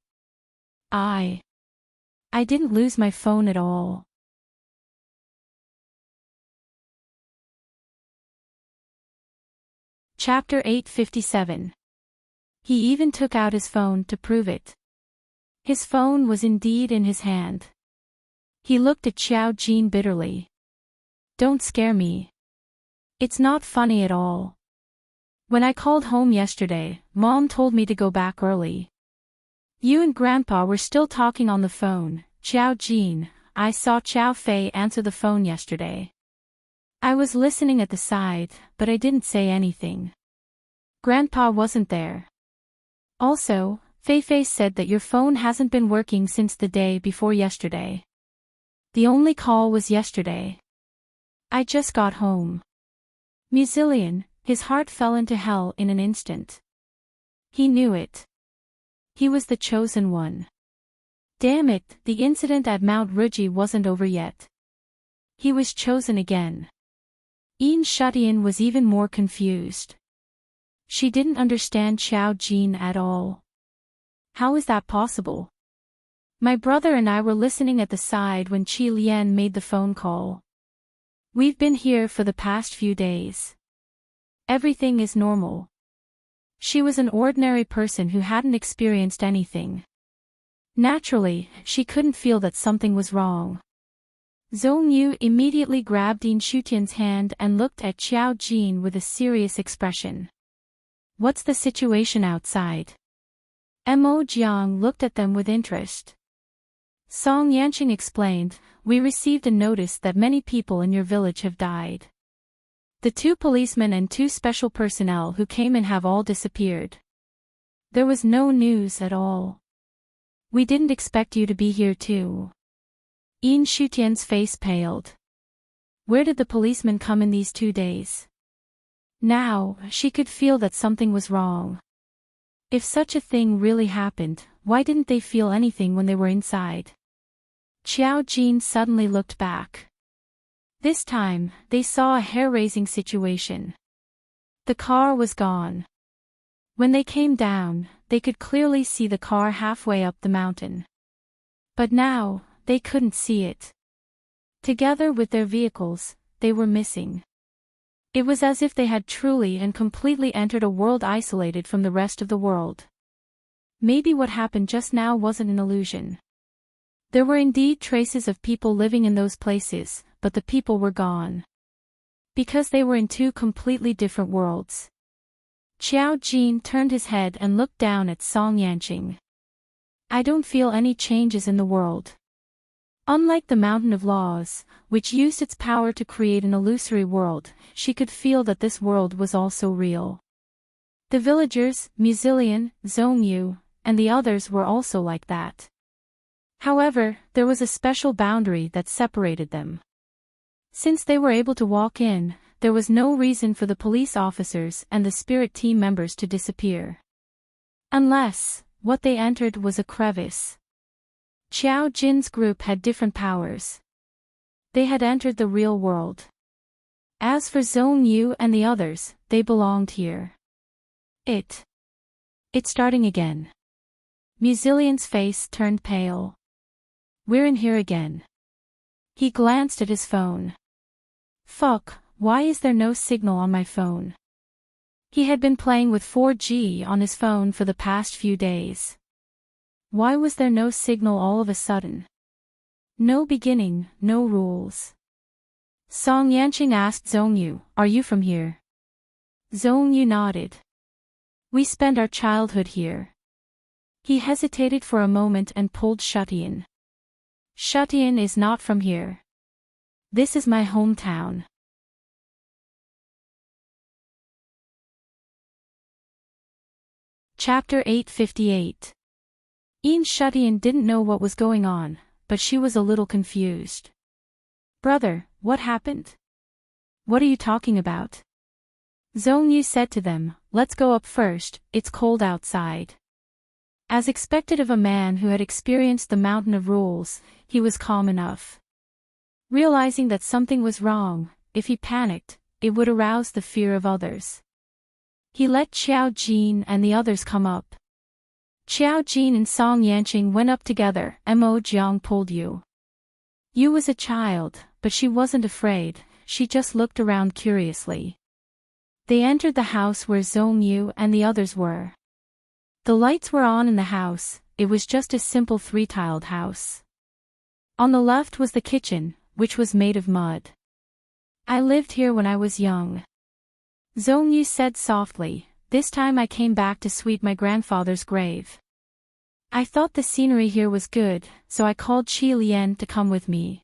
I didn't lose my phone at all." Chapter 857. He even took out his phone to prove it. His phone was indeed in his hand. He looked at Xiao Jin bitterly. "Don't scare me. It's not funny at all. When I called home yesterday, Mom told me to go back early. You and Grandpa were still talking on the phone." "Xiao Jin, I saw Xiao Fei answer the phone yesterday. I was listening at the side, but I didn't say anything. Grandpa wasn't there. Also, Fei Fei said that your phone hasn't been working since the day before yesterday. The only call was yesterday. I just got home." Muzilian, his heart fell into hell in an instant. He knew it. He was the chosen one. Damn it, the incident at Mount Ruji wasn't over yet. He was chosen again. Enchanting was even more confused. She didn't understand Xiao Jin at all. How is that possible? My brother and I were listening at the side when Qi Lian made the phone call. We've been here for the past few days. Everything is normal. She was an ordinary person who hadn't experienced anything. Naturally, she couldn't feel that something was wrong. Zhong Yu immediately grabbed Enchanting's hand and looked at Xiao Jin with a serious expression. "What's the situation outside?" Mo Jiang looked at them with interest. Song Yanqing explained, "We received a notice that many people in your village have died. The 2 policemen and 2 special personnel who came in have all disappeared. There was no news at all. We didn't expect you to be here too." Yin Shutian's face paled. Where did the policemen come in these 2 days? Now, she could feel that something was wrong. If such a thing really happened, why didn't they feel anything when they were inside? Qiao Jin suddenly looked back. This time, they saw a hair-raising situation. The car was gone. When they came down, they could clearly see the car halfway up the mountain. But now, they couldn't see it. Together with their vehicles, they were missing. It was as if they had truly and completely entered a world isolated from the rest of the world. Maybe what happened just now wasn't an illusion. There were indeed traces of people living in those places, but the people were gone. Because they were in 2 completely different worlds. Qiao Jin turned his head and looked down at Song Yanqing. "I don't feel any changes in the world." Unlike the Mountain of Laws, which used its power to create an illusory world, she could feel that this world was also real. The villagers, Muzilian, Zhongyu, and the others were also like that. However, there was a special boundary that separated them. Since they were able to walk in, there was no reason for the police officers and the spirit team members to disappear. Unless, what they entered was a crevice. Qiao Jin's group had different powers. They had entered the real world. As for Zhong Yu and the others, they belonged here. It's starting again. Muzilian's face turned pale. "We're in here again." He glanced at his phone. "Fuck, why is there no signal on my phone?" He had been playing with 4G on his phone for the past few days. Why was there no signal all of a sudden? No beginning, no rules. Song Yanqing asked Zhongyu, "Are you from here?" Zhongyu nodded. "We spent our childhood here." He hesitated for a moment and pulled Shutian. "Shutian is not from here. This is my hometown." Chapter 858. Yin Shutian didn't know what was going on, but she was a little confused. "Brother, what happened? What are you talking about?" Zhongyu said to them, "Let's go up first, it's cold outside." As expected of a man who had experienced the Mountain of Rules, he was calm enough. Realizing that something was wrong, if he panicked, it would arouse the fear of others. He let Qiao Jin and the others come up. Qiao Jin and Song Yanqing went up together. Mo Jiang pulled Yu. Yu was a child, but she wasn't afraid, she just looked around curiously. They entered the house where Zhong Yu and the others were. The lights were on in the house, it was just a simple 3-tiled house. On the left was the kitchen, which was made of mud. "I lived here when I was young," Zhong Yu said softly. "This time I came back to sweep my grandfather's grave. I thought the scenery here was good, so I called Qi Lian to come with me.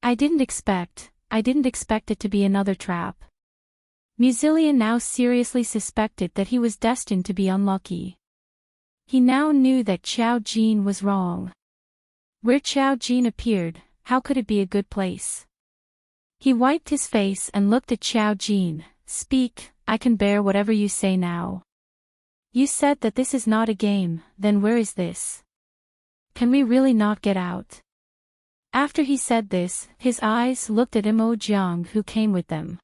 I didn't expect it to be another trap." Muzilian now seriously suspected that he was destined to be unlucky. He now knew that Qiao Jin was wrong. Where Qiao Jin appeared, how could it be a good place? He wiped his face and looked at Qiao Jin. "Speak, I can bear whatever you say now. You said that this is not a game, then where is this? Can we really not get out?" After he said this, his eyes looked at Mo Jiang who came with them.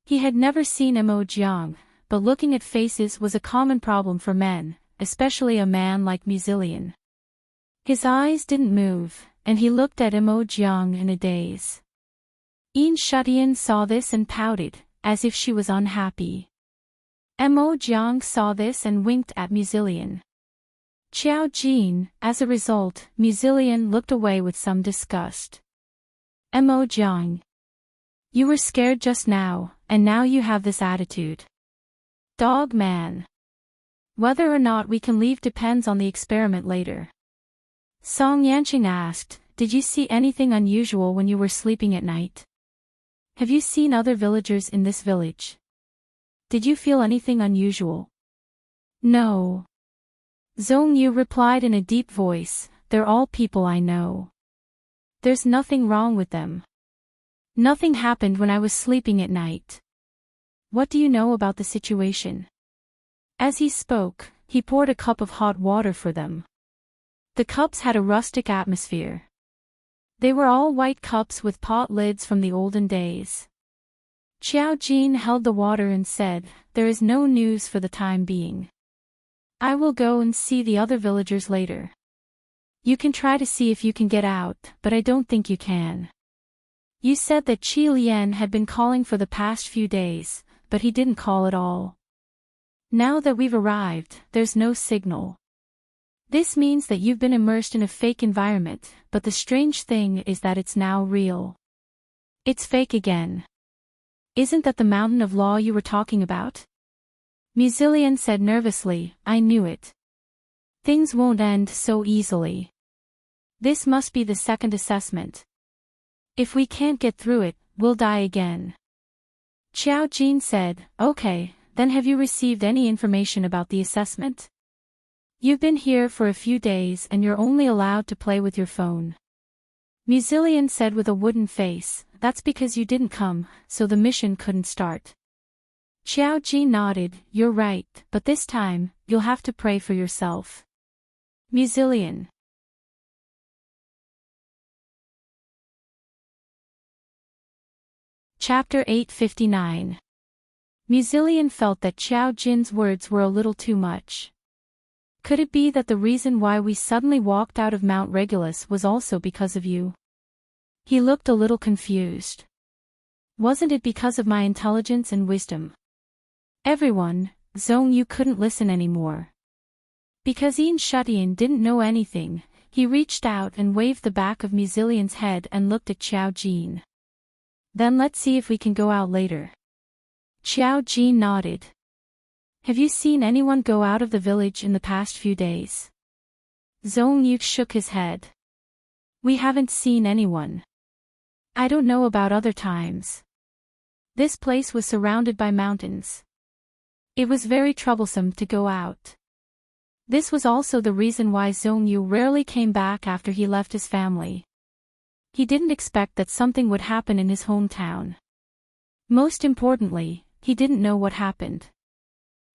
He had never seen Mo Jiang, but looking at faces was a common problem for men, especially a man like Muzilian. His eyes didn't move, and he looked at Mo Jiang in a daze. Yin Shutian saw this and pouted, as if she was unhappy. Mo Jiang saw this and winked at Muzilian. Qiao Jin, as a result, Muzilian looked away with some disgust. "Mo Jiang, you were scared just now, and now you have this attitude. Dog man. Whether or not we can leave depends on the experiment later. Song Yanqing asked, did you see anything unusual when you were sleeping at night? Have you seen other villagers in this village? Did you feel anything unusual? No. Zhong Yu replied in a deep voice, they're all people I know. There's nothing wrong with them. Nothing happened when I was sleeping at night. What do you know about the situation? As he spoke, he poured a cup of hot water for them. The cups had a rustic atmosphere. They were all white cups with pot lids from the olden days. Xiao Jin held the water and said, there is no news for the time being. I will go and see the other villagers later. You can try to see if you can get out, but I don't think you can. You said that Qi Lian had been calling for the past few days, but he didn't call at all. Now that we've arrived, there's no signal. This means that you've been immersed in a fake environment, but the strange thing is that it's now real. It's fake again. Isn't that the mountain of law you were talking about? Muzilian said nervously, I knew it. Things won't end so easily. This must be the second assessment. If we can't get through it, we'll die again. Xiao Jin said, okay, then have you received any information about the assessment? You've been here for a few days and you're only allowed to play with your phone. Muzilian said with a wooden face, that's because you didn't come, so the mission couldn't start. Xiao Jin nodded, you're right, but this time, you'll have to pray for yourself. Muzilian. Chapter 859. Muzilian felt that Xiao Jin's words were a little too much. Could it be that the reason why we suddenly walked out of Mount Regulus was also because of you? He looked a little confused. Wasn't it because of my intelligence and wisdom? Everyone, Zhong Yu couldn't listen anymore. Because Enchanting didn't know anything, he reached out and waved the back of Muzilian's head and looked at Xiao Jin. Then let's see if we can go out later. Xiao Jin nodded. Have you seen anyone go out of the village in the past few days? Zhong Yu shook his head. We haven't seen anyone. I don't know about other times. This place was surrounded by mountains. It was very troublesome to go out. This was also the reason why Zhong Yu rarely came back after he left his family. He didn't expect that something would happen in his hometown. Most importantly, he didn't know what happened.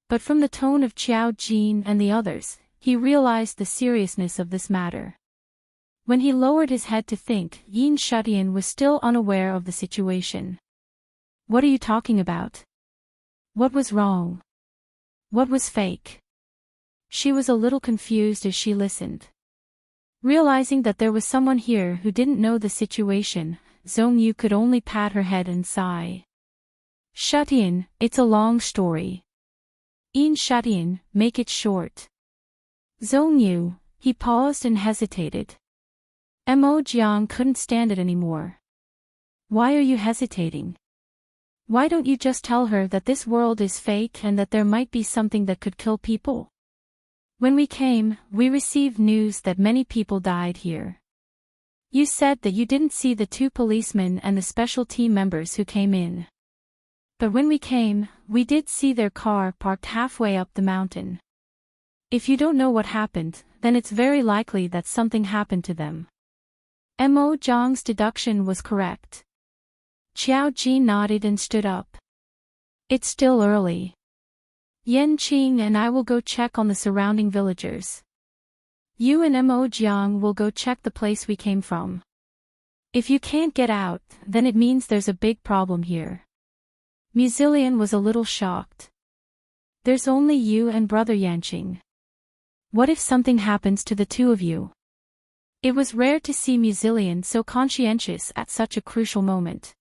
But from the tone of Xiao Jin and the others, he realized the seriousness of this matter. When he lowered his head to think, Yin Shutian was still unaware of the situation. What are you talking about? What was wrong? What was fake? She was a little confused as she listened. Realizing that there was someone here who didn't know the situation, Zhong Yu could only pat her head and sigh. Shutian, it's a long story. Enchanting, make it short. Zhong Yu, he paused and hesitated. Mo Jiang couldn't stand it anymore. Why are you hesitating? Why don't you just tell her that this world is fake and that there might be something that could kill people? When we came, we received news that many people died here. You said that you didn't see the 2 policemen and the special team members who came in. But when we came, we did see their car parked halfway up the mountain. If you don't know what happened, then it's very likely that something happened to them. Mo Jiang's deduction was correct. Xiao Jin nodded and stood up. It's still early. Yan Qing and I will go check on the surrounding villagers. You and Mo Jiang will go check the place we came from. If you can't get out, then it means there's a big problem here. Muzilian was a little shocked. There's only you and Brother Yanqing. What if something happens to the 2 of you? It was rare to see Muzilian so conscientious at such a crucial moment.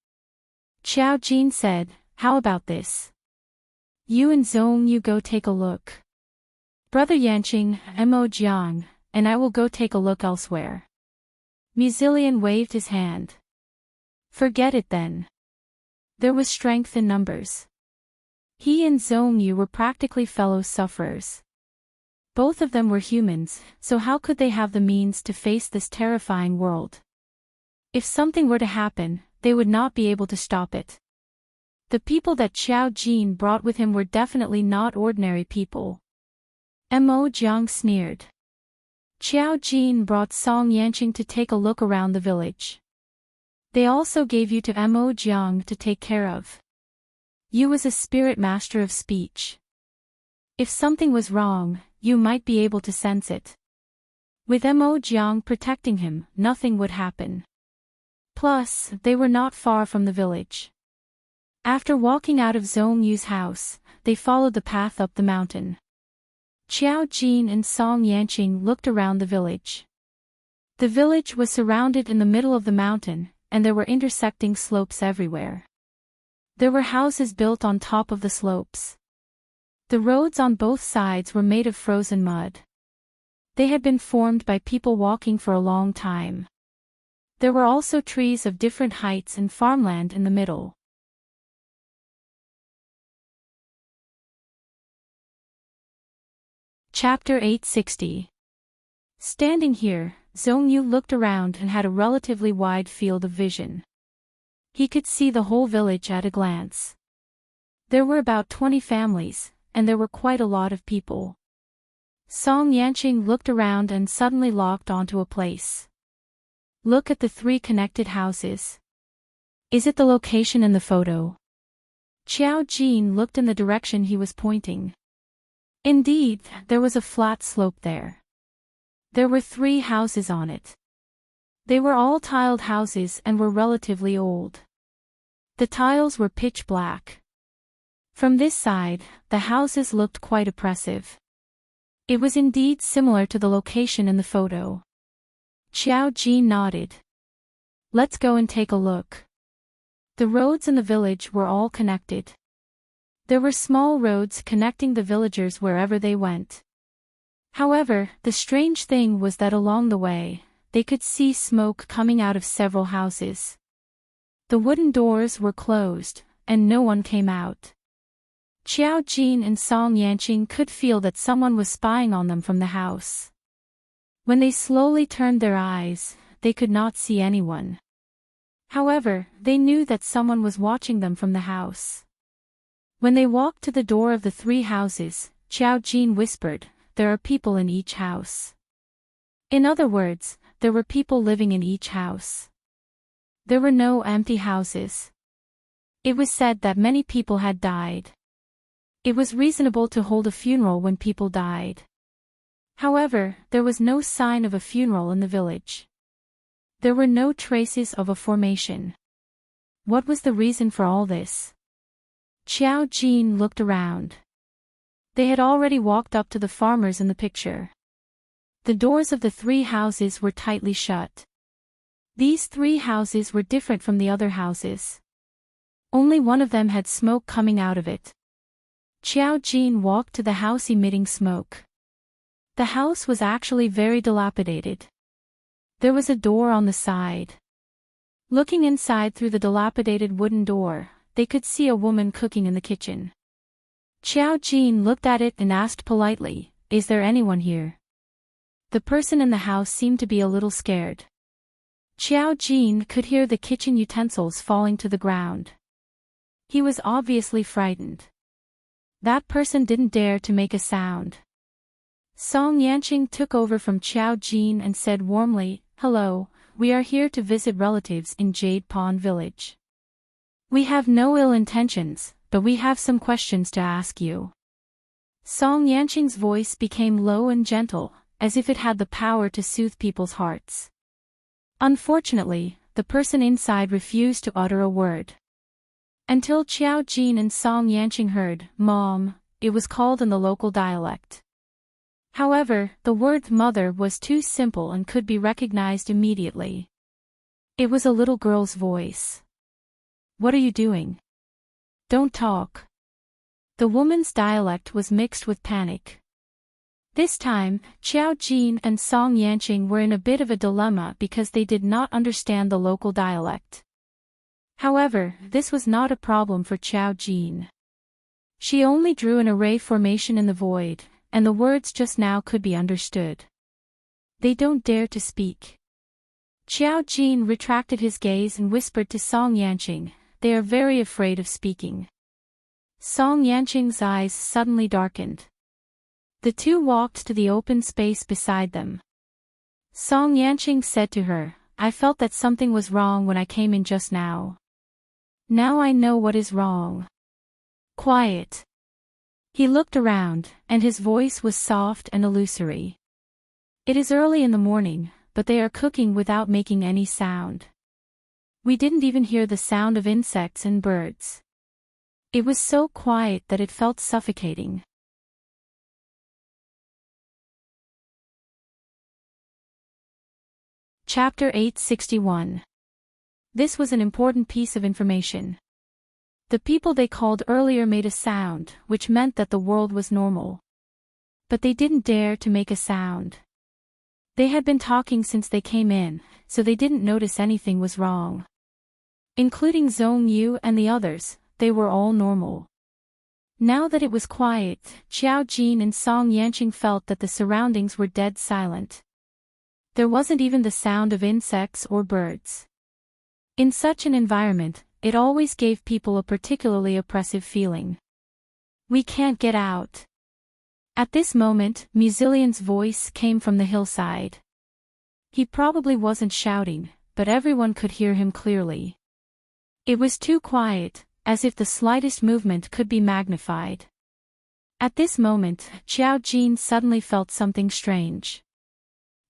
Xiao Jin said, how about this? You and Zhong Yu go take a look. Brother Yanqing, Mo Jiang, and I will go take a look elsewhere. Muzilian waved his hand. Forget it then. There was strength in numbers. He and Zhong Yu were practically fellow sufferers. Both of them were humans, so how could they have the means to face this terrifying world? If something were to happen, they would not be able to stop it. The people that Xiao Jin brought with him were definitely not ordinary people. Mo Jiang sneered. Xiao Jin brought Song Yanqing to take a look around the village. They also gave you to Mo Jiang to take care of. You was a spirit master of speech. If something was wrong, you might be able to sense it. With Mo Jiang protecting him, nothing would happen. Plus, they were not far from the village. After walking out of Zhong Yu's house, they followed the path up the mountain. Xiao Jin and Song Yanqing looked around the village. The village was surrounded in the middle of the mountain, and there were intersecting slopes everywhere. There were houses built on top of the slopes. The roads on both sides were made of frozen mud. They had been formed by people walking for a long time. There were also trees of different heights and farmland in the middle. Chapter 860. Standing here, Zhong Yu looked around and had a relatively wide field of vision. He could see the whole village at a glance. There were about 20 families, and there were quite a lot of people. Song Yanqing looked around and suddenly locked onto a place. Look at the 3 connected houses. Is it the location in the photo? Xiao Jin looked in the direction he was pointing. Indeed, there was a flat slope there. There were 3 houses on it. They were all tiled houses and were relatively old. The tiles were pitch black. From this side, the houses looked quite oppressive. It was indeed similar to the location in the photo. Xiao Jin nodded. Let's go and take a look. The roads in the village were all connected. There were small roads connecting the villagers wherever they went. However, the strange thing was that along the way, they could see smoke coming out of several houses. The wooden doors were closed, and no one came out. Xiao Jin and Song Yanqing could feel that someone was spying on them from the house. When they slowly turned their eyes, they could not see anyone. However, they knew that someone was watching them from the house. When they walked to the door of the 3 houses, Xiao Jin whispered, "There are people in each house." In other words, there were people living in each house. There were no empty houses. It was said that many people had died. It was reasonable to hold a funeral when people died. However, there was no sign of a funeral in the village. There were no traces of a formation. What was the reason for all this? Xiao Jin looked around. They had already walked up to the farmers in the picture. The doors of the 3 houses were tightly shut. These 3 houses were different from the other houses. Only one of them had smoke coming out of it. Xiao Jin walked to the house emitting smoke. The house was actually very dilapidated. There was a door on the side. Looking inside through the dilapidated wooden door, they could see a woman cooking in the kitchen. Xiao Jin looked at it and asked politely, "Is there anyone here?" The person in the house seemed to be a little scared. Xiao Jin could hear the kitchen utensils falling to the ground. He was obviously frightened. That person didn't dare to make a sound. Song Yanqing took over from Xiao Jin and said warmly, "Hello, we are here to visit relatives in Jade Pond Village. We have no ill intentions, but we have some questions to ask you." Song Yanqing's voice became low and gentle, as if it had the power to soothe people's hearts. Unfortunately, the person inside refused to utter a word. Until Xiao Jin and Song Yanqing heard, "Mom," it was called in the local dialect. However, the word mother was too simple and could be recognized immediately. It was a little girl's voice. "What are you doing? Don't talk." The woman's dialect was mixed with panic. This time, Xiao Jin and Song Yanqing were in a bit of a dilemma because they did not understand the local dialect. However, this was not a problem for Xiao Jin. She only drew an array formation in the void, and the words just now could be understood. They don't dare to speak. Xiao Jin retracted his gaze and whispered to Song Yanqing, they are very afraid of speaking. Song Yanqing's eyes suddenly darkened. The two walked to the open space beside them. Song Yanqing said to her, I felt that something was wrong when I came in just now. Now I know what is wrong. Quiet. He looked around, and his voice was soft and illusory. It is early in the morning, but they are cooking without making any sound. We didn't even hear the sound of insects and birds. It was so quiet that it felt suffocating. Chapter 861. This was an important piece of information. The people they called earlier made a sound, which meant that the world was normal. But they didn't dare to make a sound. They had been talking since they came in, so they didn't notice anything was wrong. Including Zhong Yu and the others, they were all normal. Now that it was quiet, Xiao Jin and Song Yanqing felt that the surroundings were dead silent. There wasn't even the sound of insects or birds. In such an environment, it always gave people a particularly oppressive feeling. We can't get out. At this moment, Muzilian's voice came from the hillside. He probably wasn't shouting, but everyone could hear him clearly. It was too quiet, as if the slightest movement could be magnified. At this moment, Xiao Jin suddenly felt something strange.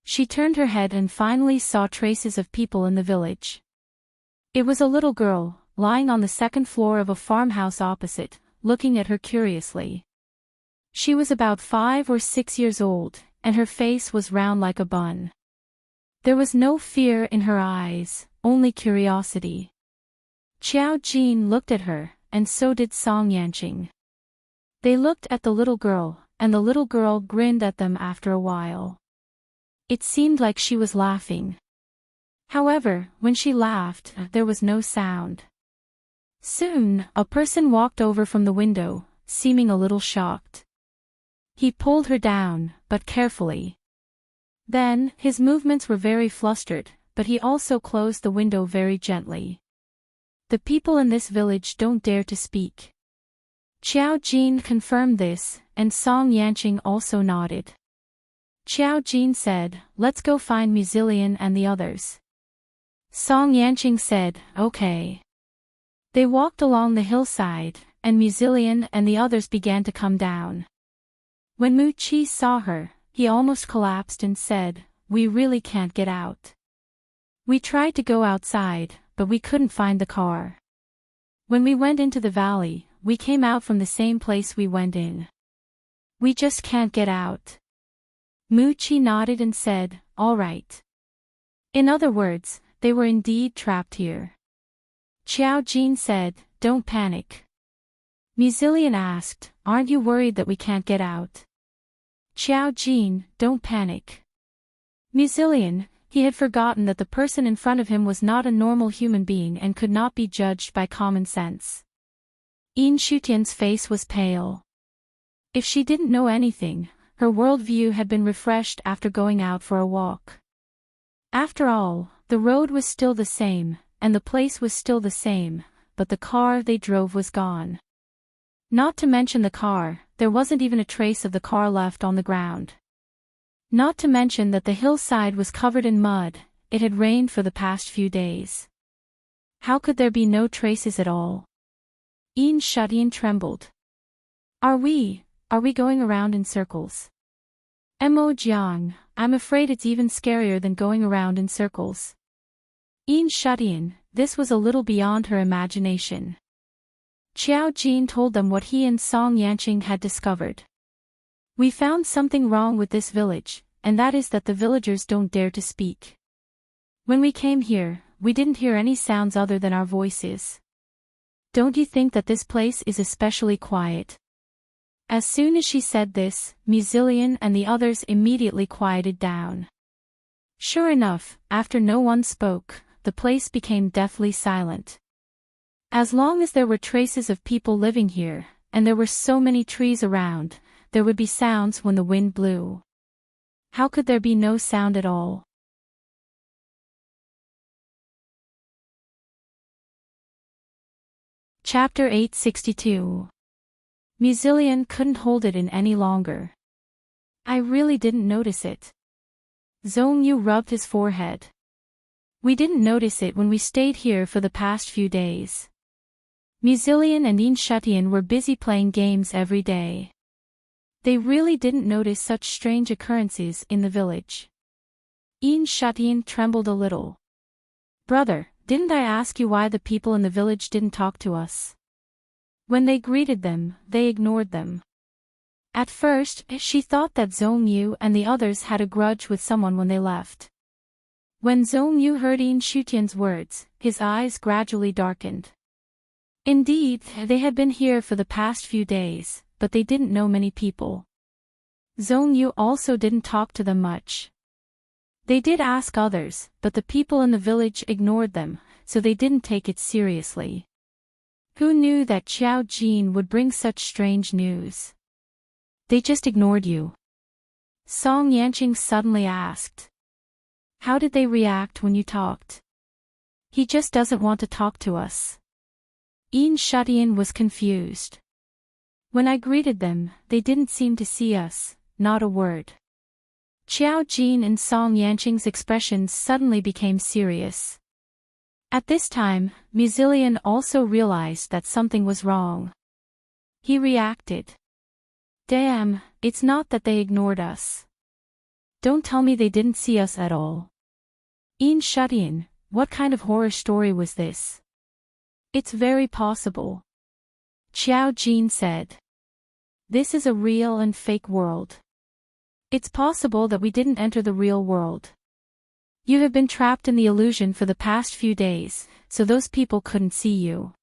She turned her head and finally saw traces of people in the village. It was a little girl, lying on the second floor of a farmhouse opposite, looking at her curiously. She was about 5 or 6 years old, and her face was round like a bun. There was no fear in her eyes, only curiosity. Xiao Jin looked at her, and so did Song Yanqing. They looked at the little girl, and the little girl grinned at them after a while. It seemed like she was laughing. However, when she laughed, there was no sound. Soon, a person walked over from the window, seeming a little shocked. He pulled her down, but carefully. Then, his movements were very flustered, but he also closed the window very gently. The people in this village don't dare to speak. Xiao Jin confirmed this, and Song Yanqing also nodded. Xiao Jin said, let's go find Muzilian and the others. Song Yanqing said, okay. They walked along the hillside, and Muzilian and the others began to come down. When Mu Qi saw her, he almost collapsed and said, we really can't get out. We tried to go outside, but we couldn't find the car. When we went into the valley, we came out from the same place we went in. We just can't get out. Mu Qi nodded and said, all right. In other words, they were indeed trapped here. Xiao Jin said, don't panic. Muzilian asked, aren't you worried that we can't get out? Xiao Jin, don't panic. Muzilian, he had forgotten that the person in front of him was not a normal human being and could not be judged by common sense. Yin Shutian's face was pale. If she didn't know anything, her worldview had been refreshed after going out for a walk. After all, the road was still the same, and the place was still the same, but the car they drove was gone. Not to mention the car, there wasn't even a trace of the car left on the ground. Not to mention that the hillside was covered in mud, it had rained for the past few days. How could there be no traces at all? Yin Shutian trembled. Are we going around in circles? Mo Jiang, I'm afraid it's even scarier than going around in circles. Yin Shutian, this was a little beyond her imagination. Xiao Jin told them what he and Song Yanqing had discovered. We found something wrong with this village, and that is that the villagers don't dare to speak. When we came here, we didn't hear any sounds other than our voices. Don't you think that this place is especially quiet? As soon as she said this, Muzilian and the others immediately quieted down. Sure enough, after no one spoke, the place became deathly silent. As long as there were traces of people living here, and there were so many trees around, there would be sounds when the wind blew. How could there be no sound at all? Chapter 862. Musilian couldn't hold it in any longer. I really didn't notice it. Zhongyu rubbed his forehead. We didn't notice it when we stayed here for the past few days. Musilian and Enchanting were busy playing games every day. They really didn't notice such strange occurrences in the village. Enchanting trembled a little. Brother, didn't I ask you why the people in the village didn't talk to us? When they greeted them, they ignored them. At first, she thought that Zhongyu and the others had a grudge with someone when they left. When Zhongyu heard Enchanting's words, his eyes gradually darkened. Indeed, they had been here for the past few days, but they didn't know many people. Zhongyu also didn't talk to them much. They did ask others, but the people in the village ignored them, so they didn't take it seriously. Who knew that Xiao Jin would bring such strange news? They just ignored you. Song Yanqing suddenly asked. How did they react when you talked? He just doesn't want to talk to us. Enchanting was confused. When I greeted them, they didn't seem to see us, not a word. Xiao Jin and Song Yanqing's expressions suddenly became serious. At this time, Musilian also realized that something was wrong. He reacted. Damn, it's not that they ignored us. Don't tell me they didn't see us at all. Enchanting, what kind of horror story was this? It's very possible. Xiao Jin said. This is a real and fake world. It's possible that we didn't enter the real world. You have been trapped in the illusion for the past few days, so those people couldn't see you.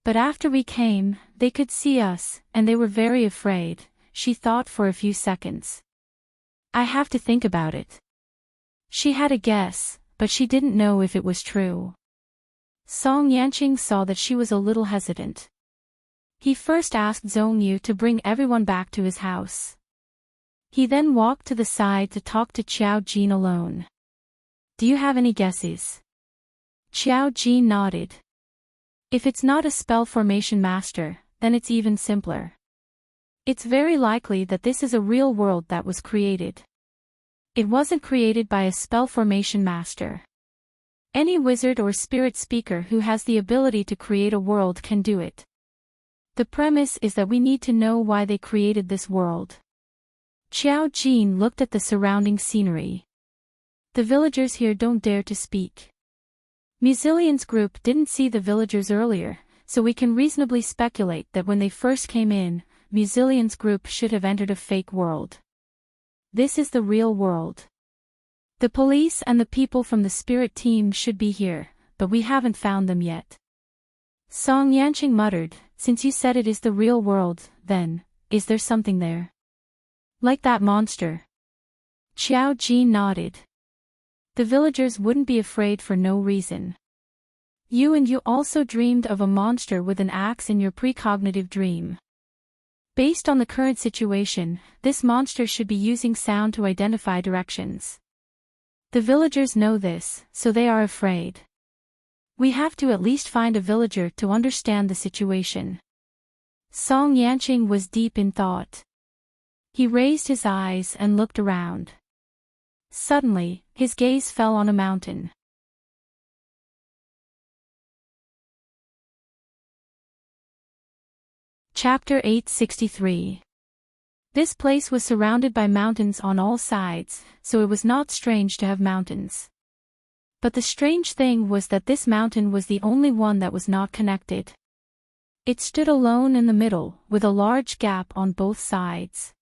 But after we came, they could see us, and they were very afraid, she thought for a few seconds. I have to think about it. She had a guess, but she didn't know if it was true. Song Yanqing saw that she was a little hesitant. He first asked Zhongyu to bring everyone back to his house. He then walked to the side to talk to Xiao Jin alone. Do you have any guesses? Xiao Jin nodded. If it's not a spell formation master, then it's even simpler. It's very likely that this is a real world that was created. It wasn't created by a spell formation master. Any wizard or spirit speaker who has the ability to create a world can do it. The premise is that we need to know why they created this world. Xiao Jin looked at the surrounding scenery. The villagers here don't dare to speak. Musilian's group didn't see the villagers earlier, so we can reasonably speculate that when they first came in, Musilian's group should have entered a fake world. This is the real world. The police and the people from the spirit team should be here, but we haven't found them yet. Song Yanqing muttered, since you said it is the real world, then, is there something there? Like that monster? Xiao Jin nodded. The villagers wouldn't be afraid for no reason. You also dreamed of a monster with an axe in your precognitive dream. Based on the current situation, this monster should be using sound to identify directions. The villagers know this, so they are afraid. We have to at least find a villager to understand the situation. Song Yanqing was deep in thought. He raised his eyes and looked around. Suddenly, his gaze fell on a mountain. Chapter 863. This place was surrounded by mountains on all sides, so it was not strange to have mountains. But the strange thing was that this mountain was the only one that was not connected. It stood alone in the middle, with a large gap on both sides.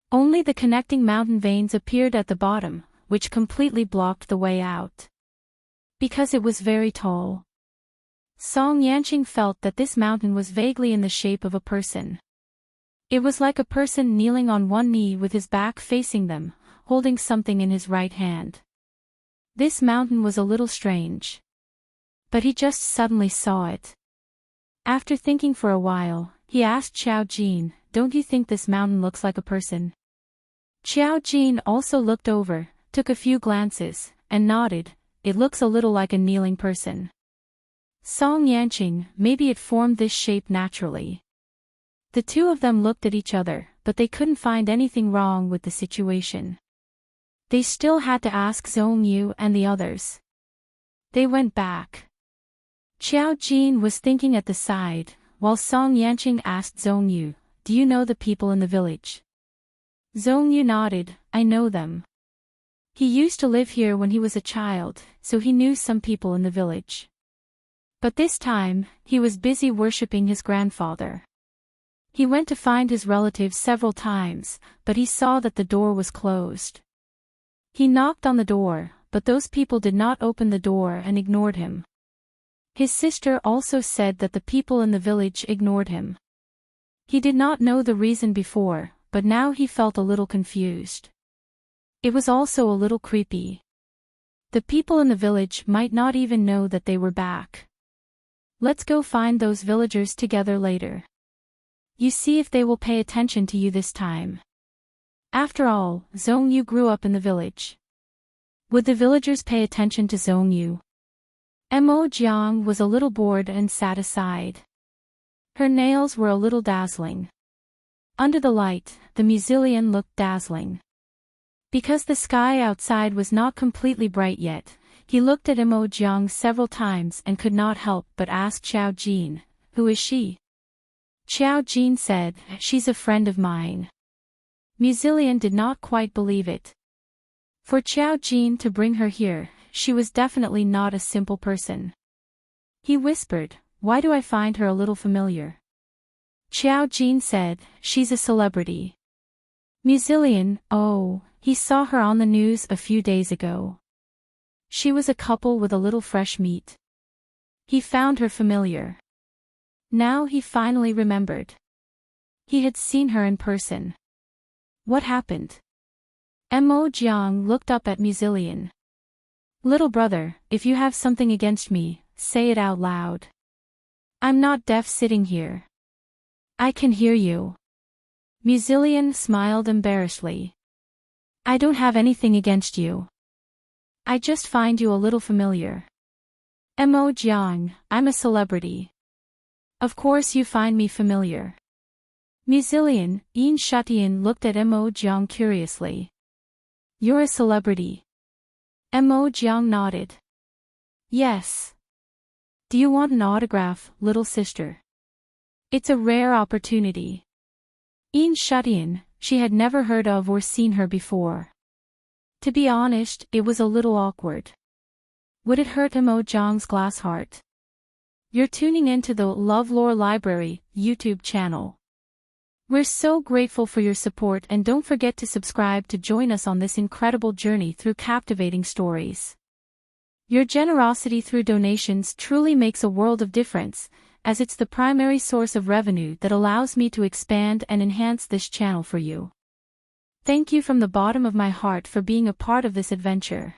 Only the connecting mountain veins appeared at the bottom, which completely blocked the way out. Because it was very tall. Song Yanqing felt that this mountain was vaguely in the shape of a person. It was like a person kneeling on one knee with his back facing them, holding something in his right hand. This mountain was a little strange. But he just suddenly saw it. After thinking for a while, he asked Xiao Jin, don't you think this mountain looks like a person? Xiao Jin also looked over, took a few glances, and nodded. It looks a little like a kneeling person. Song Yanqing, maybe it formed this shape naturally. The two of them looked at each other, but they couldn't find anything wrong with the situation. They still had to ask Zhong Yu and the others. They went back. Xiao Jin was thinking at the side, while Song Yanqing asked Zhong Yu, "Do you know the people in the village?" Zhong Yu nodded, "I know them. He used to live here when he was a child, so he knew some people in the village. But this time, he was busy worshipping his grandfather. He went to find his relatives several times, but he saw that the door was closed. He knocked on the door, but those people did not open the door and ignored him. His sister also said that the people in the village ignored him. He did not know the reason before, but now he felt a little confused. It was also a little creepy. The people in the village might not even know that they were back. Let's go find those villagers together later. You see if they will pay attention to you this time. After all, Zhong Yu grew up in the village. Would the villagers pay attention to Zhong Yu? Mo Jiang was a little bored and sat aside. Her nails were a little dazzling. Under the light, the Musilian looked dazzling. Because the sky outside was not completely bright yet, he looked at Mo Jiang several times and could not help but ask Xiao Jin, "Who is she?" Xiao Jin said, "She's a friend of mine." Musilian did not quite believe it. For Xiao Jin to bring her here, she was definitely not a simple person. He whispered, "Why do I find her a little familiar?" Xiao Jin said, "She's a celebrity." Musilian, "Oh, he saw her on the news a few days ago. She was a couple with a little fresh meat. He found her familiar." Now he finally remembered. He had seen her in person. What happened? Mo Jiang looked up at Musilian. "Little brother, if you have something against me, say it out loud. I'm not deaf sitting here. I can hear you." Musilian smiled embarrassedly. "I don't have anything against you. I just find you a little familiar." Mo Jiang, "I'm a celebrity. Of course you find me familiar." Musilian, Enchanting looked at Mo Jiang curiously. "You're a celebrity?" Mo Jiang nodded. "Yes. Do you want an autograph, little sister? It's a rare opportunity." Enchanting, she had never heard of or seen her before. To be honest, it was a little awkward. Would it hurt Mo Jiang's glass heart? You're tuning into the LoveLore Library YouTube channel. We're so grateful for your support, and don't forget to subscribe to join us on this incredible journey through captivating stories. Your generosity through donations truly makes a world of difference, as it's the primary source of revenue that allows me to expand and enhance this channel for you. Thank you from the bottom of my heart for being a part of this adventure.